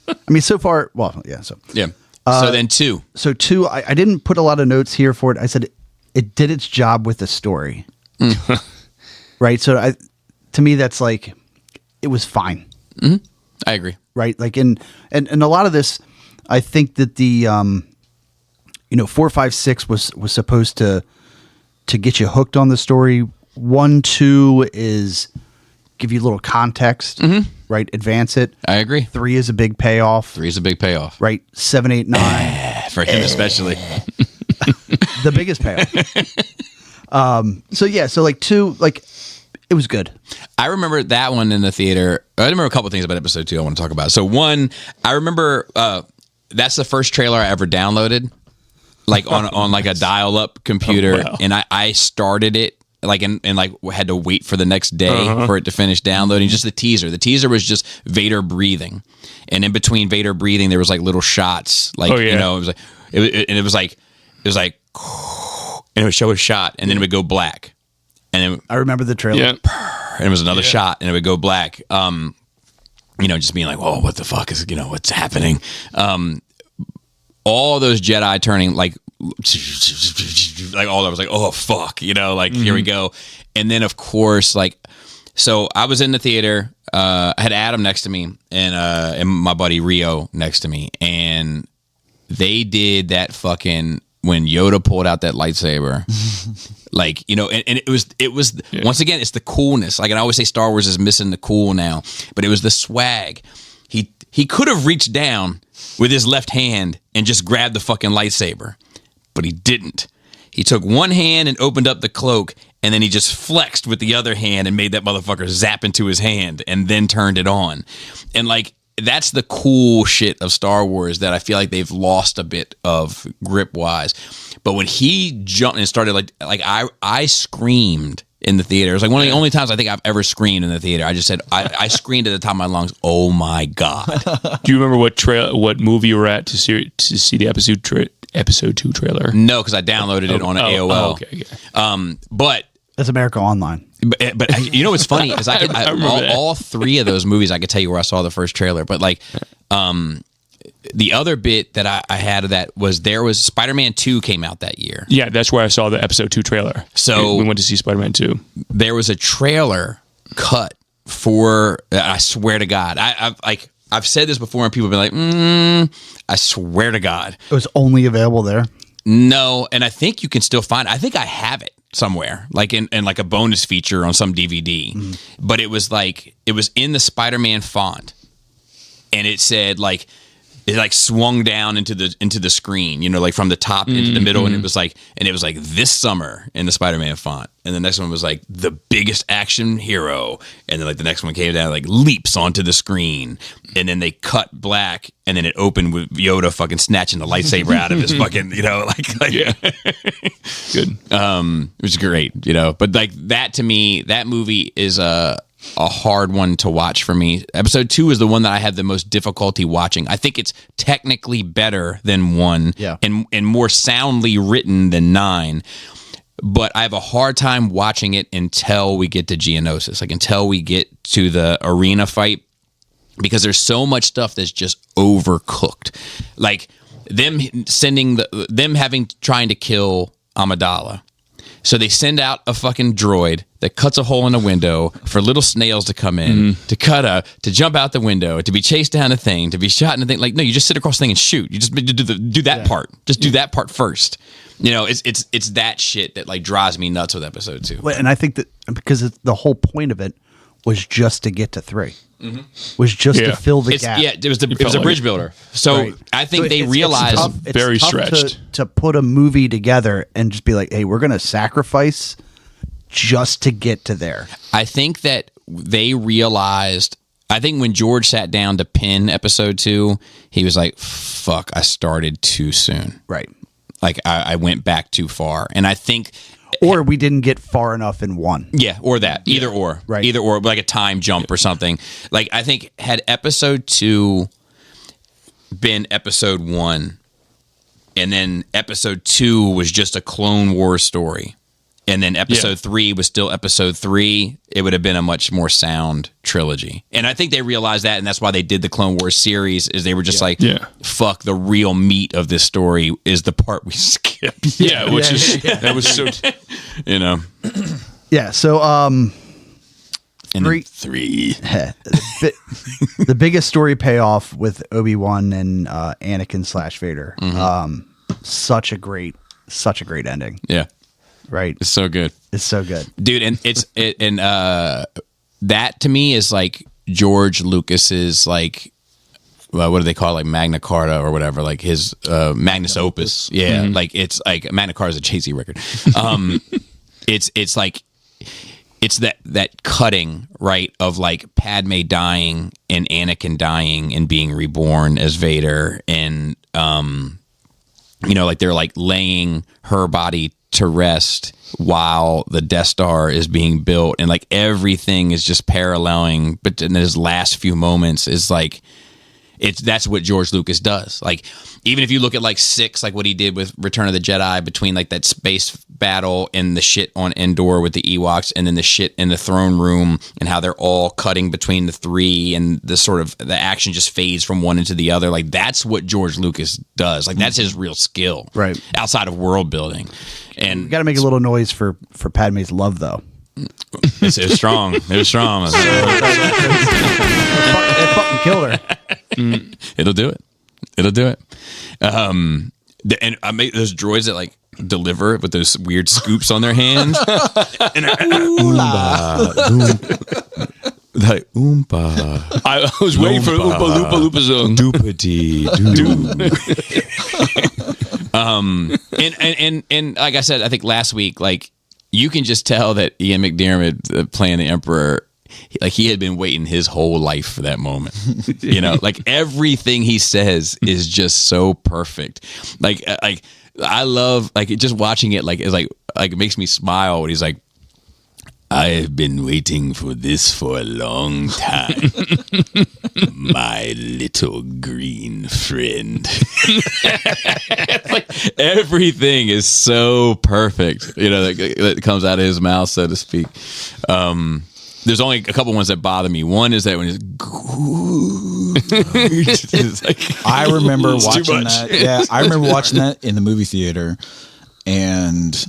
[SPEAKER 2] I mean, so far, well, yeah. So
[SPEAKER 1] Yeah. So then 2.
[SPEAKER 2] So 2, I didn't put a lot of notes here for it. I said it did its job with the story, right? So to me, that's like it was fine,
[SPEAKER 1] I agree.
[SPEAKER 2] right? Like and a lot of this, I think that the 4, 5, 6 was supposed to get you hooked on the story. 1, 2 is give you a little context, right? Advance it.
[SPEAKER 1] I agree.
[SPEAKER 2] 3 is a big payoff.
[SPEAKER 1] 3 is a big payoff.
[SPEAKER 2] Right? 7, 8, 9.
[SPEAKER 1] For him especially.
[SPEAKER 2] The biggest payoff. So yeah, so like 2, like it was good.
[SPEAKER 1] I remember that one in the theater. I remember a couple of things about episode 2 I want to talk about. So 1, I remember that's the first trailer I ever downloaded, like on like a dial-up computer,
[SPEAKER 3] wow.
[SPEAKER 1] and I started it like and like had to wait for the next day for it to finish downloading. Just the teaser. The teaser was just Vader breathing, and in between Vader breathing, there was like little shots, like you know, it was like, and it would show a shot, and then it would go black, and then
[SPEAKER 2] I remember the trailer.
[SPEAKER 3] Yeah.
[SPEAKER 1] and it was another shot, and it would go black. You know, just being like, "Whoa, what the fuck is what's happening?" All those Jedi turning like all that was like, "Oh fuck," like here we go. And then of course, like, so I was in the theater. I had Adam next to me and my buddy Rio next to me, and they did that fucking when Yoda pulled out that lightsaber. Like, and it was once again, it's the coolness. Like, and I always say Star Wars is missing the cool now, but it was the swag. He could have reached down with his left hand and just grabbed the fucking lightsaber, but he didn't. He took one hand and opened up the cloak, and then he just flexed with the other hand and made that motherfucker zap into his hand and then turned it on. And like, that's the cool shit of Star Wars that I feel like they've lost a bit of grip wise. But when he jumped and started like I screamed in the theater. It was like one of the only times I think I've ever screamed in the theater. I just said I screamed at the top of my lungs. Oh my god!
[SPEAKER 3] Do you remember what movie you were at to see the episode 2 trailer?
[SPEAKER 1] No, because I downloaded it on AOL.
[SPEAKER 3] Oh, okay.
[SPEAKER 1] But
[SPEAKER 2] That's America Online.
[SPEAKER 1] But you know what's funny is all three of those movies I could tell you where I saw the first trailer. But like the other bit that I had of that was Spider-Man 2 came out that year.
[SPEAKER 3] Yeah, that's where I saw the episode 2 trailer.
[SPEAKER 1] So
[SPEAKER 3] we went to see Spider-Man 2.
[SPEAKER 1] There was a trailer cut for. I swear to God, I've said this before, and people have been like, I swear to God,
[SPEAKER 2] It was only available there.
[SPEAKER 1] no. And I think you can still find. I think I have it somewhere, like in like a bonus feature on some DVD. But it was in the Spider-Man font, and it said like. It like swung down into the screen, like from the top into the middle, and it was like this summer in the Spider-Man font, and the next one was like the biggest action hero, and then like the next one came down like leaps onto the screen, and then they cut black, and then it opened with Yoda fucking snatching the lightsaber out of his fucking
[SPEAKER 3] Yeah. Good.
[SPEAKER 1] it was great, but like that to me, that movie is a hard one to watch for me. Episode 2 is the one that I had the most difficulty watching. I think it's technically better than 1 and more soundly written than 9. But I have a hard time watching it until we get to Geonosis, like until we get to the arena fight, because there's so much stuff that's just overcooked. Like them trying to kill Amidala. So they send out a fucking droid that cuts a hole in a window for little snails to come in, to jump out the window, to be chased down a thing, to be shot in a thing. Like, no, you just sit across the thing and shoot. You just do that part. Just do that part first. It's that shit that like drives me nuts with episode 2.
[SPEAKER 2] And I think that because the whole point of it was just to get to 3. Was just to fill the gap.
[SPEAKER 1] Yeah, it was a bridge builder. So I think they realized
[SPEAKER 2] it's
[SPEAKER 3] very
[SPEAKER 2] tough
[SPEAKER 3] stretched
[SPEAKER 2] to put a movie together and just be like, hey, we're going to sacrifice just to get to there.
[SPEAKER 1] I think that they realized. I think when George sat down to pin episode 2, he was like, "Fuck, I started too soon."
[SPEAKER 2] Right.
[SPEAKER 1] Like I went back too far, and I think.
[SPEAKER 2] Or we didn't get far enough in 1.
[SPEAKER 1] Yeah, or that. Either or.
[SPEAKER 2] Right.
[SPEAKER 1] Either or, like a time jump or something. Like, I think had episode 2 been episode 1, and then episode 2 was just a Clone Wars story, and then episode 3 was still episode 3, it would have been a much more sound trilogy. And I think they realized that, and that's why they did the Clone Wars series, is they were just fuck, the real meat of this story is the part we skipped.
[SPEAKER 3] That was so...
[SPEAKER 2] Yeah, so
[SPEAKER 1] And then
[SPEAKER 3] 3.
[SPEAKER 2] the biggest story payoff with Obi-Wan and Anakin / Vader. Such a great ending.
[SPEAKER 1] Yeah.
[SPEAKER 2] Right.
[SPEAKER 1] It's so good.
[SPEAKER 2] It's so good.
[SPEAKER 1] Dude, and that to me is like George Lucas's like what do they call it? Like Magna Carta or whatever, like his Magnus Opus. Yeah, like it's like Magna Carta is a Jay-Z record. It's like it's that cutting, right, of like Padme dying and Anakin dying and being reborn as Vader, and like they're like laying her body to rest while the Death Star is being built, and like everything is just paralleling. But in his last few moments is like, that's what George Lucas does. Like, even if you look at like 6, like what he did with Return of the Jedi, between like that space battle and the shit on Endor with the Ewoks, and then the shit in the throne room, and how they're all cutting between the 3, and the sort of the action just fades from one into the other. Like, that's what George Lucas does. Like, that's his real skill,
[SPEAKER 2] right?
[SPEAKER 1] Outside of world building. And
[SPEAKER 2] you got to make a little noise for Padme's love, though.
[SPEAKER 1] It was strong. It was strong.
[SPEAKER 2] It fucking killed her.
[SPEAKER 1] It'll do it. It'll do it. And I make those droids that like deliver with those weird scoops on their hands. And like oompa.
[SPEAKER 3] I was waiting for Oompa Loompa Loompa Zone.
[SPEAKER 1] Doopity doo. And like I said, I think last week, like, you can just tell that Ian McDiarmid, playing the Emperor, like he had been waiting his whole life for that moment. You know, like everything he says is just so perfect. Like I love, like, just watching it. Like, it's like it makes me smile when he's like, I have been waiting for this for a long time, my little green friend. Like, everything is so perfect, you know, that comes out of his mouth, so to speak. There's only a couple ones that bother me. One is that when it's like,
[SPEAKER 4] I remember watching that. Yeah, I remember watching that in the movie theater, and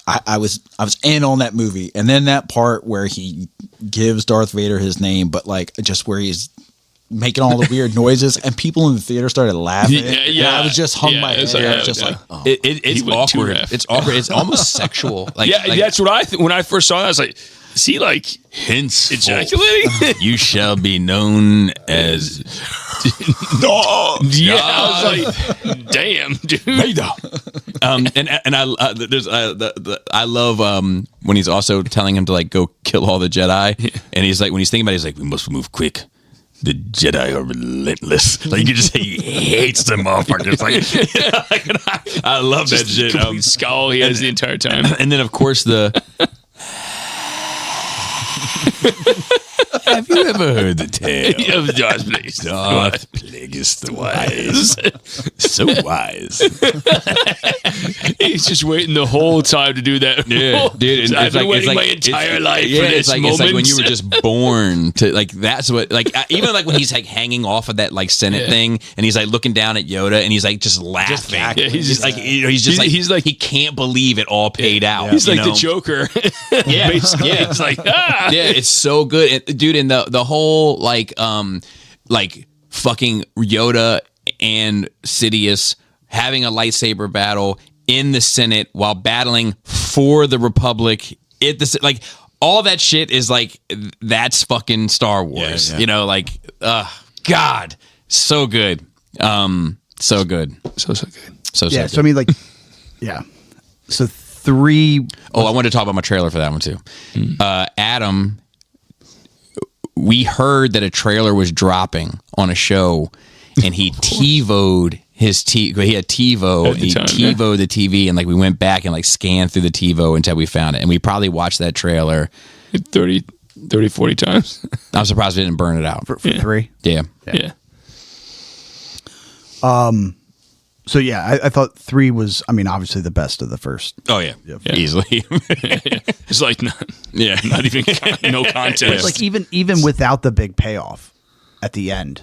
[SPEAKER 4] I was in on that movie, and then that part where he gives Darth Vader his name, but like just where he's making all the weird noises, and people in the theater started laughing.
[SPEAKER 3] Yeah.
[SPEAKER 4] I was just hung my head. It's
[SPEAKER 1] awkward. It's awkward. It's almost sexual. Like,
[SPEAKER 3] that's what when I first saw that, I was like, is he like
[SPEAKER 1] hints
[SPEAKER 3] ejaculating?
[SPEAKER 1] You shall be known as
[SPEAKER 3] no. Yeah, I was like, damn, dude.
[SPEAKER 1] I love when he's also telling him to like go kill all the Jedi, and he's like, when he's thinking about it, he's like, we must move quick. The Jedi are relentless. Like, you can just say he hates them motherfuckers. Like, I love that shit.
[SPEAKER 3] Complete scowl he has the entire time.
[SPEAKER 1] And then, of course, have you ever heard the tale
[SPEAKER 3] of Darth Plagueis?
[SPEAKER 1] Darth Plagueis the Wise. So wise.
[SPEAKER 3] He's just waiting the whole time to do that.
[SPEAKER 1] Yeah, dude.
[SPEAKER 3] I've been waiting my entire life for this moment.
[SPEAKER 1] It's like when you were just born to, like, that's what, like, even like when he's like hanging off of that like Senate thing, and he's like looking down at Yoda, and he's like just laughing.
[SPEAKER 3] He's just
[SPEAKER 1] like, he's like he can't believe it all paid out.
[SPEAKER 3] He's like the Joker.
[SPEAKER 1] Yeah,
[SPEAKER 3] basically.
[SPEAKER 1] Yeah.
[SPEAKER 3] It's like,
[SPEAKER 1] yeah, it's so good, dude. And the whole like fucking Yoda and Sidious having a lightsaber battle in the Senate while battling for the Republic. Like, all that shit is like, that's fucking Star Wars. Yeah. You know, like, God, so good. So good.
[SPEAKER 3] So good.
[SPEAKER 1] So
[SPEAKER 2] yeah.
[SPEAKER 1] good.
[SPEAKER 2] So I mean, like, yeah. So 3.
[SPEAKER 1] Oh, I wanted to talk about my trailer for that one too. Adam, we heard that a trailer was dropping on a show, and he TiVo'd his he had TiVo, and he TiVo'd the TV, and like we went back and like scanned through the TiVo until we found it, and we probably watched that trailer
[SPEAKER 3] 30, 40 times.
[SPEAKER 1] I'm surprised we didn't burn it out.
[SPEAKER 2] For 3?
[SPEAKER 1] Yeah.
[SPEAKER 2] So yeah, I thought 3 was, I mean, obviously the best of the first.
[SPEAKER 1] Oh yeah. Easily.
[SPEAKER 3] It's like not even no contest.
[SPEAKER 2] It's like even without the big payoff at the end,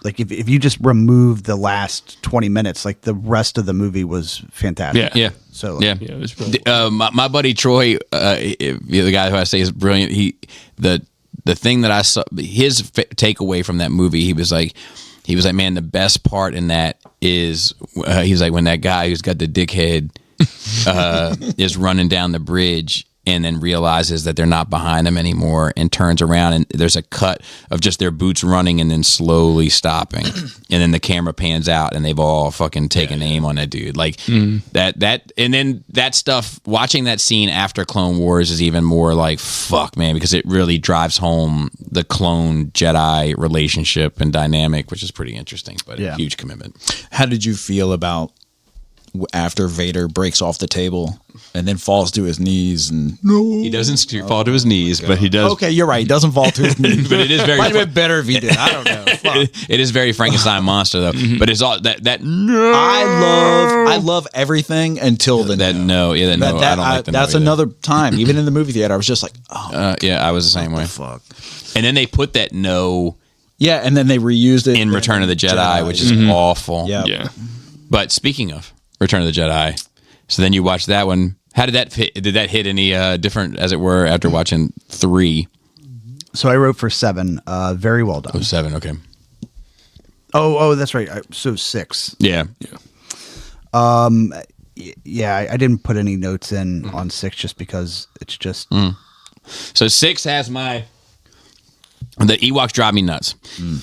[SPEAKER 2] like if you just remove the last 20 minutes, like the rest of the movie was fantastic.
[SPEAKER 1] Yeah.
[SPEAKER 2] So
[SPEAKER 3] it was brilliant.
[SPEAKER 1] My buddy Troy, the guy who I say is brilliant. The thing that I saw, his takeaway from that movie, he was like, man, the best part in that is he's like, when that guy who's got the dickhead is running down the bridge and then realizes that they're not behind him anymore and turns around, and there's a cut of just their boots running and then slowly stopping, and then the camera pans out and they've all fucking taken aim on that dude. Like that, and then that stuff, watching that scene after Clone Wars is even more like, fuck, man, because it really drives home the clone Jedi relationship and dynamic, which is pretty interesting, but a huge commitment.
[SPEAKER 4] How did you feel about after Vader breaks off the table and then falls to his knees and
[SPEAKER 1] He doesn't fall to his knees, but he does.
[SPEAKER 4] okay, you're right. He doesn't fall to his knees,
[SPEAKER 1] But it is very.
[SPEAKER 4] might have been better if he did. I don't know. Fuck.
[SPEAKER 1] It is very Frankenstein monster though. But it's all that. No.
[SPEAKER 4] I love everything until the
[SPEAKER 1] That
[SPEAKER 4] no.
[SPEAKER 1] no, yeah, that no. I don't like the no
[SPEAKER 4] that's
[SPEAKER 1] either.
[SPEAKER 4] another time. Even in the movie theater, I was just like, oh
[SPEAKER 1] Yeah, I was the same way.
[SPEAKER 4] fuck.
[SPEAKER 1] And then they put that no
[SPEAKER 4] Yeah, and then they reused it
[SPEAKER 1] in Return of the Jedi, which is awful.
[SPEAKER 4] Yeah.
[SPEAKER 3] Yeah.
[SPEAKER 1] But speaking of Return of the Jedi, so then you watch that one. How did that fit? Did that hit any different, as it were, after watching 3?
[SPEAKER 2] So I wrote for 7. Very well done.
[SPEAKER 1] 7, okay.
[SPEAKER 2] Oh, that's right. So 6.
[SPEAKER 1] Yeah.
[SPEAKER 2] Yeah, I didn't put any notes in on 6 just because it's just.
[SPEAKER 1] So 6 has the Ewoks drive me nuts,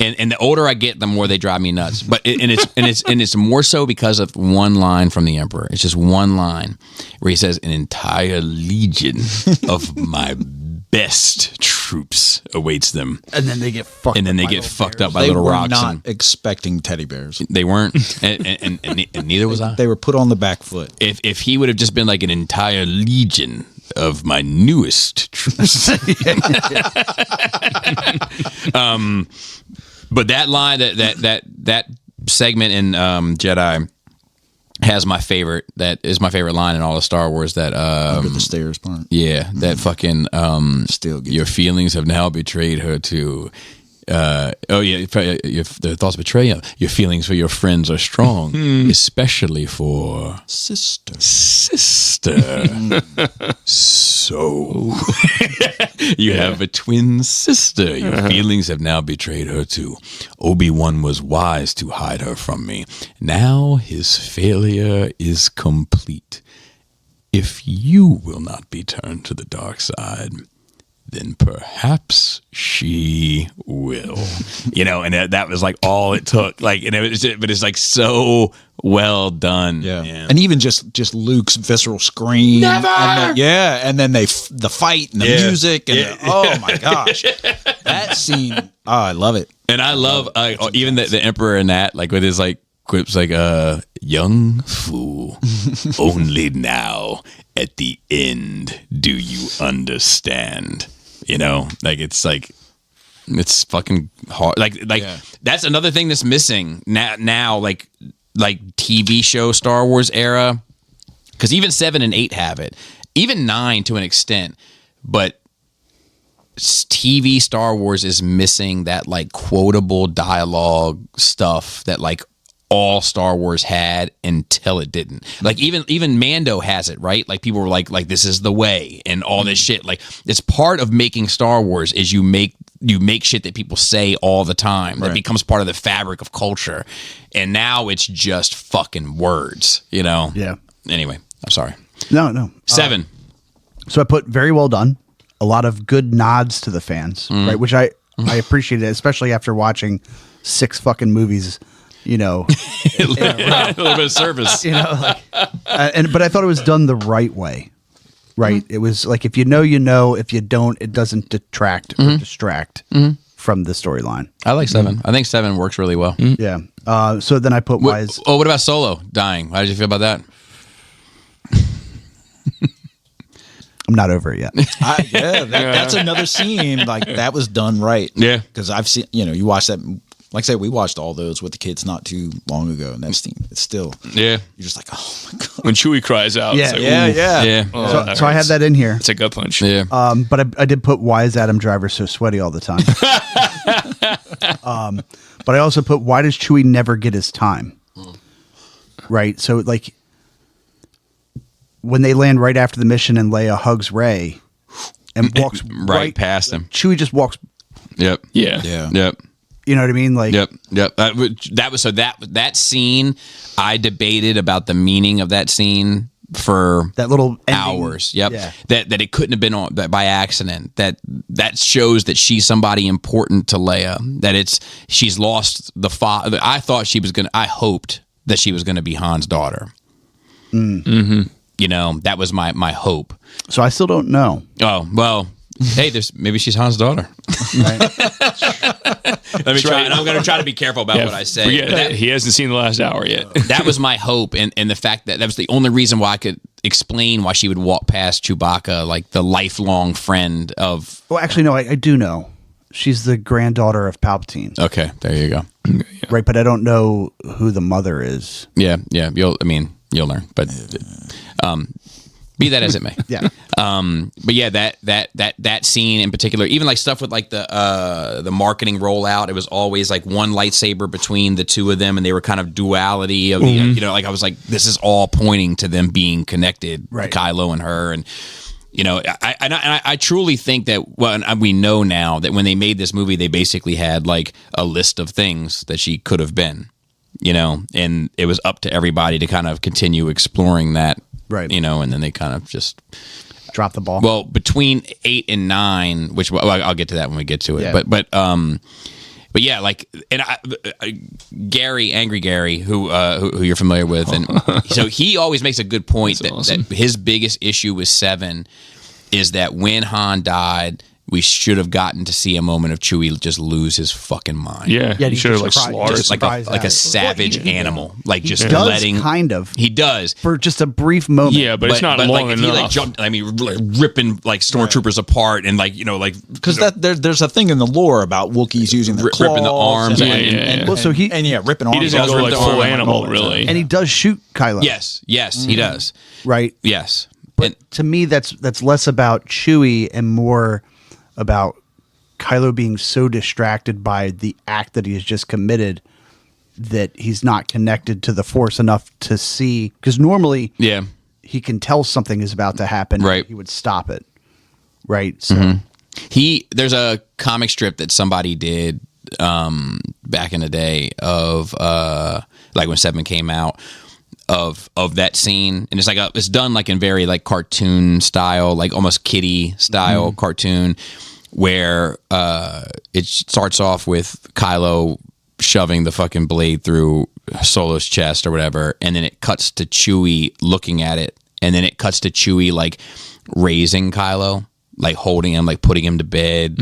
[SPEAKER 1] and the older I get, the more they drive me nuts. But it's more so because of one line from the Emperor. It's just one line where he says, "An entire legion of my best troops awaits them,"
[SPEAKER 2] And then they get fucked.
[SPEAKER 1] and then they
[SPEAKER 2] by
[SPEAKER 1] get
[SPEAKER 2] little
[SPEAKER 1] fucked
[SPEAKER 2] bears.
[SPEAKER 1] up by
[SPEAKER 4] They
[SPEAKER 1] little
[SPEAKER 4] were
[SPEAKER 1] rocks.
[SPEAKER 4] not
[SPEAKER 1] And
[SPEAKER 4] expecting teddy bears.
[SPEAKER 1] they weren't, and neither was I.
[SPEAKER 4] They were put on the back foot.
[SPEAKER 1] If he would have just been like an entire legion of my newest troops. But that line, that segment in Jedi has my favorite. That is my favorite line in all of Star Wars. That
[SPEAKER 4] Under the stairs part.
[SPEAKER 1] yeah, that fucking
[SPEAKER 4] Still good.
[SPEAKER 1] your feelings have now betrayed her to. The thoughts betray you. Your feelings for your friends are strong, especially for
[SPEAKER 4] Sister.
[SPEAKER 1] So you have a twin sister. Your feelings have now betrayed her too. Obi-Wan was wise to hide her from me. Now his failure is complete. If you will not be turned to the dark side, then perhaps she will. And that was like all it took. Like, and but it's like so well done.
[SPEAKER 4] Yeah.
[SPEAKER 1] man.
[SPEAKER 4] And even just Luke's visceral scream.
[SPEAKER 1] Never!
[SPEAKER 4] And then the fight and the
[SPEAKER 1] Yeah.
[SPEAKER 4] music. And
[SPEAKER 1] Yeah.
[SPEAKER 4] oh my gosh. That scene. Oh, I love it.
[SPEAKER 1] And I love even the Emperor in that, like with his like quips like young fool, only now at the end do you understand. Like it's fucking hard. Like
[SPEAKER 4] Yeah.
[SPEAKER 1] That's another thing that's missing now like TV show Star Wars era. Because even 7 and 8 have it, even 9 to an extent, but TV Star Wars is missing that like quotable dialogue stuff that like all Star Wars had until it didn't. Like even Mando has it, right? Like people were like this is the way and all this shit. Like it's part of making Star Wars is you make shit that people say all the time that becomes part of the fabric of culture. And now it's just fucking words,
[SPEAKER 2] Yeah.
[SPEAKER 1] Anyway, I'm sorry.
[SPEAKER 2] No.
[SPEAKER 1] 7.
[SPEAKER 2] So I put very well done. A lot of good nods to the fans, right? Which I appreciated, especially after watching 6 fucking movies.
[SPEAKER 1] A little bit of service.
[SPEAKER 2] But I thought it was done the right way, right? It was like if you know, if you don't, it doesn't detract or distract from the storyline.
[SPEAKER 1] I like 7. I think 7 works really well.
[SPEAKER 2] Yeah. So then I put wise.
[SPEAKER 1] What about Solo dying? How did you feel about that?
[SPEAKER 2] I'm not over it yet.
[SPEAKER 4] That's another scene. Like that was done right.
[SPEAKER 1] Yeah.
[SPEAKER 4] Because I've seen, you watch that. Like I said, we watched all those with the kids not too long ago, and that scene, it's still,
[SPEAKER 1] Yeah.
[SPEAKER 4] you're just like, oh my god.
[SPEAKER 3] When Chewie cries out, it's like, ooh.
[SPEAKER 1] Yeah.
[SPEAKER 3] Oh,
[SPEAKER 2] So I had that in here.
[SPEAKER 3] It's a gut punch.
[SPEAKER 1] Yeah.
[SPEAKER 2] But I did put why is Adam Driver so sweaty all the time? But I also put why does Chewie never get his time? Right. So like when they land right after the mission and Leia hugs Rey and walks
[SPEAKER 1] right past him.
[SPEAKER 2] Chewie just walks.
[SPEAKER 1] Yep.
[SPEAKER 3] Yeah.
[SPEAKER 4] Yeah.
[SPEAKER 1] Yep.
[SPEAKER 2] You know what I mean? Like
[SPEAKER 1] Yep. That was so that scene. I debated about the meaning of that scene for
[SPEAKER 2] that little ending.
[SPEAKER 1] hours. Yep.
[SPEAKER 2] Yeah.
[SPEAKER 1] That it couldn't have been on by accident. That shows that she's somebody important to Leia. That she's lost the father. I thought she was gonna. I hoped that she was gonna be Han's daughter. Mm-hmm. That was my hope.
[SPEAKER 2] So I still don't know.
[SPEAKER 1] Oh well. Hey, maybe she's Han's daughter.
[SPEAKER 2] Right?
[SPEAKER 1] Let me try, and I'm going to try to be careful about what I say.
[SPEAKER 3] Yeah, he hasn't seen the last hour yet.
[SPEAKER 1] That was my hope, and the fact that was the only reason why I could explain why she would walk past Chewbacca, like the lifelong friend of.
[SPEAKER 2] Well, actually, no, I do know. She's the granddaughter of Palpatine.
[SPEAKER 1] Okay, there you go.
[SPEAKER 2] Right, but I don't know who the mother is.
[SPEAKER 1] Yeah. You'll learn, but be that as it may.
[SPEAKER 2] Yeah.
[SPEAKER 1] But yeah, that scene in particular, even like stuff with like the marketing rollout, it was always like one lightsaber between the two of them, and they were kind of duality of the, like I was like, this is all pointing to them being connected,
[SPEAKER 2] right?
[SPEAKER 1] Kylo and her, and I truly think that, well, and we know now that when they made this movie, they basically had like a list of things that she could have been, and it was up to everybody to kind of continue exploring that.
[SPEAKER 2] Right.
[SPEAKER 1] And then they kind of just
[SPEAKER 2] drop the ball.
[SPEAKER 1] Well, between 8 and 9, which I'll get to that when we get to it.
[SPEAKER 2] Yeah.
[SPEAKER 1] But yeah, like, and Angry Gary, who you're familiar with, and so he always makes a good point that his biggest issue with 7 is that when Han died, we should have gotten to see a moment of Chewie just lose his fucking mind.
[SPEAKER 3] Yeah, he should have like slaughtered,
[SPEAKER 1] just like a savage animal, like just
[SPEAKER 2] he does
[SPEAKER 1] letting.
[SPEAKER 2] Kind of,
[SPEAKER 1] he does
[SPEAKER 2] for just a brief moment.
[SPEAKER 3] Yeah, but it's not long
[SPEAKER 1] like,
[SPEAKER 3] enough.
[SPEAKER 1] He like jumped. I mean, like, ripping like stormtroopers apart, and like
[SPEAKER 4] because there's a thing in the lore about Wookiees using their claws,
[SPEAKER 1] ripping the arms,
[SPEAKER 4] and
[SPEAKER 2] well, so
[SPEAKER 4] ripping arms.
[SPEAKER 3] He doesn't go like full animal, really,
[SPEAKER 2] and he does shoot Kylo.
[SPEAKER 1] Yes, he does.
[SPEAKER 2] Right.
[SPEAKER 1] Yes,
[SPEAKER 2] but to me, that's less about Chewie and more about Kylo being so distracted by the act that he has just committed that he's not connected to the Force enough to see. Because normally, he can tell something is about to happen.
[SPEAKER 1] Right,
[SPEAKER 2] he would stop it. Right. So
[SPEAKER 1] there's a comic strip that somebody did back in the day of like when 7 came out. Of that scene, and it's done like in very like cartoon style, like almost kiddie style cartoon, where it starts off with Kylo shoving the fucking blade through Solo's chest or whatever, and then it cuts to Chewie looking at it, and then it cuts to Chewie like raising Kylo, like holding him, like putting him to bed,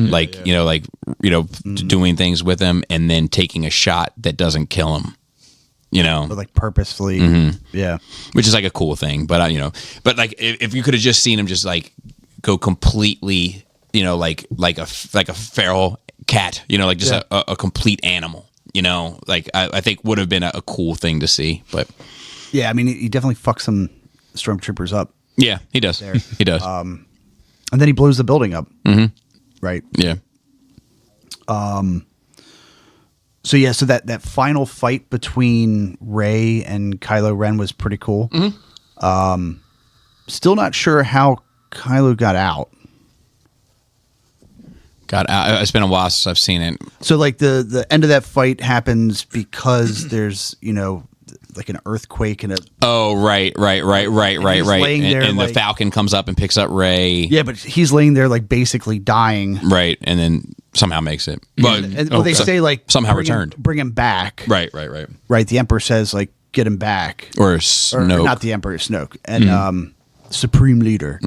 [SPEAKER 1] doing things with him, and then taking a shot that doesn't kill him.
[SPEAKER 2] But like purposefully,
[SPEAKER 1] which is like a cool thing. But but like if you could have just seen him just like go completely, like a feral cat, like just a complete animal, like I think would have been a cool thing to see. But
[SPEAKER 2] yeah, I mean, he definitely fucks some stormtroopers up.
[SPEAKER 1] Yeah, he does. He does.
[SPEAKER 2] And then he blows the building up. Right.
[SPEAKER 1] Yeah.
[SPEAKER 2] So yeah, so that final fight between Rey and Kylo Ren was pretty cool. Still not sure how Kylo got out.
[SPEAKER 1] It's been a while since I've seen it.
[SPEAKER 2] So like the end of that fight happens because there's like an earthquake and a
[SPEAKER 1] right. And the Falcon comes up and picks up Rey.
[SPEAKER 2] Yeah, but he's laying there like basically dying.
[SPEAKER 1] Right, and then somehow makes it. But
[SPEAKER 2] they say like
[SPEAKER 1] somehow returned.
[SPEAKER 2] Bring him back.
[SPEAKER 1] Right.
[SPEAKER 2] Right. The Emperor says like get him back.
[SPEAKER 1] Or Snoke.
[SPEAKER 2] Or not the Emperor, Snoke. And Supreme Leader,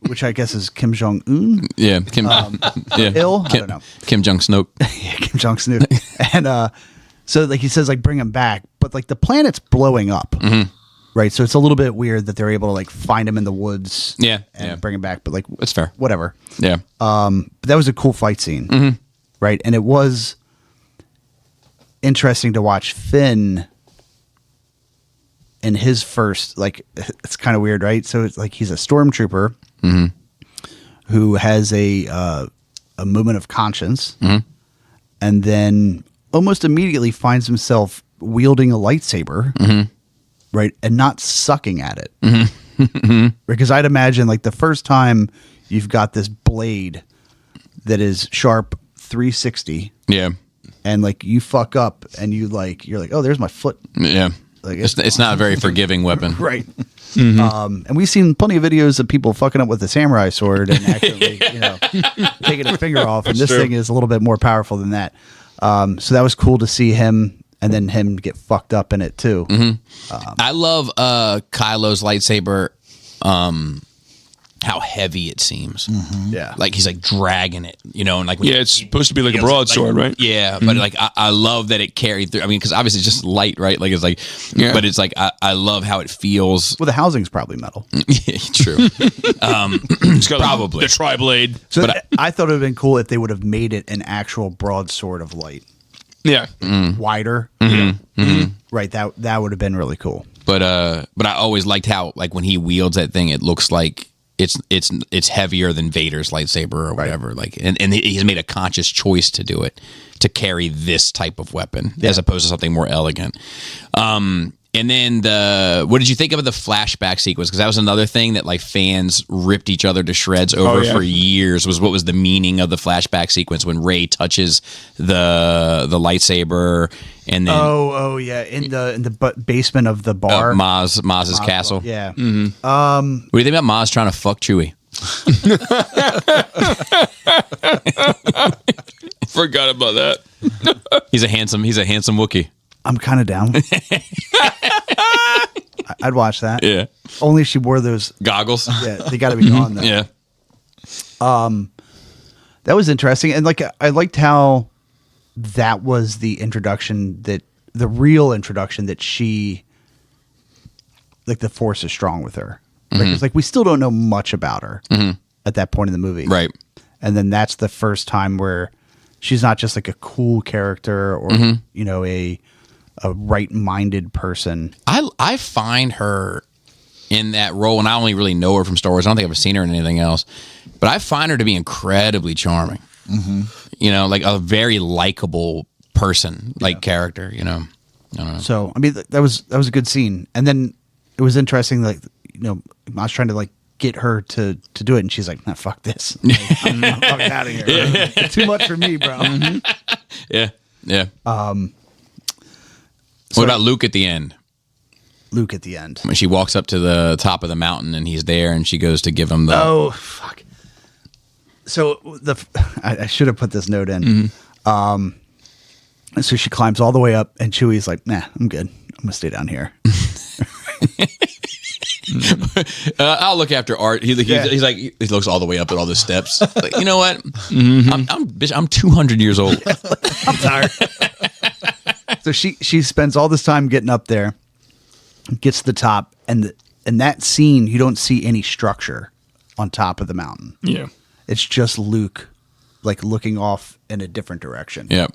[SPEAKER 2] which I guess is Kim Jong Un.
[SPEAKER 1] Yeah, Kim. I
[SPEAKER 2] don't know.
[SPEAKER 1] Kim Jong Snoke.
[SPEAKER 2] Yeah, Kim Jong Snook. And so like he says like bring him back, but like the planet's blowing up. Right, so it's a little bit weird that they're able to like find him in the woods, and bring him back. But like,
[SPEAKER 1] it's fair,
[SPEAKER 2] whatever.
[SPEAKER 1] Yeah.
[SPEAKER 2] But that was a cool fight scene, right? And it was interesting to watch Finn in his first. Like, it's kind of weird, right? So it's like he's a stormtrooper who has a moment of conscience, and then almost immediately finds himself wielding a lightsaber. Right, and not sucking at it. Because I'd imagine like the first time you've got this blade that is sharp 360.
[SPEAKER 1] Yeah.
[SPEAKER 2] And like you fuck up and you're like, oh, there's my foot.
[SPEAKER 1] Yeah.
[SPEAKER 2] Like
[SPEAKER 1] it's not a very forgiving weapon.
[SPEAKER 2] Right. And we've seen plenty of videos of people fucking up with a samurai sword and actually, taking a finger off. And this thing is a little bit more powerful than that. So that was cool to see him. And then him get fucked up in it too.
[SPEAKER 1] I love Kylo's lightsaber how heavy it seems.
[SPEAKER 2] Yeah.
[SPEAKER 1] Like he's like dragging it, you know, and like when
[SPEAKER 3] it's supposed to be like a broadsword, right?
[SPEAKER 1] Yeah, but like I love that it carried through. I mean, because obviously it's just light, right? Like it's like, but it's like I love how it feels.
[SPEAKER 2] Well, the housing's probably metal.
[SPEAKER 1] Yeah, true.
[SPEAKER 3] It's got
[SPEAKER 1] Probably.
[SPEAKER 3] the tri-blade.
[SPEAKER 2] So I thought it would have been cool if they would have made it an actual broadsword of light.
[SPEAKER 3] Yeah.
[SPEAKER 2] Wider. Right. That would have been really cool.
[SPEAKER 1] But I always liked how like when he wields that thing, it looks like it's heavier than Vader's lightsaber or whatever. Like, and he's made a conscious choice to do it, to carry this type of weapon as opposed to something more elegant. And then what did you think of the flashback sequence? Because that was another thing that like fans ripped each other to shreds over for years. Was what was the meaning of the flashback sequence when Rey touches the lightsaber and then
[SPEAKER 2] Oh yeah, in the basement of the bar,
[SPEAKER 1] Maz's castle.
[SPEAKER 2] Yeah.
[SPEAKER 1] What do you think about Maz trying to fuck Chewie?
[SPEAKER 3] Forgot about that.
[SPEAKER 1] He's a handsome Wookiee.
[SPEAKER 2] I'm kind of down. I'd watch that.
[SPEAKER 1] Yeah.
[SPEAKER 2] Only if she wore those
[SPEAKER 1] Goggles.
[SPEAKER 2] Yeah, they got to be gone though.
[SPEAKER 1] Yeah.
[SPEAKER 2] That was interesting, and like I liked how that was the real introduction that she, like the Force is strong with her. Because like we still don't know much about her at that point in the movie,
[SPEAKER 1] Right.
[SPEAKER 2] And then that's the first time where she's not just like a cool character or you know a right-minded person.
[SPEAKER 1] I find her in that role, and I only really know her from Star Wars. I don't think I've ever seen her in anything else, but I find her to be incredibly charming. You know, like a very likable person, like character. You know, I don't know.
[SPEAKER 2] So I mean that was a good scene, and then it was interesting. Like you know, I was trying to like get her to do it, and she's like, "Nah, fuck this. Like, I'm fucking out of here. It's too much for me, bro."
[SPEAKER 1] Yeah, yeah. What about Luke at the end?
[SPEAKER 2] Luke at the end.
[SPEAKER 1] When she walks up to the top of the mountain and he's there, and she goes to give him the.
[SPEAKER 2] Oh fuck. So I should have put this note in. So she climbs all the way up, and Chewie's like, "Nah, I'm good. I'm gonna stay down here."
[SPEAKER 1] I'll look after Art. He's like he looks all the way up at all the steps. Like, you know what? I'm 200 years old.
[SPEAKER 2] I'm tired. So she spends all this time getting up there, gets to the top, and in that scene you don't see any structure on top of the mountain.
[SPEAKER 3] Yeah.
[SPEAKER 2] It's just Luke, like looking off in a different direction.
[SPEAKER 1] Yep.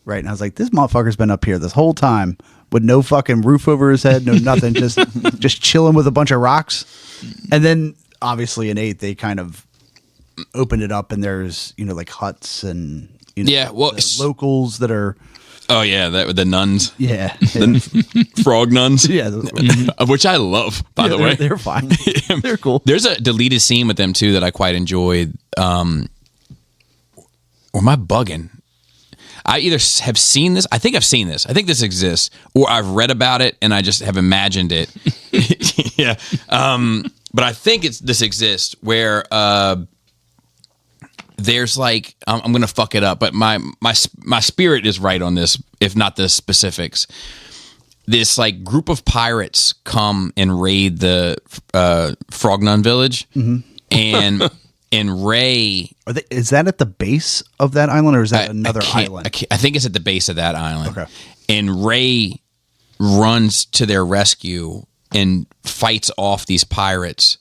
[SPEAKER 2] Right, and I was like, this motherfucker's been up here this whole time with no fucking roof over his head, no nothing, just chilling with a bunch of rocks. And then obviously in 8 they kind of open it up, and there's like huts and the locals that are.
[SPEAKER 1] Oh yeah, that with the nuns.
[SPEAKER 2] Yeah,
[SPEAKER 1] The frog nuns.
[SPEAKER 2] yeah,
[SPEAKER 1] Which I love, by the way.
[SPEAKER 2] they're fine. They're cool.
[SPEAKER 1] There's a deleted scene with them too that I quite enjoyed. Or am I bugging? I either have seen this. I think I've seen this. I think this exists, or I've read about it and I just have imagined it. Yeah. But I think this exists where there's like I'm gonna fuck it up, but my spirit is right on this, if not the specifics. This like group of pirates come and raid the Frog Nun village, and Rey.
[SPEAKER 2] Is that at the base of that island, or is that another island?
[SPEAKER 1] I think it's at the base of that island.
[SPEAKER 2] Okay.
[SPEAKER 1] And Rey runs to their rescue and fights off these pirates,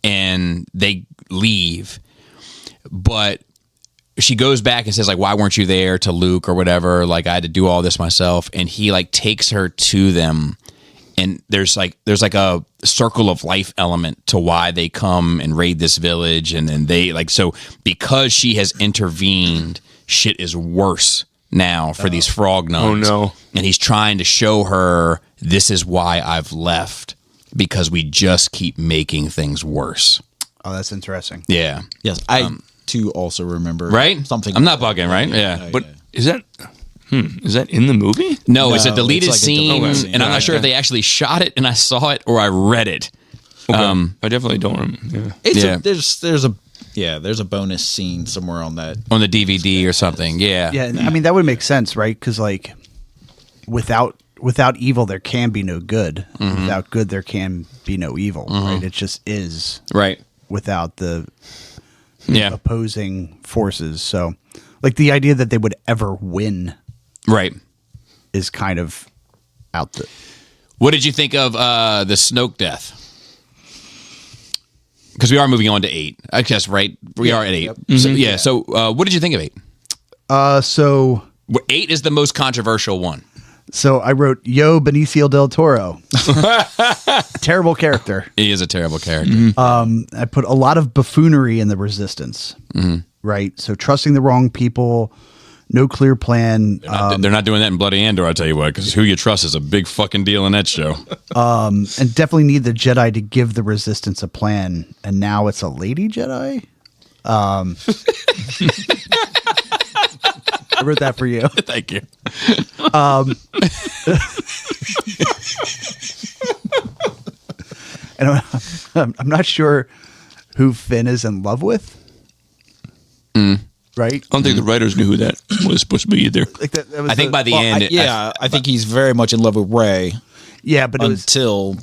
[SPEAKER 1] and they leave. But she goes back and says, like, why weren't you there, to Luke or whatever? Like, I had to do all this myself. And he like takes her to them. And there's like a circle of life element to why they come and raid this village. And then they like, so because she has intervened, shit is worse now for these frog nuns.
[SPEAKER 3] Oh no.
[SPEAKER 1] And he's trying to show her, this is why I've left, because we just keep making things worse.
[SPEAKER 2] Oh, that's interesting.
[SPEAKER 1] Yeah.
[SPEAKER 4] Yes, I too also remember
[SPEAKER 1] Right?
[SPEAKER 4] something.
[SPEAKER 1] I'm
[SPEAKER 4] like
[SPEAKER 1] not bugging, right? Yeah.
[SPEAKER 3] But is that in the movie?
[SPEAKER 1] No, it's a
[SPEAKER 4] No,
[SPEAKER 1] deleted
[SPEAKER 4] it's like a
[SPEAKER 1] scene,
[SPEAKER 4] deleted scene.
[SPEAKER 1] and I'm not sure if they actually shot it and I saw it or I read it.
[SPEAKER 3] Okay. I definitely don't remember.
[SPEAKER 1] Yeah.
[SPEAKER 4] There's a bonus scene somewhere on that.
[SPEAKER 1] On the DVD or something. Yeah.
[SPEAKER 2] Yeah, and I mean that would make sense, right? Because like, without evil, there can be no good. Without good, there can be no evil. Right? It just is
[SPEAKER 1] Right.
[SPEAKER 2] without the
[SPEAKER 1] Yeah.
[SPEAKER 2] opposing forces. So, like the idea that they would ever win
[SPEAKER 1] Right.
[SPEAKER 2] is kind of out the.
[SPEAKER 1] What did you think of the Snoke death? Because we are moving on to 8. I guess, right? We are at 8. So, yeah. So, what did you think of 8?
[SPEAKER 2] So
[SPEAKER 1] 8 is the most controversial one.
[SPEAKER 2] So I wrote, Yo, Benicio del Toro. Terrible character.
[SPEAKER 1] He is a terrible character.
[SPEAKER 2] I put a lot of buffoonery in the Resistance. Right? So trusting the wrong people, no clear plan.
[SPEAKER 1] They're not doing that in Bloody Andor, I'll tell you what, because who you trust is a big fucking deal in that show.
[SPEAKER 2] And definitely need the Jedi to give the Resistance a plan. And now it's a lady Jedi? I wrote that for you.
[SPEAKER 1] Thank you.
[SPEAKER 2] And I'm not sure who Finn is in love with. Right?
[SPEAKER 3] I don't think the writers knew who that was supposed to be either.
[SPEAKER 2] Like that was
[SPEAKER 1] I think by the end,
[SPEAKER 4] I think he's very much in love with Ray
[SPEAKER 2] yeah, but it was
[SPEAKER 4] until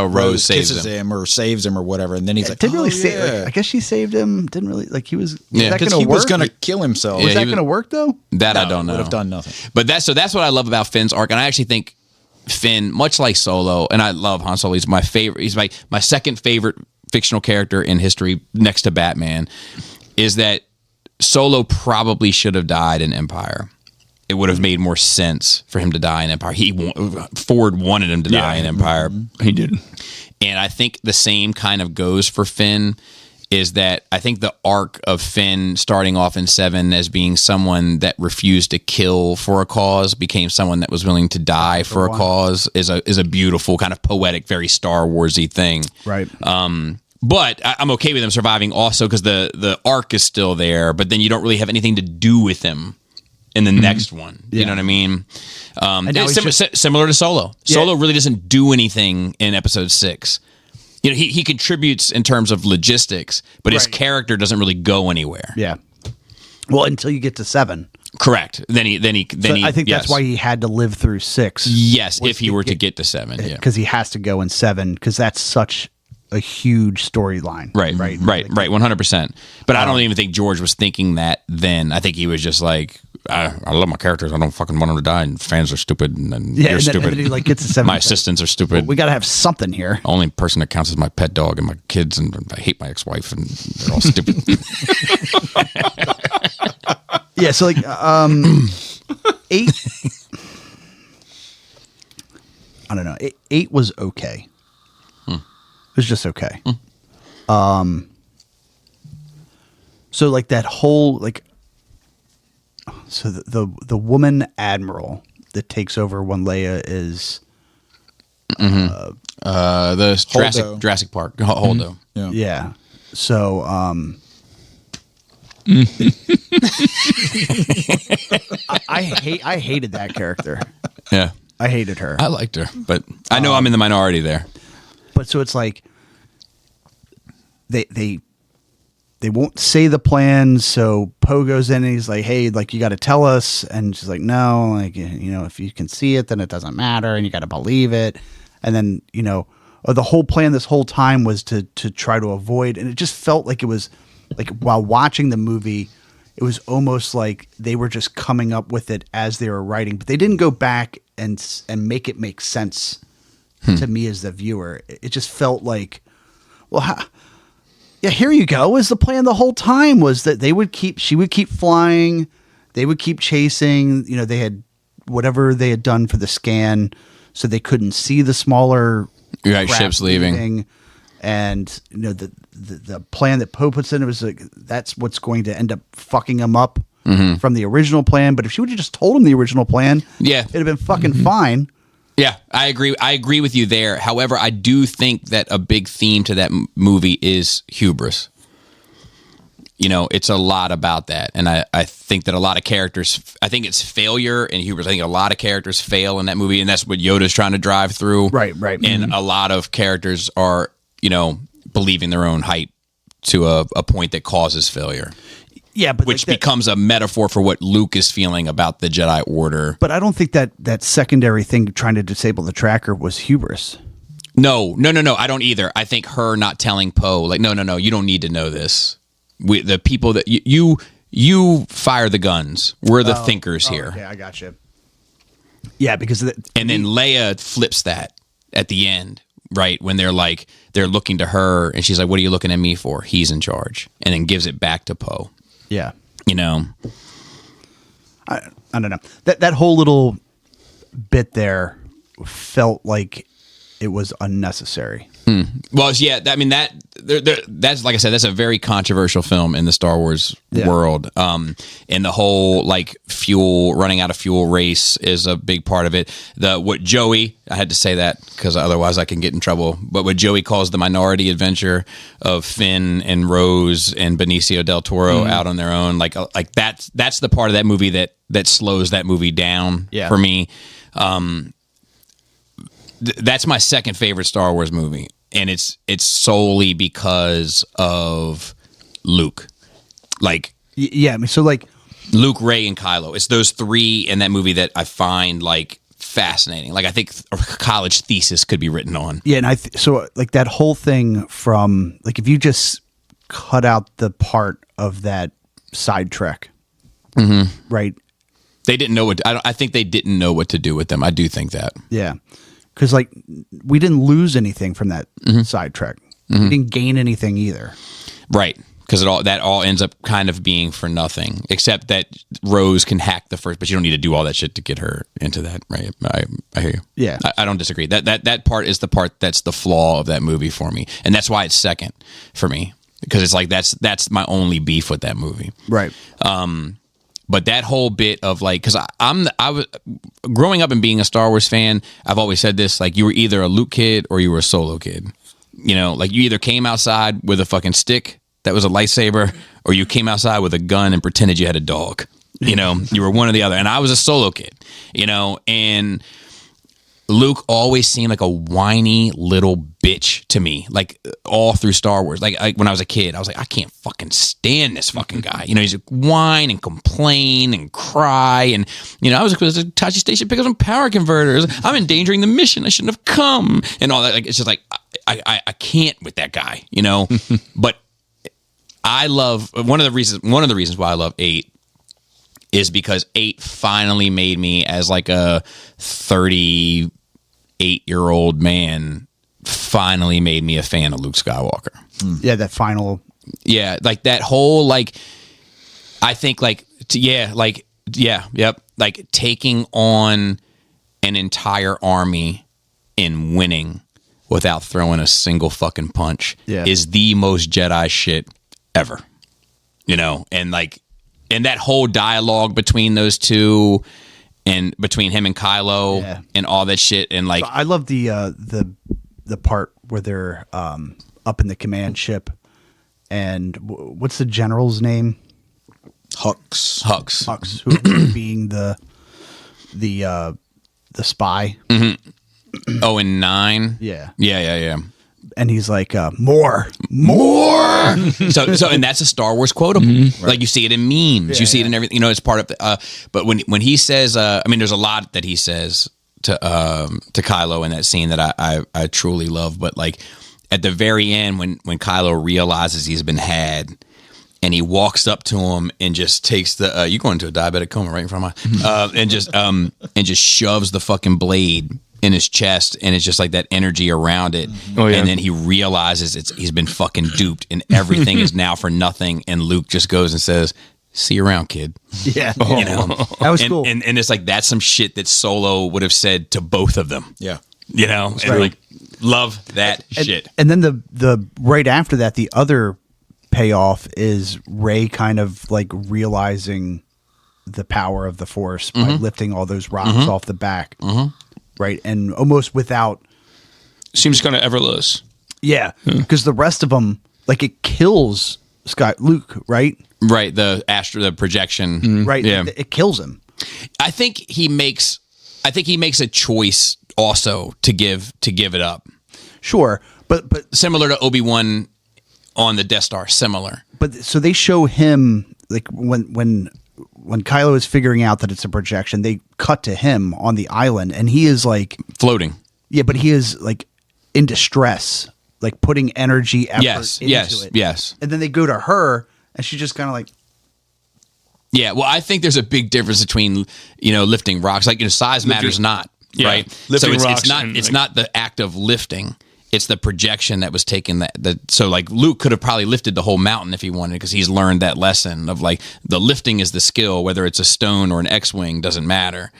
[SPEAKER 1] Rose saves
[SPEAKER 4] kisses
[SPEAKER 1] him.
[SPEAKER 4] or saves him or whatever, and then he's like,
[SPEAKER 2] didn't really
[SPEAKER 4] "Oh,
[SPEAKER 2] save.
[SPEAKER 4] yeah."
[SPEAKER 2] Like, I guess she saved him. Didn't really like he was.
[SPEAKER 1] Yeah.
[SPEAKER 2] That
[SPEAKER 4] because
[SPEAKER 2] gonna
[SPEAKER 4] he was
[SPEAKER 2] work?
[SPEAKER 4] going to kill himself.
[SPEAKER 1] Yeah,
[SPEAKER 2] Was that
[SPEAKER 1] he was-
[SPEAKER 2] going to work though?
[SPEAKER 1] That I
[SPEAKER 4] No,
[SPEAKER 1] don't know.
[SPEAKER 4] would have done nothing.
[SPEAKER 1] But that's what I love about Finn's arc, and I actually think Finn, much like Solo, and I love Han Solo. He's my favorite. He's my second favorite fictional character in history, next to Batman. Is that Solo probably should have died in Empire. It would have made more sense for him to die in Empire. Ford wanted him to die in Empire.
[SPEAKER 3] He did.
[SPEAKER 1] And I think the same kind of goes for Finn. Is that I think the arc of Finn starting off in 7 as being someone that refused to kill for a cause became someone that was willing to die for a cause is a beautiful kind of poetic, very Star Warsy thing.
[SPEAKER 2] Right.
[SPEAKER 1] But I'm okay with him surviving also because the arc is still there, but then you don't really have anything to do with him in the next one. You know what I mean?
[SPEAKER 2] now
[SPEAKER 1] It's
[SPEAKER 2] he's
[SPEAKER 1] similar to Solo.
[SPEAKER 2] Yeah.
[SPEAKER 1] Solo really doesn't do anything in episode 6. You know, he contributes in terms of logistics, but his
[SPEAKER 2] Right.
[SPEAKER 1] character doesn't really go anywhere.
[SPEAKER 2] Yeah. Well, until you get to 7.
[SPEAKER 1] Correct. Then he.
[SPEAKER 2] I think that's why he had to live through 6.
[SPEAKER 1] Yes, if he were to get to 7, yeah.
[SPEAKER 2] Because he has to go in 7 because that's such a huge storyline.
[SPEAKER 1] Right,
[SPEAKER 2] Right.
[SPEAKER 1] right, 100%. But I don't even think George was thinking that then. I think he was just like, I love my characters. I don't fucking want them to die. And fans are stupid. And
[SPEAKER 2] Yeah,
[SPEAKER 1] you're
[SPEAKER 2] and then,
[SPEAKER 1] stupid.
[SPEAKER 2] and then he like gets to 7.
[SPEAKER 1] My assistants are stupid.
[SPEAKER 2] We got to have something here.
[SPEAKER 1] Only person that counts is my pet dog and my kids. And I hate my ex-wife. And they're all stupid.
[SPEAKER 2] Yeah. So like 8. I don't know. 8 was okay. It was just okay. So like that whole like. So the woman admiral that takes over when Leia is
[SPEAKER 1] The Jurassic Park. Holdo.
[SPEAKER 2] yeah. So I hated that character.
[SPEAKER 1] Yeah.
[SPEAKER 2] I hated her.
[SPEAKER 1] I liked her. But I know I'm in the minority there.
[SPEAKER 2] But so it's like they won't say the plan, so Poe goes in and he's like, hey, like you got to tell us, and she's like, no, like, you know, if you can see it then it doesn't matter and you got to believe it. And then, you know, the whole plan this whole time was to try to avoid, and it just felt like it was like while watching the movie it was almost like they were just coming up with it as they were writing, but they didn't go back and make it make sense to me as the viewer. It just felt like, well, yeah, here you go. Was the plan the whole time was that she would keep flying, they would keep chasing. You know, they had whatever they had done for the scan, so they couldn't see the smaller
[SPEAKER 1] Right,
[SPEAKER 2] craft
[SPEAKER 1] ships leaving.
[SPEAKER 2] And you know the plan that Poe puts in, it was like that's what's going to end up fucking him up from the original plan. But if she would have just told him the original plan,
[SPEAKER 1] Yeah.
[SPEAKER 2] it'd have been fucking fine.
[SPEAKER 1] Yeah, I agree. I agree with you there. However, I do think that a big theme to that movie is hubris. You know, it's a lot about that. And I think that a lot of characters, I think it's failure and hubris. I think a lot of characters fail in that movie, and that's what Yoda's trying to drive through.
[SPEAKER 2] Right.
[SPEAKER 1] And a lot of characters are, you know, believing their own hype to a point that causes failure.
[SPEAKER 2] Yeah, but
[SPEAKER 1] Which
[SPEAKER 2] like that-
[SPEAKER 1] becomes a metaphor for what Luke is feeling about the Jedi Order.
[SPEAKER 2] But I don't think that secondary thing trying to disable the tracker was hubris.
[SPEAKER 1] No. I don't either. I think her not telling Poe, like, no, you don't need to know this. The people that you fire the guns. We're the thinkers here.
[SPEAKER 2] Okay, I got you. Yeah, because
[SPEAKER 1] and then Leia flips that at the end, right? When they're looking to her, and she's like, "What are you looking at me for? He's in charge," and then gives it back to Poe.
[SPEAKER 2] Yeah,
[SPEAKER 1] you know,
[SPEAKER 2] I don't know that whole little bit there felt like it was unnecessary.
[SPEAKER 1] Well, yeah, I mean that's like I said, that's a very controversial film in the Star Wars world. And the whole like running out of fuel race is a big part of it. What Joey, I had to say that because otherwise I can get in trouble. But what Joey calls the minority adventure of Finn and Rose and Benicio del Toro out on their own, like that's the part of that movie that slows that movie down for me. That's my second favorite Star Wars movie, and it's solely because of Luke. Like,
[SPEAKER 2] yeah, I mean, so like
[SPEAKER 1] Luke, Rey, and Kylo. It's those three in that movie that I find like fascinating. Like, I think a college thesis could be written on.
[SPEAKER 2] Yeah, and so like that whole thing from like if you just cut out the part of that side trek, right?
[SPEAKER 1] They didn't know what. I think they didn't know what to do with them. I do think that.
[SPEAKER 2] Yeah. Because, like, we didn't lose anything from that side trek. We didn't gain anything either.
[SPEAKER 1] Right. Because that all ends up kind of being for nothing, except that Rose can hack the first, but you don't need to do all that shit to get her into that, right? I hear you.
[SPEAKER 2] Yeah.
[SPEAKER 1] I don't disagree. That part is the part that's the flaw of that movie for me. And that's why it's second for me. Because it's like that's my only beef with that movie.
[SPEAKER 2] Right.
[SPEAKER 1] But that whole bit of like, because I was growing up and being a Star Wars fan, I've always said this, like, you were either a Luke kid or you were a Solo kid. You know, like, you either came outside with a fucking stick that was a lightsaber, or you came outside with a gun and pretended you had a dog. You know, you were one or the other. And I was a Solo kid, you know, and Luke always seemed like a whiny little bitch to me, like all through Star Wars. Like when I was a kid, I was like, I can't fucking stand this fucking guy. You know, he's a whine and complain and cry. And, you know, I was at the Tachi station pick up some power converters. I'm endangering the mission. I shouldn't have come and all that. Like, it's just like, I can't with that guy, you know, but I love one of the reasons why I love 8 is because 8 finally made me, as like a 38-year-old man, finally made me a fan of Luke Skywalker.
[SPEAKER 2] Yeah, that final.
[SPEAKER 1] Yeah, like that whole, like, I think like, like taking on an entire army and winning without throwing a single fucking punch is the most Jedi shit ever. You know, and like, and that whole dialogue between those two, and between him and Kylo, and all that shit, and like,
[SPEAKER 2] so I love the part where they're up in the command ship, and what's the general's name? Hux, who being the spy.
[SPEAKER 1] Mm-hmm. Oh, in 9.
[SPEAKER 2] Yeah. And he's like, more.
[SPEAKER 1] So, and that's a Star Wars quotable. Mm-hmm. Like, you see it in memes, you see it in everything. You know, it's part of the. But when he says, I mean, there's a lot that he says to Kylo in that scene that I truly love. But like at the very end, when Kylo realizes he's been had, and he walks up to him and just takes the you go into a diabetic coma right in front of my and just shoves the fucking blade in his chest, and it's just like that energy around it. Oh, yeah. And then he realizes he's been fucking duped, and everything is now for nothing. And Luke just goes and says, "See you around, kid."
[SPEAKER 2] Yeah,
[SPEAKER 1] you know,
[SPEAKER 2] that was cool.
[SPEAKER 1] And it's like that's some shit that Solo would have said to both of them.
[SPEAKER 4] Yeah,
[SPEAKER 1] you know, and right. Like love that shit.
[SPEAKER 2] And then the right after that, the other payoff is Rey kind of like realizing the power of the Force by lifting all those rocks off the back. Right, and almost without
[SPEAKER 3] seems kind of effortless.
[SPEAKER 2] Yeah, because the rest of them, like, it kills Luke, right?
[SPEAKER 1] Right, the projection,
[SPEAKER 2] right?
[SPEAKER 1] Yeah,
[SPEAKER 2] it kills him.
[SPEAKER 1] I think he makes a choice also to give it up.
[SPEAKER 2] Sure, but
[SPEAKER 1] similar to Obi-Wan on the Death Star, similar.
[SPEAKER 2] But so they show him like when Kylo is figuring out that it's a projection, they cut to him on the island, and he is like
[SPEAKER 1] floating.
[SPEAKER 2] Yeah, but he is like in distress, like putting energy, effort into it.
[SPEAKER 1] Yes.
[SPEAKER 2] And then they go to her, and she's just kind of like,
[SPEAKER 1] Yeah, well, I think there's a big difference between lifting rocks. Like size matters not, right?
[SPEAKER 3] Lifting
[SPEAKER 1] so
[SPEAKER 3] rocks
[SPEAKER 1] it's not the act of lifting; it's the projection that was taken. So like Luke could have probably lifted the whole mountain if he wanted, because he's learned that lesson of like the lifting is the skill, whether it's a stone or an X-wing doesn't matter.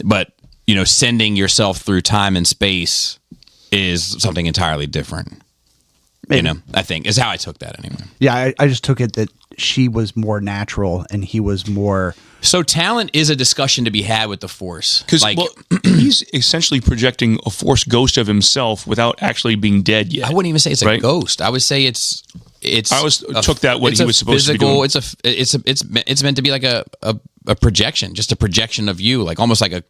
[SPEAKER 1] But sending yourself through time and space is something entirely different.
[SPEAKER 2] Maybe.
[SPEAKER 1] I think is how I took that anyway.
[SPEAKER 2] yeah, I just took it that she was more natural and he was more.
[SPEAKER 1] So talent is a discussion to be had with the Force.
[SPEAKER 3] Because he's essentially projecting a Force ghost of himself without actually being dead yet.
[SPEAKER 1] I wouldn't even say it's a ghost. I would say it's. I
[SPEAKER 3] always took that what he was supposed to be doing.
[SPEAKER 1] It's meant to be like a projection, just a projection of you, like almost like a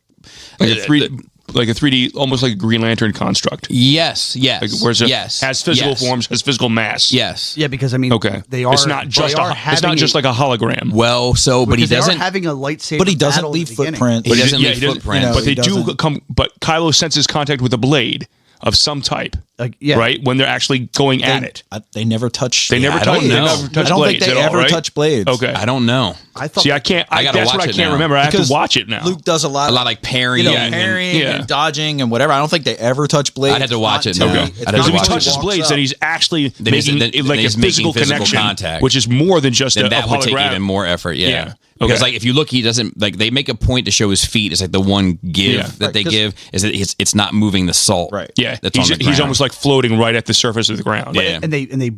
[SPEAKER 3] 3D, almost like a Green Lantern construct.
[SPEAKER 1] Yes.
[SPEAKER 3] Like, whereas it has physical forms, has physical mass.
[SPEAKER 1] Yes.
[SPEAKER 2] Yeah, because I mean, they are.
[SPEAKER 3] It's not just like a hologram.
[SPEAKER 1] Well, but he doesn't
[SPEAKER 2] having a lightsaber.
[SPEAKER 4] But he doesn't
[SPEAKER 2] battle
[SPEAKER 4] leave
[SPEAKER 2] at the beginning.
[SPEAKER 4] footprint.
[SPEAKER 1] He doesn't leave footprint.
[SPEAKER 3] But they do come. But Kylo senses contact with a blade of some type. Right when they're actually going at it.
[SPEAKER 4] They never touch.
[SPEAKER 3] They never touch.
[SPEAKER 1] don't know.
[SPEAKER 3] They never touch
[SPEAKER 4] I don't
[SPEAKER 3] blades
[SPEAKER 4] think they
[SPEAKER 3] at all,
[SPEAKER 4] ever
[SPEAKER 3] right?
[SPEAKER 4] touch blades.
[SPEAKER 3] Okay.
[SPEAKER 1] I don't know.
[SPEAKER 2] I thought.
[SPEAKER 3] See, I can't.
[SPEAKER 1] I gotta
[SPEAKER 3] that's
[SPEAKER 1] watch
[SPEAKER 3] what I
[SPEAKER 1] it
[SPEAKER 3] can't
[SPEAKER 1] now.
[SPEAKER 3] remember. I have
[SPEAKER 4] Because
[SPEAKER 3] to watch it now.
[SPEAKER 4] Luke does a lot
[SPEAKER 1] like parrying,
[SPEAKER 4] and dodging and whatever. I don't think they ever touch blades.
[SPEAKER 1] I'd have to watch it
[SPEAKER 4] Not
[SPEAKER 1] now.
[SPEAKER 4] till-
[SPEAKER 1] I'd have
[SPEAKER 3] Because
[SPEAKER 1] to
[SPEAKER 3] if he
[SPEAKER 1] watch it.
[SPEAKER 3] touches
[SPEAKER 4] walks
[SPEAKER 3] blades,
[SPEAKER 4] up.
[SPEAKER 3] then he's actually
[SPEAKER 1] Then he's-
[SPEAKER 3] making
[SPEAKER 1] then
[SPEAKER 3] like a
[SPEAKER 1] he's making
[SPEAKER 3] physical connection,
[SPEAKER 1] contact.
[SPEAKER 3] which is more than just
[SPEAKER 1] Then
[SPEAKER 3] a
[SPEAKER 1] that would take
[SPEAKER 3] hologram.
[SPEAKER 1] even more effort. Yeah.
[SPEAKER 3] Yeah.
[SPEAKER 1] Because
[SPEAKER 3] Okay.
[SPEAKER 1] like if you look, he doesn't like they make a point to show his feet. It's like the one give that they
[SPEAKER 4] 'cause-
[SPEAKER 1] give is that it's not moving the salt.
[SPEAKER 4] Right.
[SPEAKER 3] Yeah,
[SPEAKER 1] That's on the
[SPEAKER 3] he's
[SPEAKER 1] ground.
[SPEAKER 3] almost like floating right at the surface of the ground.
[SPEAKER 1] Yeah.
[SPEAKER 2] and they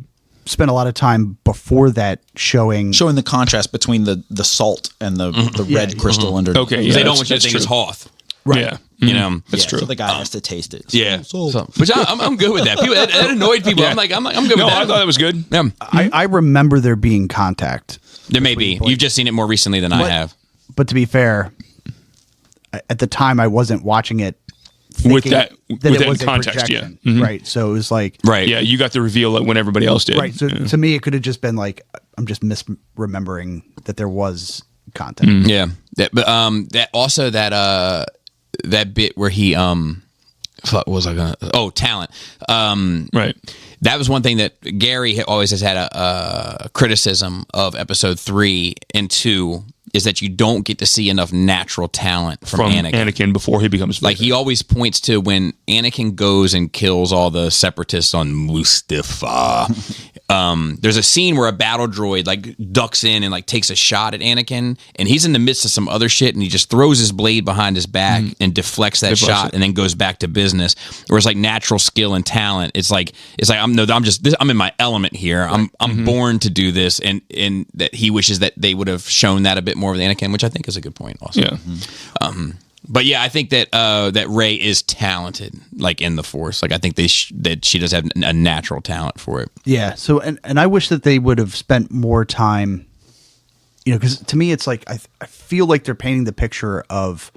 [SPEAKER 2] spent a lot of time before that showing
[SPEAKER 4] showing the contrast between the salt and the red crystal under.
[SPEAKER 3] Okay, yeah,
[SPEAKER 1] They don't
[SPEAKER 3] that's-
[SPEAKER 1] want you to
[SPEAKER 3] that's
[SPEAKER 1] think it's
[SPEAKER 3] true.
[SPEAKER 1] Hoth.
[SPEAKER 3] Yeah,
[SPEAKER 1] That's
[SPEAKER 3] true.
[SPEAKER 4] So the guy has to taste it.
[SPEAKER 1] Yeah.
[SPEAKER 4] So,
[SPEAKER 1] Which I'm good with that. People that annoyed people.
[SPEAKER 3] Yeah.
[SPEAKER 1] I'm good
[SPEAKER 3] No,
[SPEAKER 1] with that.
[SPEAKER 3] I thought that was good.
[SPEAKER 1] Yeah.
[SPEAKER 2] I remember there being contact,
[SPEAKER 1] There may be. You've just seen it more recently than I have.
[SPEAKER 2] but to be fair, at the time I wasn't watching it
[SPEAKER 3] With
[SPEAKER 2] thinking
[SPEAKER 3] that
[SPEAKER 2] it was
[SPEAKER 3] in context,
[SPEAKER 2] a projection, right? So it was like,
[SPEAKER 1] Right.
[SPEAKER 3] Yeah, you got the reveal when everybody else did.
[SPEAKER 2] right. So to me, it could have just been like I'm just misremembering that there was contact.
[SPEAKER 1] Yeah. That bit where he what was I gonna? Oh, talent.
[SPEAKER 3] Right.
[SPEAKER 1] That was one thing that Gary always has had a criticism of episode 3 and 2 is that you don't get to see enough natural talent from Anakin.
[SPEAKER 3] Before he becomes
[SPEAKER 1] Like he always points to when Anakin goes and kills all the separatists on Mustafar. There's a scene where a battle droid like ducks in and like takes a shot at Anakin, and he's in the midst of some other shit, and he just throws his blade behind his back and deflects that shot, and then goes back to business. Whereas like natural skill and talent, it's like I'm in my element here. I'm born to do this, and that he wishes that they would have shown that a bit more with Anakin, which I think is a good point. Also,
[SPEAKER 3] Yeah.
[SPEAKER 1] But yeah, I think that that Rey is talented, like in the Force. Like I think that she does have a natural talent for it.
[SPEAKER 2] Yeah. So and I wish that they would have spent more time, because to me it's like I feel like they're painting the picture of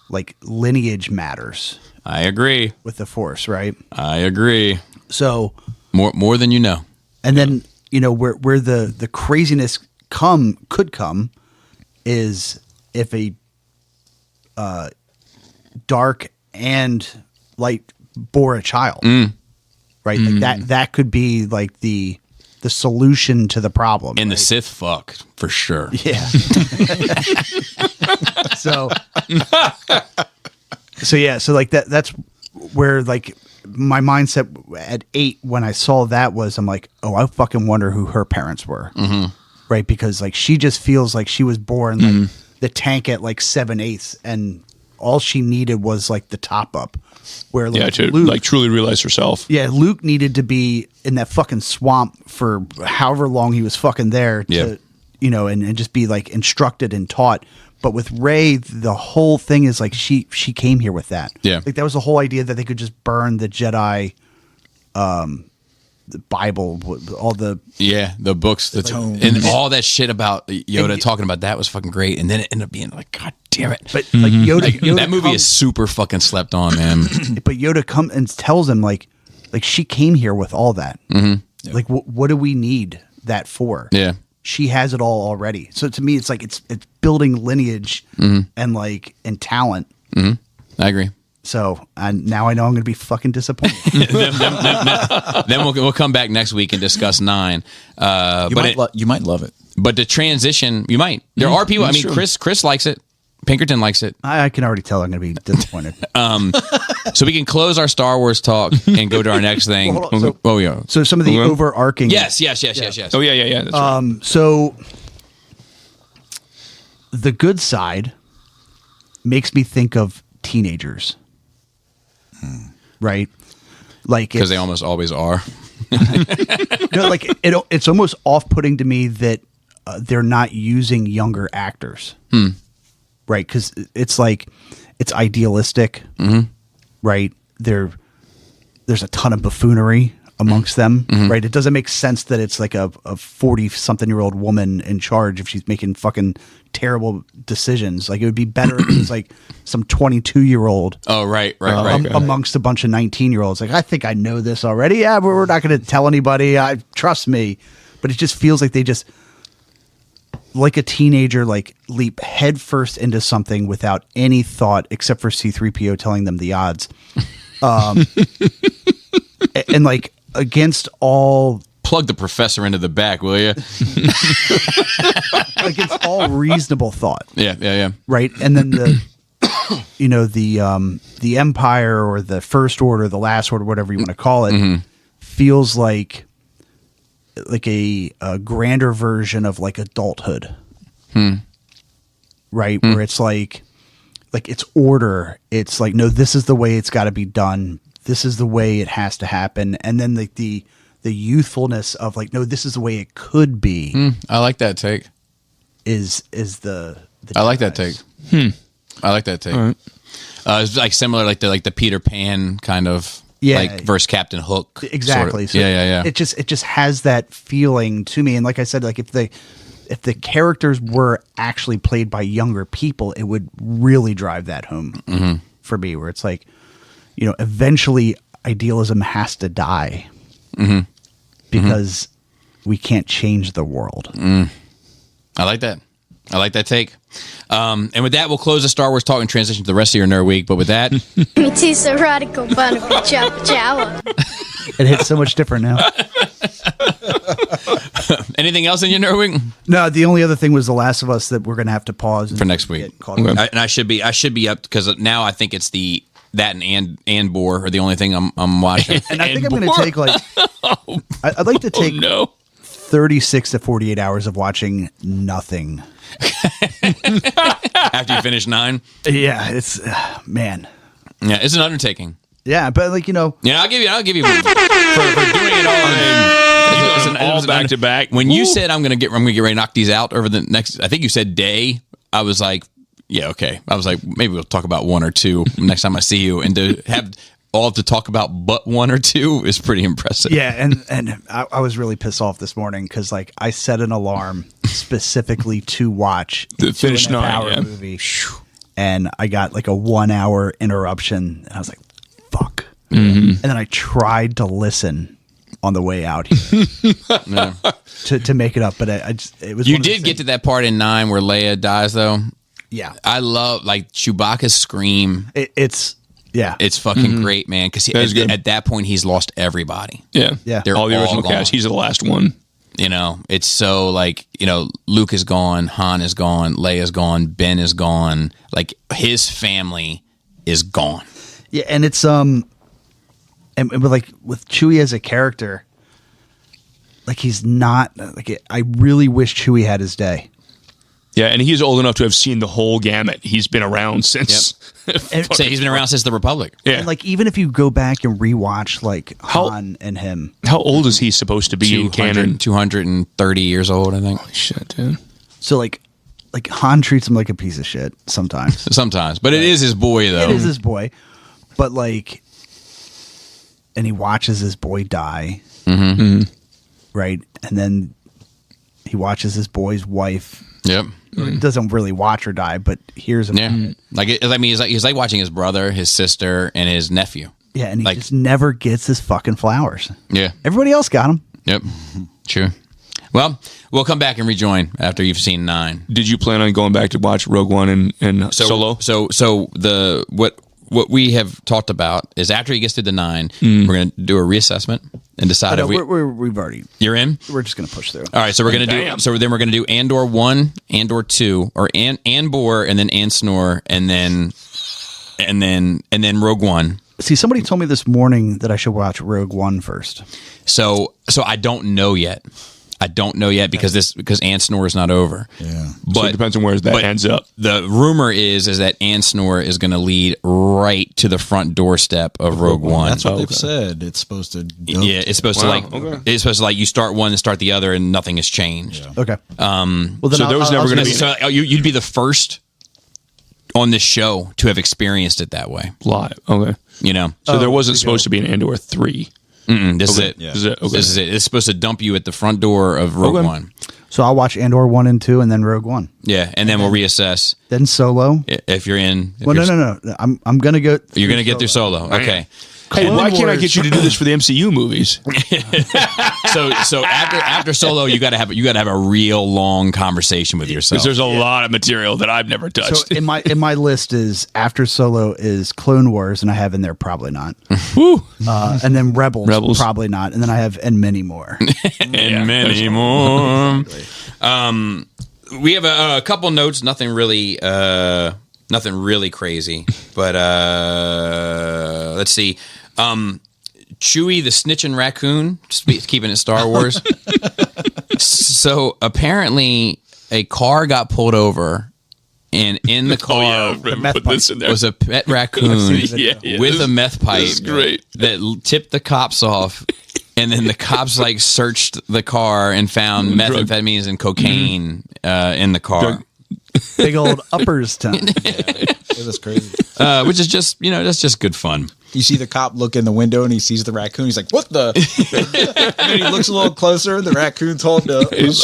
[SPEAKER 2] like lineage matters
[SPEAKER 1] I agree.
[SPEAKER 2] with the Force, right?
[SPEAKER 1] I agree.
[SPEAKER 2] So
[SPEAKER 1] More than you know.
[SPEAKER 2] and then where the craziness could come is if a dark and light bore a child, right? Like that could be like the solution to the problem.
[SPEAKER 1] And the
[SPEAKER 2] right?
[SPEAKER 1] Sith fuck for sure.
[SPEAKER 2] Yeah. so yeah, so like that's where like my mindset at 8 when I saw that was I'm like, oh, I fucking wonder who her parents were, right? Because like she just feels like she was born like the tank at like 7/8, and all she needed was like the top up. Where like
[SPEAKER 3] to
[SPEAKER 2] Luke,
[SPEAKER 3] like truly realize herself.
[SPEAKER 2] yeah, Luke needed to be in that fucking swamp for however long he was fucking there to,
[SPEAKER 1] Yeah.
[SPEAKER 2] and just be like instructed and taught. But with Rey, the whole thing is like she came here with that.
[SPEAKER 1] Yeah.
[SPEAKER 2] Like that was the whole idea that they could just burn the Jedi, the Bible, all the
[SPEAKER 1] The books, and all that shit about Yoda talking about that was fucking great. And then it ended up being like, God damn it.
[SPEAKER 2] but like Yoda
[SPEAKER 1] that movie is super fucking slept on, man.
[SPEAKER 2] But Yoda comes and tells him like she came here with all that. Mm-hmm. Like what do we need that for?
[SPEAKER 1] Yeah.
[SPEAKER 2] She has it all already. So to me, it's like it's building lineage and like and talent.
[SPEAKER 1] I agree.
[SPEAKER 2] So now I know I'm going to be fucking disappointed.
[SPEAKER 1] Then we'll come back next week and discuss 9.
[SPEAKER 4] You might love it.
[SPEAKER 1] But the transition, you might. There are people. I mean, Chris likes it. Pinkerton likes it.
[SPEAKER 2] I can already tell I'm going to be disappointed.
[SPEAKER 1] So we can close our Star Wars talk and go to our next thing.
[SPEAKER 2] Well, hold on.
[SPEAKER 1] So
[SPEAKER 2] some of the overarching.
[SPEAKER 1] Yes.
[SPEAKER 3] Oh yeah. That's right.
[SPEAKER 2] So the good side makes me think of teenagers, right? Like
[SPEAKER 1] because they almost always are.
[SPEAKER 2] Like it's almost off-putting to me that they're not using younger actors, right? Because it's like it's idealistic, right? There's a ton of buffoonery amongst them, right? It doesn't make sense that it's like a 40-something-year-old woman in charge if she's making fucking terrible decisions. Like it would be better if it was like some 22-year-old.
[SPEAKER 1] Oh, right.
[SPEAKER 2] Amongst a bunch of 19-year-olds. Like, I think I know this already. Yeah, but we're not going to tell anybody. Trust me. But it just feels like they just, like a teenager, like leap headfirst into something without any thought except for C-3PO telling them the odds. And like against all...
[SPEAKER 1] Plug the professor into the back, will you?
[SPEAKER 2] Like it's all reasonable thought.
[SPEAKER 1] Yeah.
[SPEAKER 2] Right. And then the Empire or the First Order, the Last Order, whatever you want to call it, feels like a grander version of like adulthood. Right. Where it's like it's order. It's like, no, this is the way it's got to be done. This is the way it has to happen. And then like the youthfulness of like, no, this is the way it could be.
[SPEAKER 1] I like that take.
[SPEAKER 2] Is the
[SPEAKER 1] I like that take. I like that take.
[SPEAKER 3] Right.
[SPEAKER 1] It's like similar, like the Peter Pan kind of, like versus Captain Hook.
[SPEAKER 2] Exactly.
[SPEAKER 1] Sort of. Yeah.
[SPEAKER 2] It just has that feeling to me. And like I said, like if the characters were actually played by younger people, it would really drive that home for me. Where it's like, eventually idealism has to die. Because we can't change the world.
[SPEAKER 1] I like that. I like that take. And with that, we'll close the Star Wars talk and transition to the rest of your nerd week. But with that,
[SPEAKER 6] Me too, so radical, Barnaby Jabba.
[SPEAKER 2] It hits so much different now.
[SPEAKER 1] anything else in your nerd week?
[SPEAKER 2] No, the only other thing was The Last of Us that we're going to have to pause
[SPEAKER 1] for next week. And I should be up because now I think it's that and Andor are the only thing I'm watching.
[SPEAKER 2] And I think I'm going to take I'd like to take 36 to 48 hours of watching nothing.
[SPEAKER 1] After you finish 9?
[SPEAKER 2] Yeah, it's man.
[SPEAKER 1] Yeah, it's an undertaking.
[SPEAKER 2] Yeah, but
[SPEAKER 1] Yeah, I'll give you for doing it all.
[SPEAKER 3] All back to back.
[SPEAKER 1] When you said I'm gonna get ready to knock these out over the next, I think you said day. I was like, yeah, okay. I was like, maybe we'll talk about 1 or 2 next time I see you, and to have all to talk about but 1 or 2 is pretty impressive.
[SPEAKER 2] Yeah, and I was really pissed off this morning because I set an alarm specifically to watch
[SPEAKER 3] the finish 9
[SPEAKER 2] hour movie, and I got like a 1 hour interruption, and I was like, fuck. And then I tried to listen on the way out here to make it up, but it was.
[SPEAKER 1] You did get to that part in 9 where Leia dies, though.
[SPEAKER 2] Yeah,
[SPEAKER 1] I love Chewbacca's scream.
[SPEAKER 2] It's
[SPEAKER 1] fucking great, man. Because at that point he's lost everybody.
[SPEAKER 3] Yeah.
[SPEAKER 1] They're
[SPEAKER 3] all the original
[SPEAKER 1] gone.
[SPEAKER 3] cast. He's the last one.
[SPEAKER 1] It's so Luke is gone, Han is gone, Leia's gone, Ben is gone. Like his family is gone.
[SPEAKER 2] Yeah, and it's and with Chewie as a character, he's not I really wish Chewie had his day.
[SPEAKER 3] Yeah, and he's old enough to have seen the whole gamut. He's been around since.
[SPEAKER 1] So he's been around since the Republic.
[SPEAKER 3] Yeah,
[SPEAKER 2] and even if you go back and rewatch Han and him,
[SPEAKER 3] how old is he supposed to be in canon?
[SPEAKER 1] 230 years old, I think.
[SPEAKER 3] Holy shit, dude.
[SPEAKER 2] So Han treats him like a piece of shit sometimes.
[SPEAKER 1] Sometimes, but it is his boy though.
[SPEAKER 2] It is his boy, but and he watches his boy die, right? And then he watches his boy's wife.
[SPEAKER 1] Yep.
[SPEAKER 2] Doesn't really watch her die, but hears him.
[SPEAKER 1] Yeah. He's like watching his brother, his sister, and his nephew.
[SPEAKER 2] Yeah, and he just never gets his fucking flowers.
[SPEAKER 1] Yeah.
[SPEAKER 2] Everybody else got them.
[SPEAKER 1] Yep. True. Well, we'll come back and rejoin after you've seen 9.
[SPEAKER 3] Did you plan on going back to watch Rogue One and Solo?
[SPEAKER 1] So what what we have talked about is after he gets to the 9, we're going to do a reassessment and decide if
[SPEAKER 2] we've already.
[SPEAKER 1] You're in.
[SPEAKER 2] We're just going to push through.
[SPEAKER 1] All right, so we're going to do. So then we're going to do Andor 1, Andor 2, or Anbor, and then Ansnor, and then Rogue One.
[SPEAKER 2] See, somebody told me this morning that I should watch Rogue One first.
[SPEAKER 1] So I don't know yet. because Ansnor is not over.
[SPEAKER 4] Yeah.
[SPEAKER 1] But
[SPEAKER 3] So it depends on where that ends up.
[SPEAKER 1] The rumor is that Ansnor is going to lead right to the front doorstep of Rogue One.
[SPEAKER 4] That's what they've said. It's supposed to.
[SPEAKER 1] Yeah, it's supposed to it's supposed to you start one and start the other, and nothing has changed.
[SPEAKER 4] Yeah.
[SPEAKER 2] Okay.
[SPEAKER 3] Well, then so there was never going to be.
[SPEAKER 1] So you'd be the first on this show to have experienced it that way
[SPEAKER 3] Live. Okay.
[SPEAKER 1] So
[SPEAKER 3] there wasn't supposed to be an Andor 3.
[SPEAKER 1] This is it.
[SPEAKER 4] Yeah.
[SPEAKER 3] This is it. Okay.
[SPEAKER 1] This is it. It's supposed to dump you at the front door of Rogue One.
[SPEAKER 2] So I'll watch Andor 1 and 2 and then Rogue One.
[SPEAKER 1] Yeah, and then we'll reassess
[SPEAKER 2] Then Solo.
[SPEAKER 1] if you're in.
[SPEAKER 2] Well, no. I'm going to go.
[SPEAKER 1] You're going to get through Solo. Okay.
[SPEAKER 3] Hey, why can't I get you to do this for the MCU movies?
[SPEAKER 1] So after Solo, you got to have a real long conversation with yourself.
[SPEAKER 3] Because there's a lot of material that I've never touched.
[SPEAKER 2] So in my list is after Solo is Clone Wars, and I have in there probably not.
[SPEAKER 3] Woo.
[SPEAKER 2] And then Rebels probably not, and then I have and many more.
[SPEAKER 1] And many more. We have a couple notes. Nothing really crazy, but let's see. Chewie the snitching raccoon, keeping it Star Wars. So apparently a car got pulled over, and in the car was a pet raccoon with a meth pipe that tipped the cops off. And then the cops searched the car and found methamphetamines and cocaine in the car.
[SPEAKER 2] Big old uppers time.
[SPEAKER 4] It was crazy.
[SPEAKER 1] Which is just, that's just good fun.
[SPEAKER 4] You see the cop look in the window and he sees the raccoon. He's like, "What the?" And then he looks a little closer. The raccoon's holding
[SPEAKER 2] He's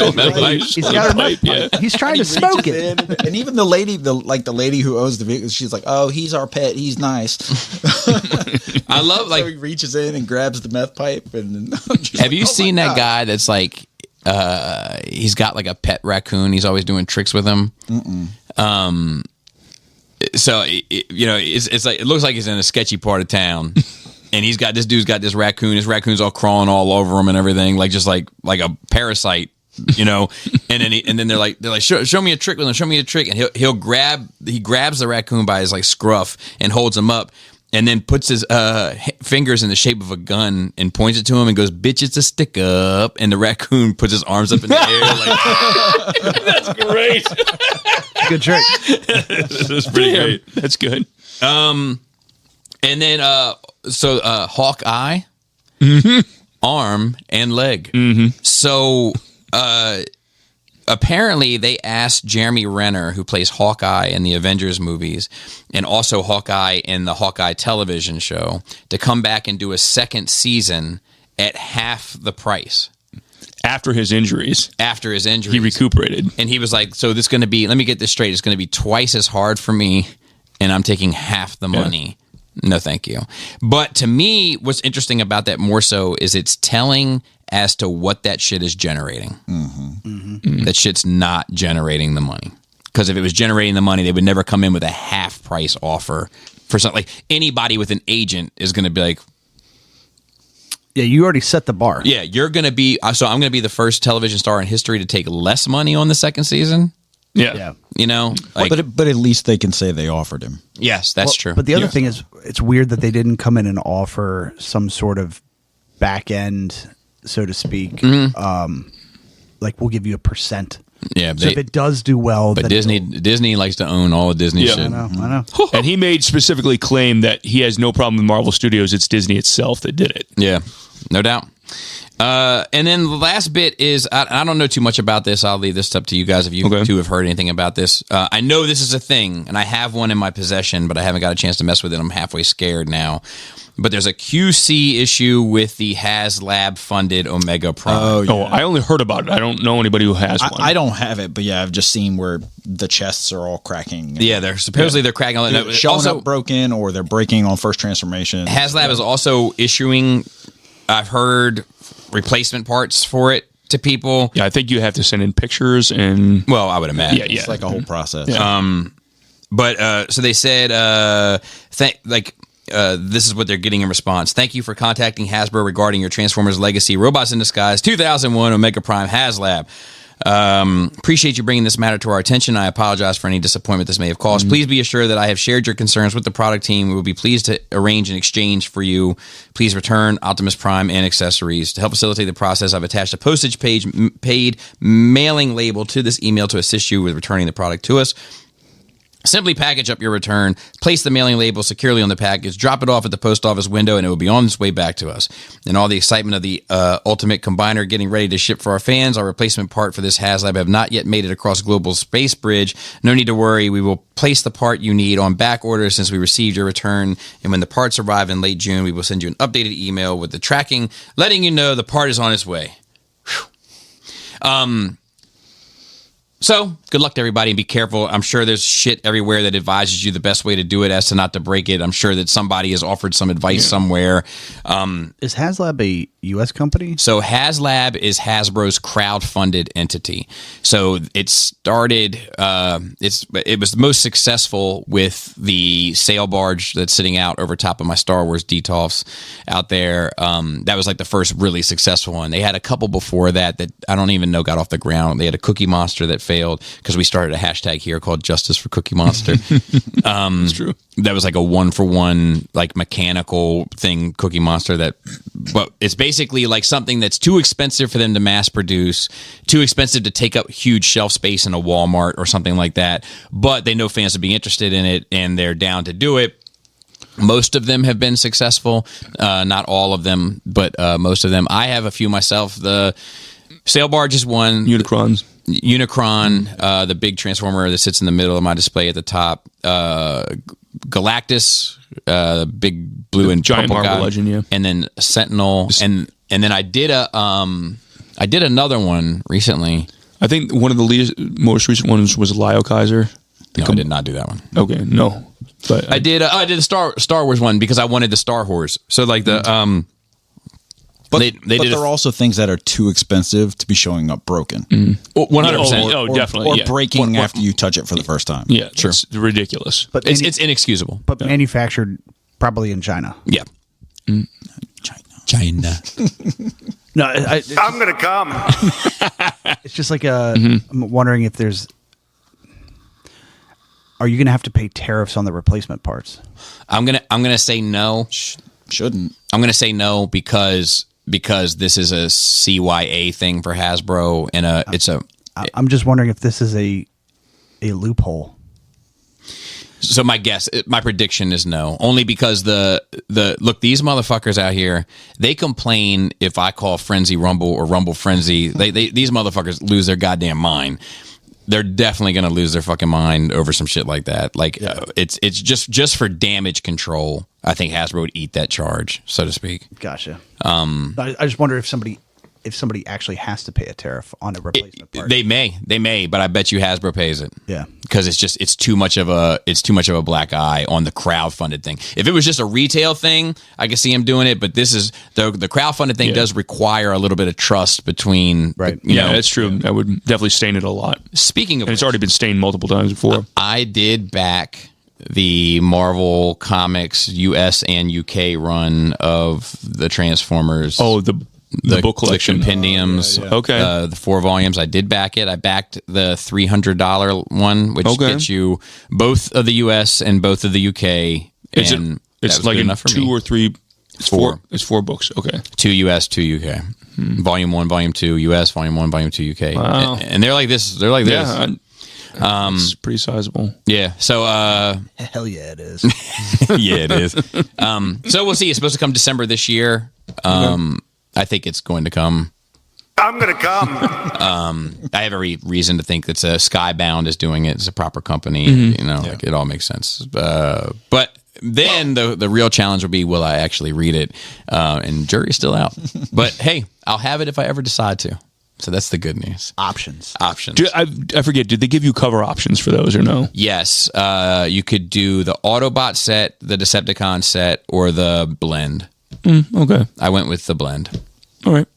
[SPEAKER 2] got a pipe. He's trying to smoke it.
[SPEAKER 4] And even the lady, the lady who owns the vehicle, she's like, "Oh, he's our pet. He's nice."
[SPEAKER 1] I love
[SPEAKER 4] so he reaches in and grabs the meth pipe. And
[SPEAKER 1] have you seen that guy that's he's got a pet raccoon. He's always doing tricks with him. So it's it looks like he's in a sketchy part of town, and this dude's got this raccoon. His raccoon's all crawling all over him and everything, just like a parasite, and then they're like show me a trick with him, show me a trick, and he grabs the raccoon by his scruff and holds him up. And then puts his fingers in the shape of a gun and points it to him and goes, "Bitch, it's a stick up." And the raccoon puts his arms up in the air.
[SPEAKER 3] That's great.
[SPEAKER 2] Good trick.
[SPEAKER 3] This is pretty great. That's good.
[SPEAKER 1] And then Hawkeye, arm and leg. So apparently they asked Jeremy Renner, who plays Hawkeye in the Avengers movies and also Hawkeye in the Hawkeye television show, to come back and do a second season at half the price.
[SPEAKER 3] After his injuries.
[SPEAKER 1] He
[SPEAKER 3] recuperated.
[SPEAKER 1] And he was like, so this is going to be, let me get this straight, it's going to be twice as hard for me, and I'm taking half the money. No, thank you. But to me, what's interesting about that more so is it's telling as to what that shit is generating. That shit's not generating the money. Because if it was generating the money, they would never come in with a half price offer for something. Anybody with an agent is going to be like,
[SPEAKER 2] yeah, you already set the bar.
[SPEAKER 1] Yeah, you're going to be, so I'm going to be the first television star in history to take less money on the second season.
[SPEAKER 3] Yeah.
[SPEAKER 4] but at least they can say they offered him.
[SPEAKER 1] Yes, that's true.
[SPEAKER 2] But the other thing is, it's weird that they didn't come in and offer some sort of back end, so to speak. We'll give you a %.
[SPEAKER 1] Yeah,
[SPEAKER 2] so if it does do well,
[SPEAKER 1] but Disney likes to own all of Disney shit.
[SPEAKER 2] I know.
[SPEAKER 3] And he made specifically claim that he has no problem with Marvel Studios. It's Disney itself that did it.
[SPEAKER 1] Yeah, no doubt. And then the last bit is, I don't know too much about this. I'll leave this up to you guys if you two have heard anything about this. I know this is a thing, and I have one in my possession, but I haven't got a chance to mess with it. I'm halfway scared now. But there's a QC issue with the HasLab funded Omega Prime.
[SPEAKER 3] Oh, I only heard about it. I don't know anybody who has one.
[SPEAKER 4] I don't have it, but yeah, I've just seen where the chests are all cracking.
[SPEAKER 1] Yeah, they're cracking.
[SPEAKER 4] They're showing up broken, or they're breaking on first transformation.
[SPEAKER 1] HasLab is also issuing, I've heard, replacement parts for it to people.
[SPEAKER 3] Yeah, I think you have to send in pictures and...
[SPEAKER 1] Well, I would imagine.
[SPEAKER 3] Yeah.
[SPEAKER 4] It's like a whole process.
[SPEAKER 3] Yeah.
[SPEAKER 1] So they said, this is what they're getting in response. Thank you for contacting Hasbro regarding your Transformers Legacy Robots in Disguise 2001 Omega Prime HasLab. Appreciate you bringing this matter to our attention. I apologize for any disappointment this may have caused. Please be assured that I have shared your concerns with the product team. We will be pleased to arrange an exchange for you. Please return Optimus Prime and accessories. To help facilitate the process, I've attached a postage paid mailing label to this email to assist you with returning the product to us. Simply package up your return, place the mailing label securely on the package, drop it off at the post office window, and it will be on its way back to us. In all the excitement of the Ultimate Combiner getting ready to ship for our fans, our replacement part for this HasLab have not yet made it across Global Space Bridge. No need to worry. We will place the part you need on back order since we received your return. And when the parts arrive in late June, we will send you an updated email with the tracking, letting you know the part is on its way. Whew. So, good luck to everybody and be careful. I'm sure there's shit everywhere that advises you the best way to do it as to not to break it. I'm sure that somebody has offered some advice somewhere.
[SPEAKER 2] Is HasLab a U.S. company?
[SPEAKER 1] So, HasLab is Hasbro's crowd-funded entity. So, it started, it was most successful with the sail barge that's sitting out over top of my Star Wars DTOFs out there. That was like the first really successful one. They had a couple before that I don't even know got off the ground. They had a Cookie Monster that failed because we started a hashtag here called Justice for Cookie Monster.
[SPEAKER 3] It's true.
[SPEAKER 1] That was like a 1-for-1 like mechanical thing, Cookie Monster. But it's basically like something that's too expensive for them to mass produce, too expensive to take up huge shelf space in a Walmart or something like that. But they know fans would be interested in it and they're down to do it. Most of them have been successful, not all of them, but most of them. I have a few myself. The sail barge is one.
[SPEAKER 3] Unicron,
[SPEAKER 1] the big transformer that sits in the middle of my display at the top. Galactus, the big blue and
[SPEAKER 3] giant
[SPEAKER 1] purple
[SPEAKER 3] Marvel
[SPEAKER 1] guy.
[SPEAKER 3] Legend, yeah.
[SPEAKER 1] And then Sentinel, and then I did another one recently.
[SPEAKER 3] I think one of the most recent ones was Lyle Kaiser.
[SPEAKER 1] No, I did not do that one.
[SPEAKER 3] Okay, no. But
[SPEAKER 1] I did the Star Wars one because I wanted the Star Wars. So like the
[SPEAKER 4] But
[SPEAKER 1] they did
[SPEAKER 4] there are also things that are too expensive to be showing up broken.
[SPEAKER 1] 100%.
[SPEAKER 3] Oh, definitely.
[SPEAKER 4] Or
[SPEAKER 3] yeah.
[SPEAKER 4] breaking after you touch it for the first time.
[SPEAKER 3] Yeah, sure. It's ridiculous.
[SPEAKER 2] But
[SPEAKER 1] It's inexcusable.
[SPEAKER 2] but manufactured probably in China.
[SPEAKER 1] Yeah. China.
[SPEAKER 2] No,
[SPEAKER 7] I'm gonna come.
[SPEAKER 2] it's just like I'm wondering if there's. Are you going to have to pay tariffs on the replacement parts?
[SPEAKER 1] I'm gonna say no.
[SPEAKER 4] Shouldn't.
[SPEAKER 1] I'm gonna say no because this is a CYA thing for Hasbro and
[SPEAKER 2] I'm just wondering if this is a loophole.
[SPEAKER 1] So my prediction is no. Only because look, these motherfuckers out here, they complain if I call Frenzy Rumble or Rumble Frenzy. These motherfuckers lose their goddamn mind. They're definitely going to lose their fucking mind over some shit like that. Like it's just for damage control. I think Hasbro would eat that charge, so to speak.
[SPEAKER 2] Gotcha. I just wonder if somebody actually has to pay a tariff on a replacement part.
[SPEAKER 1] They may, but I bet you Hasbro pays it.
[SPEAKER 2] Yeah.
[SPEAKER 1] Because it's too much of a black eye on the crowdfunded thing. If it was just a retail thing, I could see him doing it. But this is the crowdfunded thing does require a little bit of trust between.
[SPEAKER 2] Right.
[SPEAKER 1] You know,
[SPEAKER 3] that's true. I would definitely stain it a lot.
[SPEAKER 1] Speaking of,
[SPEAKER 3] And it's already been stained multiple times before.
[SPEAKER 1] I did back the Marvel Comics US and UK run of the Transformers.
[SPEAKER 3] Oh, the book collection.
[SPEAKER 1] Compendiums.
[SPEAKER 3] Okay.
[SPEAKER 1] The 4 volumes. I did back it. I backed the $300 one, which gets you both of the US and both of the UK. And
[SPEAKER 3] it's like
[SPEAKER 1] enough for
[SPEAKER 3] 2
[SPEAKER 1] me.
[SPEAKER 3] or 3. It's
[SPEAKER 1] 4.
[SPEAKER 3] It's 4 books. Okay.
[SPEAKER 1] 2 US, 2 UK. Volume 1, Volume 2 US, Volume 1, Volume 2 UK.
[SPEAKER 3] Wow.
[SPEAKER 1] And they're like this. They're like
[SPEAKER 3] Yeah.
[SPEAKER 1] this.
[SPEAKER 3] It's pretty sizable.
[SPEAKER 1] Yeah. So
[SPEAKER 2] Hell yeah, it is.
[SPEAKER 1] yeah, it is. So we'll see. It's supposed to come December this year. I think it's going to come.
[SPEAKER 7] I'm gonna come.
[SPEAKER 1] I have every reason to think that Skybound is doing it. It's a proper company. You know, like it all makes sense. But then the real challenge will be, will I actually read it? And jury's still out. But hey, I'll have it if I ever decide to. So that's the good news.
[SPEAKER 2] Options.
[SPEAKER 3] I forget. Did they give you cover options for those or no?
[SPEAKER 1] Yes. You could do the Autobot set, the Decepticon set, or the blend.
[SPEAKER 3] Okay.
[SPEAKER 1] I went with the blend.
[SPEAKER 3] All right.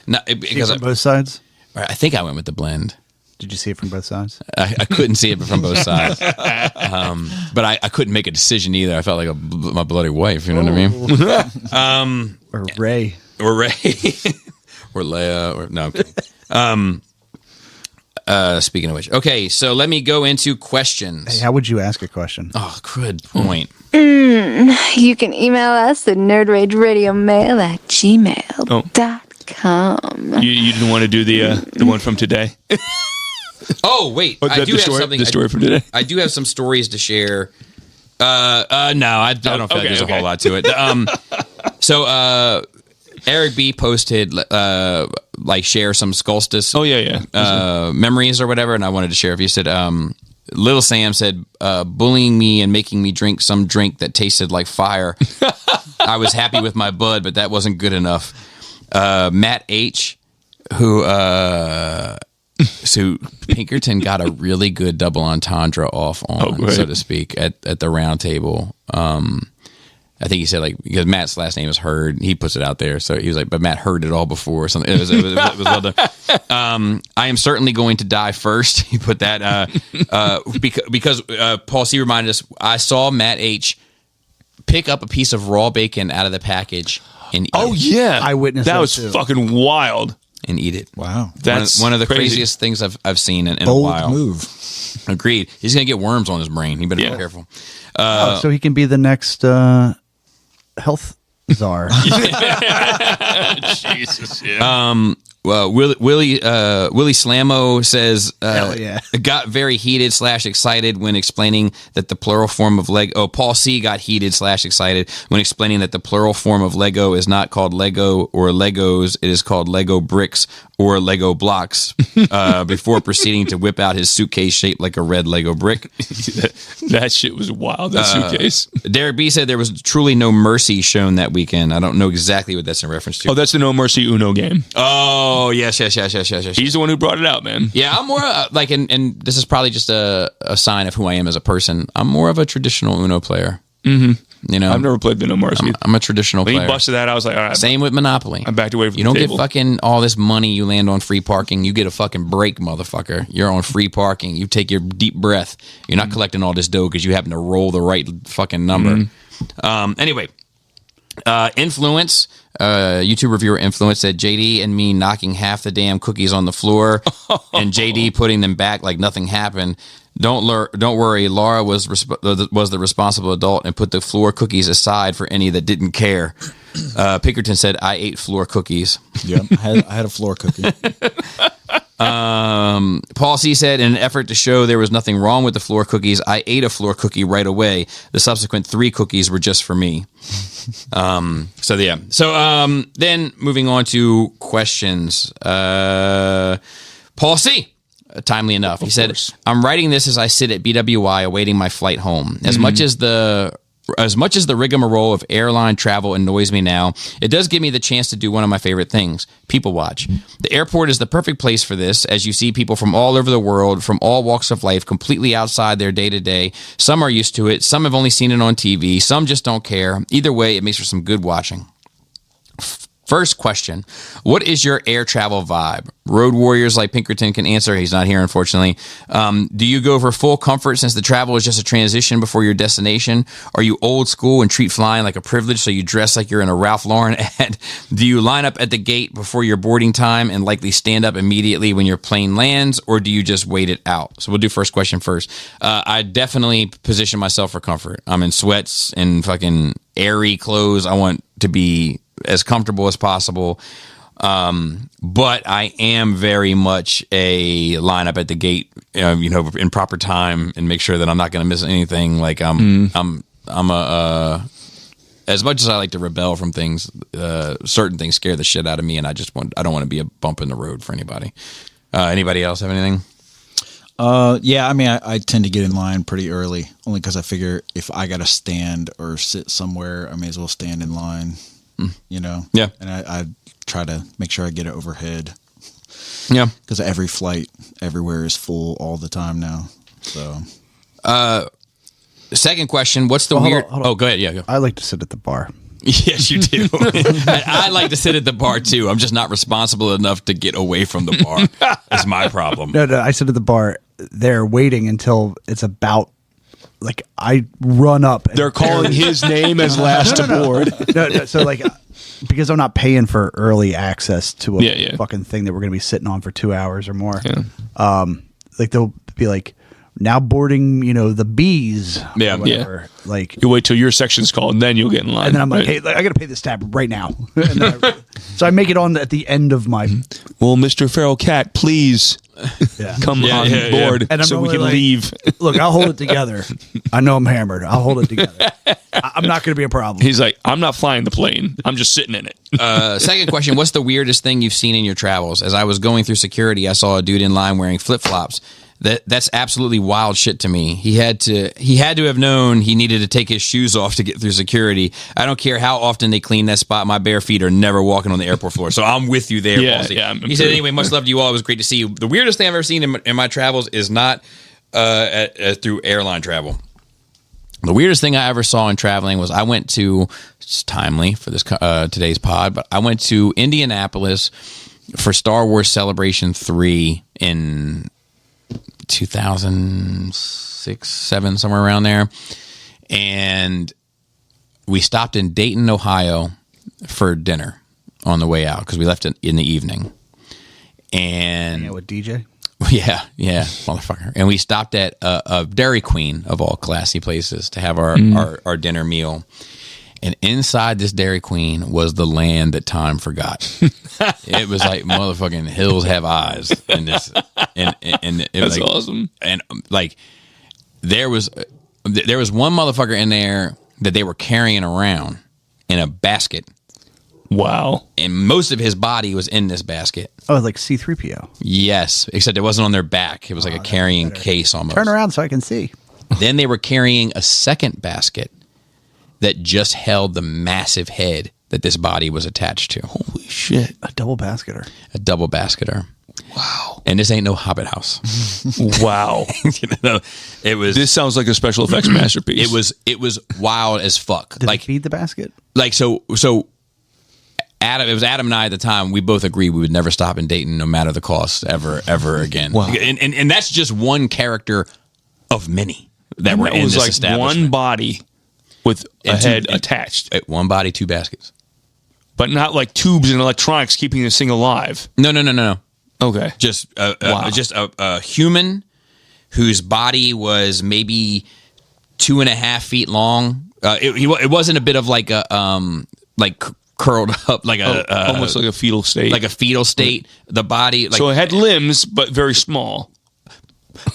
[SPEAKER 1] Not because
[SPEAKER 2] On both sides?
[SPEAKER 1] I think I went with the blend.
[SPEAKER 2] Did you see it from both sides?
[SPEAKER 1] I couldn't see it from both sides. But I couldn't make a decision either. I felt like my bloody wife. You know what I mean?
[SPEAKER 2] Or Ray.
[SPEAKER 1] Or Ray. Or Leia. Or no. I'm kidding. Speaking of which, okay, so let me go into questions.
[SPEAKER 2] Hey, how would you ask a question?
[SPEAKER 1] Oh, good point.
[SPEAKER 8] You can email us at nerdrageradiomail@gmail.com.
[SPEAKER 3] You didn't want to do the one from today?
[SPEAKER 1] Oh, wait. I do have something.
[SPEAKER 3] The story from today?
[SPEAKER 1] I do have some stories to share. No, I don't feel like there's a whole lot to it. So, Eric B posted, share some Skullstis.
[SPEAKER 3] Oh, yeah.
[SPEAKER 1] Memories or whatever, and I wanted to share. If you said, Little Sam said, bullying me and making me drink some drink that tasted like fire. I was happy with my bud, but that wasn't good enough. Matt H, who so Pinkerton got a really good double entendre off on, so to speak, at the round table. I think he said, because Matt's last name is Heard, he puts it out there. So he was like, but Matt heard it all before or something. It was well done. I am certainly going to die first. He put that because Paul C reminded us, I saw Matt H pick up a piece of raw bacon out of the package and eat it.
[SPEAKER 3] Yeah.
[SPEAKER 2] I witnessed
[SPEAKER 3] that.
[SPEAKER 2] That
[SPEAKER 3] was
[SPEAKER 2] too.
[SPEAKER 3] fucking wild.
[SPEAKER 1] And eat it.
[SPEAKER 4] Wow.
[SPEAKER 3] That's
[SPEAKER 1] one of the
[SPEAKER 3] crazy.
[SPEAKER 1] craziest things I've seen in a
[SPEAKER 4] Bold
[SPEAKER 1] while.
[SPEAKER 4] move.
[SPEAKER 1] Agreed. He's going to get worms on his brain. He better be careful.
[SPEAKER 2] So he can be the next health czar.
[SPEAKER 3] Jesus, yeah.
[SPEAKER 1] Well, Willie Slammo says,
[SPEAKER 2] Hell yeah.
[SPEAKER 1] got very heated / excited when explaining that the plural form of Lego. Oh, Paul C got heated / excited when explaining that the plural form of Lego is not called Lego or Legos. It is called Lego bricks or Lego blocks. Before proceeding to whip out his suitcase shaped like a red Lego brick.
[SPEAKER 3] That shit was wild. That suitcase.
[SPEAKER 1] Derek B said there was truly no mercy shown that weekend. I don't know exactly what that's in reference to.
[SPEAKER 3] Oh, that's the No Mercy Uno game.
[SPEAKER 1] Oh, yes.
[SPEAKER 3] He's the one who brought it out, man.
[SPEAKER 1] Yeah, I'm more and this is probably just a sign of who I am as a person. I'm more of a traditional Uno player. Mm-hmm. You know,
[SPEAKER 3] I've never played the No Mercy.
[SPEAKER 1] I'm a traditional
[SPEAKER 3] When
[SPEAKER 1] player.
[SPEAKER 3] he busted that, I was like, all right.
[SPEAKER 1] Same with Monopoly.
[SPEAKER 3] I'm backed away from
[SPEAKER 1] you
[SPEAKER 3] the
[SPEAKER 1] don't
[SPEAKER 3] table.
[SPEAKER 1] get fucking all this money you land on free parking. You get a fucking break, motherfucker. You're on free parking. You take your deep breath. You're not collecting all this dough because you happen to roll the right fucking number. Anyway, Influence, YouTube reviewer Influence said JD and me knocking half the damn cookies on the floor and JD putting them back like nothing happened. Don't worry. Laura was the responsible adult and put the floor cookies aside for any that didn't care. Pinkerton said, I ate floor cookies.
[SPEAKER 4] Yeah, I had a floor cookie.
[SPEAKER 1] Paul C said, in an effort to show there was nothing wrong with the floor cookies, I ate a floor cookie right away. The subsequent 3 cookies were just for me. So then moving on to questions. Paul C. Timely enough. He said, I'm writing this as I sit at BWI awaiting my flight home. As much as the rigmarole of airline travel annoys me now, it does give me the chance to do one of my favorite things, people watch. The airport is the perfect place for this, as you see people from all over the world, from all walks of life, completely outside their day-to-day. Some are used to it, some have only seen it on TV, some just don't care. Either way, it makes for some good watching. First question, what is your air travel vibe? Road warriors like Pinkerton can answer. He's not here, unfortunately. Do you go for full comfort since the travel is just a transition before your destination? Are you old school and treat flying like a privilege so you dress like you're in a Ralph Lauren ad? Do you line up at the gate before your boarding time and likely stand up immediately when your plane lands, or do you just wait it out? So we'll do first question first. I definitely position myself for comfort. I'm in sweats and fucking airy clothes. I want to be as comfortable as possible. But I am very much a lineup at the gate, in proper time and make sure that I'm not going to miss anything. Like I'm a as much as I like to rebel from things, certain things scare the shit out of me, and I don't want to be a bump in the road for anybody. Anybody else have anything?
[SPEAKER 4] Yeah, I mean, I tend to get in line pretty early, only because I figure if I got to stand or sit somewhere, I may as well stand in line. Yeah.
[SPEAKER 1] And
[SPEAKER 4] I try to make sure I get it overhead.
[SPEAKER 1] Yeah.
[SPEAKER 4] Because every flight everywhere is full all the time now. So.
[SPEAKER 1] Second question, what's the weird...
[SPEAKER 2] Hold on.
[SPEAKER 1] Oh, go ahead. Yeah, go.
[SPEAKER 2] I like to sit at the bar.
[SPEAKER 1] Yes, you do. I like to sit at the bar too. I'm just not responsible enough to get away from the bar. That's my problem.
[SPEAKER 2] No, I sit at the bar there waiting until it's about, like, I run up.
[SPEAKER 3] They're calling his name as last aboard.
[SPEAKER 2] No, so, like, because I'm not paying for early access to a fucking thing that we're going to be sitting on for 2 hours or more.
[SPEAKER 3] Yeah.
[SPEAKER 2] Like, they'll be like, now boarding, the bees.
[SPEAKER 1] Yeah.
[SPEAKER 2] Or whatever. Like,
[SPEAKER 3] You wait till your section's called, and then you'll get in line.
[SPEAKER 2] and then I'm like,
[SPEAKER 3] right?
[SPEAKER 2] hey, I got to pay this tab right now. And then so I make it on at the end of my.
[SPEAKER 3] Well, Mr. Feral Cat, please come on board
[SPEAKER 2] And I'm
[SPEAKER 3] so we
[SPEAKER 2] normally
[SPEAKER 3] can
[SPEAKER 2] like,
[SPEAKER 3] leave.
[SPEAKER 2] Look, I'll hold it together. I know I'm hammered. I'll hold it together. I'm not going to be a problem.
[SPEAKER 3] He's like, I'm not flying the plane. I'm just sitting in it.
[SPEAKER 1] Second question, what's the weirdest thing you've seen in your travels? As I was going through security, I saw a dude in line wearing flip-flops. That's absolutely wild shit to me. He had to have known he needed to take his shoes off to get through security. I don't care how often they clean that spot. My bare feet are never walking on the airport floor. So I'm with you there,
[SPEAKER 3] Yeah,
[SPEAKER 1] Ballsy.
[SPEAKER 3] yeah,
[SPEAKER 1] He said, anyway, much love to you all. It was great to see you. The weirdest thing I've ever seen in my travels is not through airline travel. The weirdest thing I ever saw in traveling was I went to, it's timely for this today's pod, but I went to Indianapolis for Star Wars Celebration 3 in 2006, 7, somewhere around there. And we stopped in Dayton, Ohio for dinner on the way out because we left in the evening. And
[SPEAKER 2] with DJ?
[SPEAKER 1] yeah, motherfucker. And we stopped at a Dairy Queen of all classy places to have our dinner meal. And inside this Dairy Queen was the land that time forgot. It was like motherfucking hills have eyes in this, and it
[SPEAKER 3] That's
[SPEAKER 1] was like,
[SPEAKER 3] awesome.
[SPEAKER 1] And like there was one motherfucker in there that they were carrying around in a basket.
[SPEAKER 3] Wow.
[SPEAKER 1] And most of his body was in this basket.
[SPEAKER 2] Oh, like C-3PO.
[SPEAKER 1] Yes, except it wasn't on their back. It was like a carrying case almost.
[SPEAKER 2] Turn around so I can see.
[SPEAKER 1] Then they were carrying a second basket that just held the massive head that this body was attached to.
[SPEAKER 3] Holy shit.
[SPEAKER 2] A double basketer.
[SPEAKER 1] A double basketer.
[SPEAKER 3] Wow.
[SPEAKER 1] And this ain't no Hobbit house.
[SPEAKER 3] Wow.
[SPEAKER 1] It was.
[SPEAKER 3] This sounds like a special effects masterpiece.
[SPEAKER 1] It was wild as fuck.
[SPEAKER 2] Did
[SPEAKER 1] like
[SPEAKER 2] it feed the basket?
[SPEAKER 1] Like so. Adam, it was Adam and I at the time. We both agreed we would never stop in Dayton, no matter the cost, ever again.
[SPEAKER 3] Wow.
[SPEAKER 1] And that's just one character of many that were in
[SPEAKER 3] was
[SPEAKER 1] this
[SPEAKER 3] like
[SPEAKER 1] establishment.
[SPEAKER 3] one body with a
[SPEAKER 1] And
[SPEAKER 3] head
[SPEAKER 1] two-
[SPEAKER 3] attached,
[SPEAKER 1] One body, two baskets.
[SPEAKER 3] but not like tubes and electronics keeping this thing alive.
[SPEAKER 1] No.
[SPEAKER 3] Okay.
[SPEAKER 1] Just
[SPEAKER 3] Wow.
[SPEAKER 1] a human whose body was maybe 2.5 feet long. It wasn't a bit of like a like curled up like
[SPEAKER 3] almost like a fetal state.
[SPEAKER 1] like a fetal state. The body like
[SPEAKER 3] so it had limbs, but very small.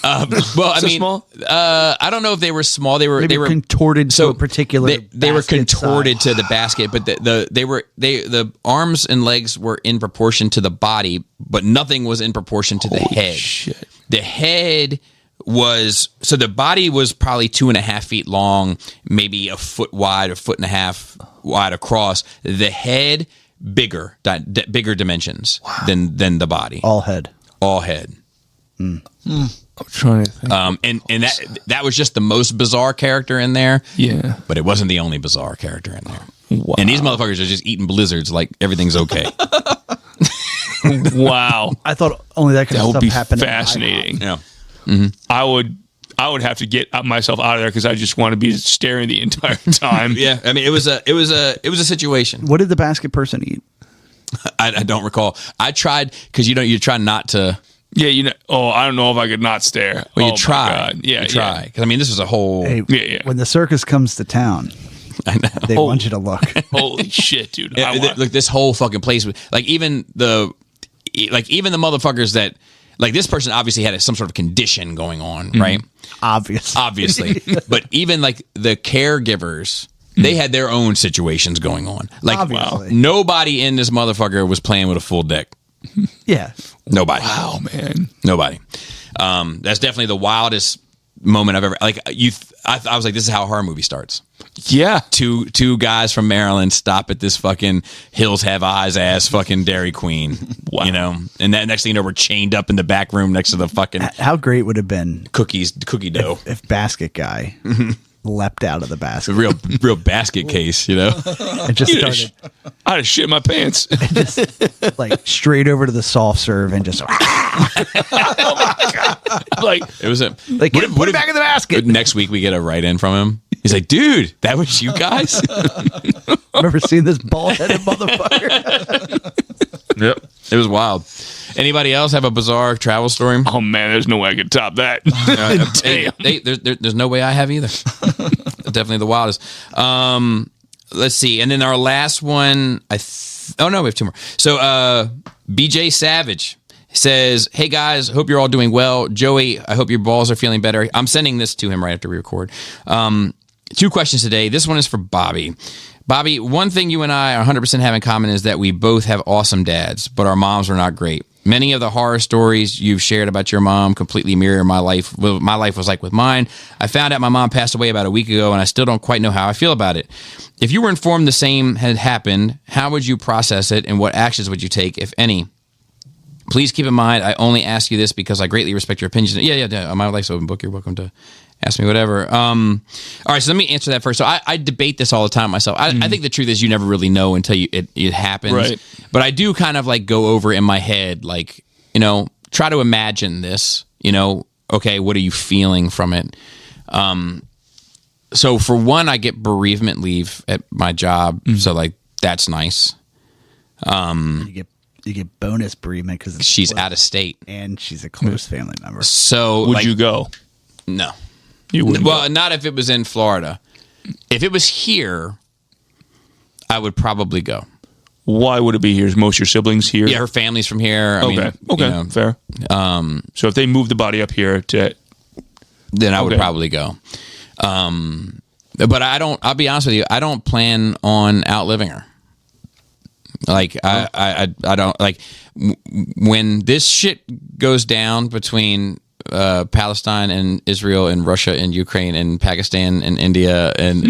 [SPEAKER 1] well, I
[SPEAKER 3] So
[SPEAKER 1] mean,
[SPEAKER 3] small?
[SPEAKER 1] I don't know if they were small. They were
[SPEAKER 2] contorted to a particular.
[SPEAKER 1] They were
[SPEAKER 2] basket
[SPEAKER 1] contorted
[SPEAKER 2] size.
[SPEAKER 1] to the basket, but the arms and legs were in proportion to the body, but nothing was in proportion to the head.
[SPEAKER 3] Shit.
[SPEAKER 1] The head was so the body was probably 2.5 feet long, maybe a foot wide, a foot and a half wide across. The head bigger dimensions than the body.
[SPEAKER 2] All head.
[SPEAKER 1] And
[SPEAKER 3] I'm trying to think.
[SPEAKER 1] that was just the most bizarre character in there.
[SPEAKER 3] Yeah.
[SPEAKER 1] But it wasn't the only bizarre character in there.
[SPEAKER 3] Wow.
[SPEAKER 1] And these motherfuckers are just eating blizzards like everything's okay.
[SPEAKER 3] Wow.
[SPEAKER 2] I thought only that kind
[SPEAKER 3] That
[SPEAKER 2] of
[SPEAKER 3] would
[SPEAKER 2] stuff
[SPEAKER 3] be
[SPEAKER 2] happened.
[SPEAKER 3] fascinating.
[SPEAKER 1] Yeah.
[SPEAKER 3] I would have to get myself out of there because I just want to be staring the entire time.
[SPEAKER 1] Yeah. I mean, it was a situation.
[SPEAKER 2] What did the basket person eat?
[SPEAKER 1] I don't recall. I tried because you try not to.
[SPEAKER 3] Yeah, I don't know if I could not stare.
[SPEAKER 1] Well, you
[SPEAKER 3] Oh, my
[SPEAKER 1] try.
[SPEAKER 3] God. Yeah,
[SPEAKER 1] you try. Because I mean, this was a whole.
[SPEAKER 2] Hey,
[SPEAKER 3] Yeah.
[SPEAKER 2] When the circus comes to town,
[SPEAKER 1] I know.
[SPEAKER 2] they want you to look.
[SPEAKER 3] Holy shit, dude.
[SPEAKER 1] Yeah, look, this whole fucking place was like even the motherfuckers that like this person obviously had some sort of condition going on, right? Obviously, but even like the caregivers, they had their own situations going on. Like
[SPEAKER 2] Obviously.
[SPEAKER 1] nobody in this motherfucker was playing with a full deck.
[SPEAKER 2] Yeah.
[SPEAKER 1] Nobody.
[SPEAKER 3] Wow, man.
[SPEAKER 1] Nobody. That's definitely the wildest moment I've ever like. I was like, this is how a horror movie starts.
[SPEAKER 3] Yeah.
[SPEAKER 1] Two guys from Maryland stop at this fucking Hills Have Eyes ass fucking Dairy Queen.
[SPEAKER 3] Wow.
[SPEAKER 1] And that next thing you know, we're chained up in the back room next to the fucking
[SPEAKER 2] How great would it have been
[SPEAKER 1] cookie dough.
[SPEAKER 2] if Basket Guy leapt out of the
[SPEAKER 1] It's
[SPEAKER 2] basket.
[SPEAKER 1] a real basket case, you know.
[SPEAKER 2] It just started
[SPEAKER 3] I had to shit my pants.
[SPEAKER 2] like straight over to the soft serve and just
[SPEAKER 3] Like,
[SPEAKER 1] It was a
[SPEAKER 2] like put it back in the basket.
[SPEAKER 1] Next week we get a write in from him. He's like, dude, that was you guys.
[SPEAKER 2] Remember seeing this bald-headed motherfucker?
[SPEAKER 1] Yep, it was wild. Anybody else have a bizarre travel story?
[SPEAKER 3] oh man, there's no way I could top that.
[SPEAKER 1] There's no way I have either. Definitely the wildest. Let's see, and then our last one. Oh no, we have two more. So, BJ Savage says, "Hey guys, hope you're all doing well. Joey, I hope your balls are feeling better." I'm sending this to him right after we record. Two questions today. This one is for Bobby. Bobby, one thing you and I 100% have in common is that we both have awesome dads, but our moms were not great. Many of the horror stories you've shared about your mom completely mirror my life. What my life was like with mine. I found out my mom passed away about a week ago, and I still don't quite know how I feel about it. If you were informed the same had happened, how would you process it, and what actions would you take, if any? Please keep in mind, I only ask you this because I greatly respect your opinions. Yeah. My life's open book. You're welcome to ask me whatever. All right, so let me answer that first. So I debate this all the time myself. I think the truth is you never really know until it happens.
[SPEAKER 3] Right.
[SPEAKER 1] But I do kind of like go over in my head, like, try to imagine this, okay, what are you feeling from it? So for one, I get bereavement leave at my job. So like, that's nice.
[SPEAKER 2] You get bonus bereavement because
[SPEAKER 1] She's out of state.
[SPEAKER 2] and she's a close family member.
[SPEAKER 1] So
[SPEAKER 3] Would you go?
[SPEAKER 1] No.
[SPEAKER 3] You wouldn't.
[SPEAKER 1] Well, not if it was in Florida. If it was here, I would probably go.
[SPEAKER 3] Why would it be here? Is most of your siblings here?
[SPEAKER 1] Yeah, her family's from here. I mean,
[SPEAKER 3] Okay. Fair. So if they move the body up here
[SPEAKER 1] then I would
[SPEAKER 3] Okay.
[SPEAKER 1] probably go. But I'll be honest with you, I don't plan on outliving her. Like, I don't, like, when this shit goes down between Palestine and Israel and Russia and Ukraine and Pakistan and India and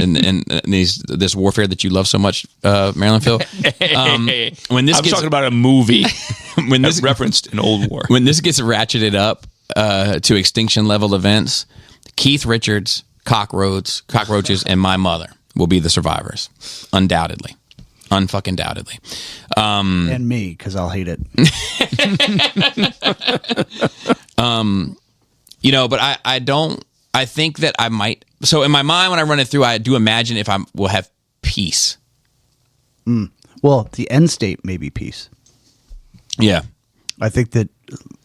[SPEAKER 1] this warfare that you love so much, Marilyn Phil. When this
[SPEAKER 3] I'm
[SPEAKER 1] gets
[SPEAKER 3] talking about a movie
[SPEAKER 1] when
[SPEAKER 3] that
[SPEAKER 1] this
[SPEAKER 3] referenced an old war.
[SPEAKER 1] when this gets ratcheted up to extinction level events, Keith Richards, cockroaches, and my mother will be the survivors, undoubtedly. Unfucking doubtedly.
[SPEAKER 2] And me, because I'll hate it.
[SPEAKER 1] But I think that I might. So in my mind, when I run it through, I do imagine if I will have peace.
[SPEAKER 2] Well, the end state may be peace.
[SPEAKER 1] Yeah.
[SPEAKER 2] I think that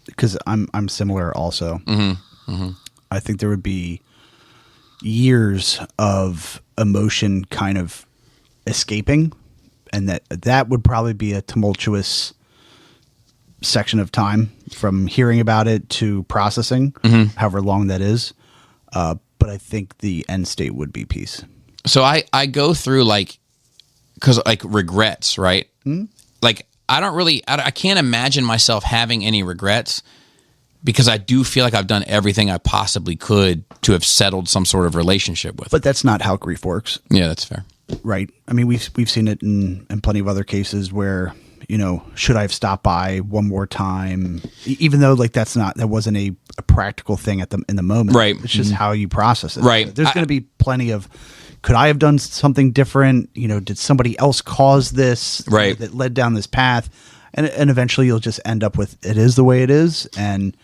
[SPEAKER 2] because I'm similar also. I think there would be years of emotion kind of escaping, and that would probably be a tumultuous section of time from hearing about it to processing, however long that is. But I think the end state would be peace.
[SPEAKER 1] So I go through because regrets, right? Like I can't imagine myself having any regrets because I do feel like I've done everything I possibly could to have settled some sort of relationship with.
[SPEAKER 2] But that's not how grief works.
[SPEAKER 1] Yeah, that's fair.
[SPEAKER 2] Right. I mean, we've seen it in plenty of other cases where, should I have stopped by one more time? Even though that wasn't a practical thing in the moment.
[SPEAKER 1] Right.
[SPEAKER 2] It's just how you process it.
[SPEAKER 1] Right.
[SPEAKER 2] There's going to be plenty of, could I have done something different? Did somebody else cause this?
[SPEAKER 1] Right.
[SPEAKER 2] That led down this path? And eventually you'll just end up with, it is the way it is. And,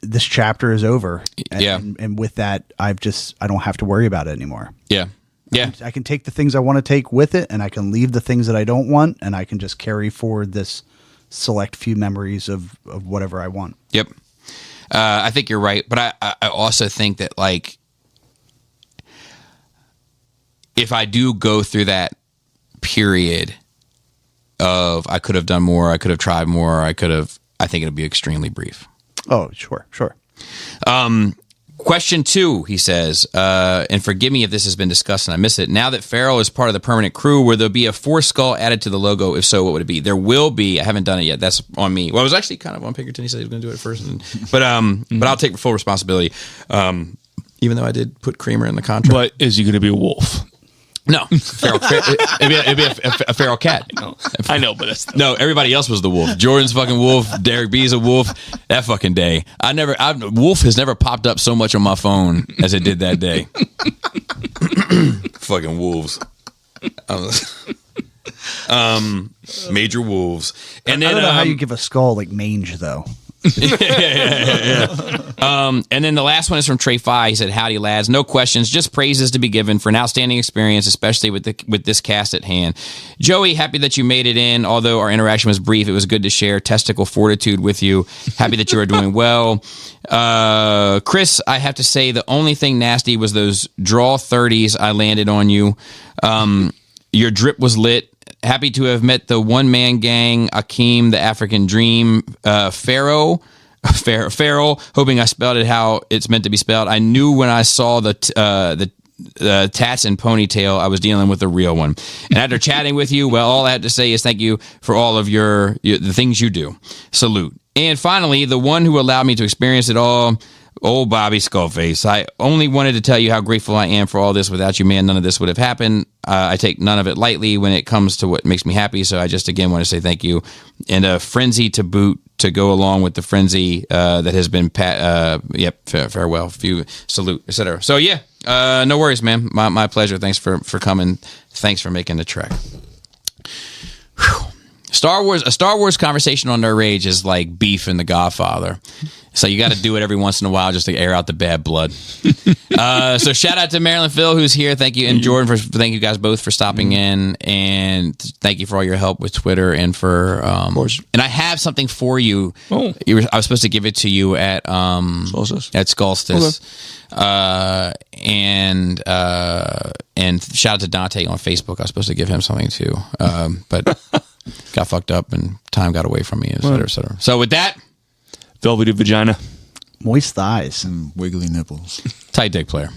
[SPEAKER 2] this chapter is over. And with that, I don't have to worry about it anymore.
[SPEAKER 1] Yeah. Yeah.
[SPEAKER 2] I can take the things I want to take with it, and I can leave the things that I don't want, and I can just carry forward this select few memories of whatever I want.
[SPEAKER 1] Yep. I think you're right. But I also think that, if I do go through that period of I could have done more, I could have tried more, I think it'll be extremely brief.
[SPEAKER 2] Oh, sure.
[SPEAKER 1] Question 2, he says, and forgive me if this has been discussed and I miss it. Now that Farrell is part of the permanent crew, will there be a force skull added to the logo? If so, what would it be? There will be. I haven't done it yet. That's on me. Well, I was actually kind of on Pinkerton. He said he was going to do it first. But I'll take full responsibility, even though I did put Creamer in the contract.
[SPEAKER 3] But is he going to be a wolf?
[SPEAKER 1] No, it'd be a feral cat.
[SPEAKER 3] I know, but that's
[SPEAKER 1] No, everybody else was the wolf. Jordan's fucking wolf. Derek B's a wolf. That fucking day, wolf has never popped up so much on my phone as it did that day. Fucking wolves. Major wolves. And then
[SPEAKER 2] I don't know how you give a skull like mange though.
[SPEAKER 1] And then the last one is from Trey Fi. He said, "Howdy lads, no questions, just praises to be given for an outstanding experience, especially with this cast at hand. Joey, happy that you made it in. Although our interaction was brief, it was good to share testicle fortitude with you. Happy that you are doing well. Chris, I have to say the only thing nasty was those draw 30s I landed on you. Your drip was lit. Happy to have met the one-man gang, Akeem, the African Dream, Pharaoh, hoping I spelled it how it's meant to be spelled. I knew when I saw the tats and ponytail, I was dealing with the real one. And after chatting with you, well, all I have to say is thank you for all of the things you do. Salute. And finally, the one who allowed me to experience it all, old Bobby Skullface. I only wanted to tell you how grateful I am for all this. Without you, man, none of this would have happened. I take none of it lightly when it comes to what makes me happy. So I just, again, want to say thank you. And a frenzy to boot to go along with the frenzy that has been, farewell, salute, etc. So, yeah, no worries, man. My pleasure. Thanks for coming. Thanks for making the trek. Whew. A Star Wars conversation on their rage is like beef in The Godfather. So you got to do it every once in a while just to air out the bad blood. So shout out to Marilyn Phil, who's here. Thank you. And Jordan, thank you guys both for stopping in. And thank you for all your help with Twitter and for... of course. And I have something for you. Oh. I was supposed to give it to you at Skullstis. Okay. And shout out to Dante on Facebook. I was supposed to give him something too. But got fucked up and time got away from me, et cetera, et cetera. So with that...
[SPEAKER 3] Velvety vagina.
[SPEAKER 2] Moist thighs.
[SPEAKER 4] And wiggly nipples.
[SPEAKER 1] Tight dick player.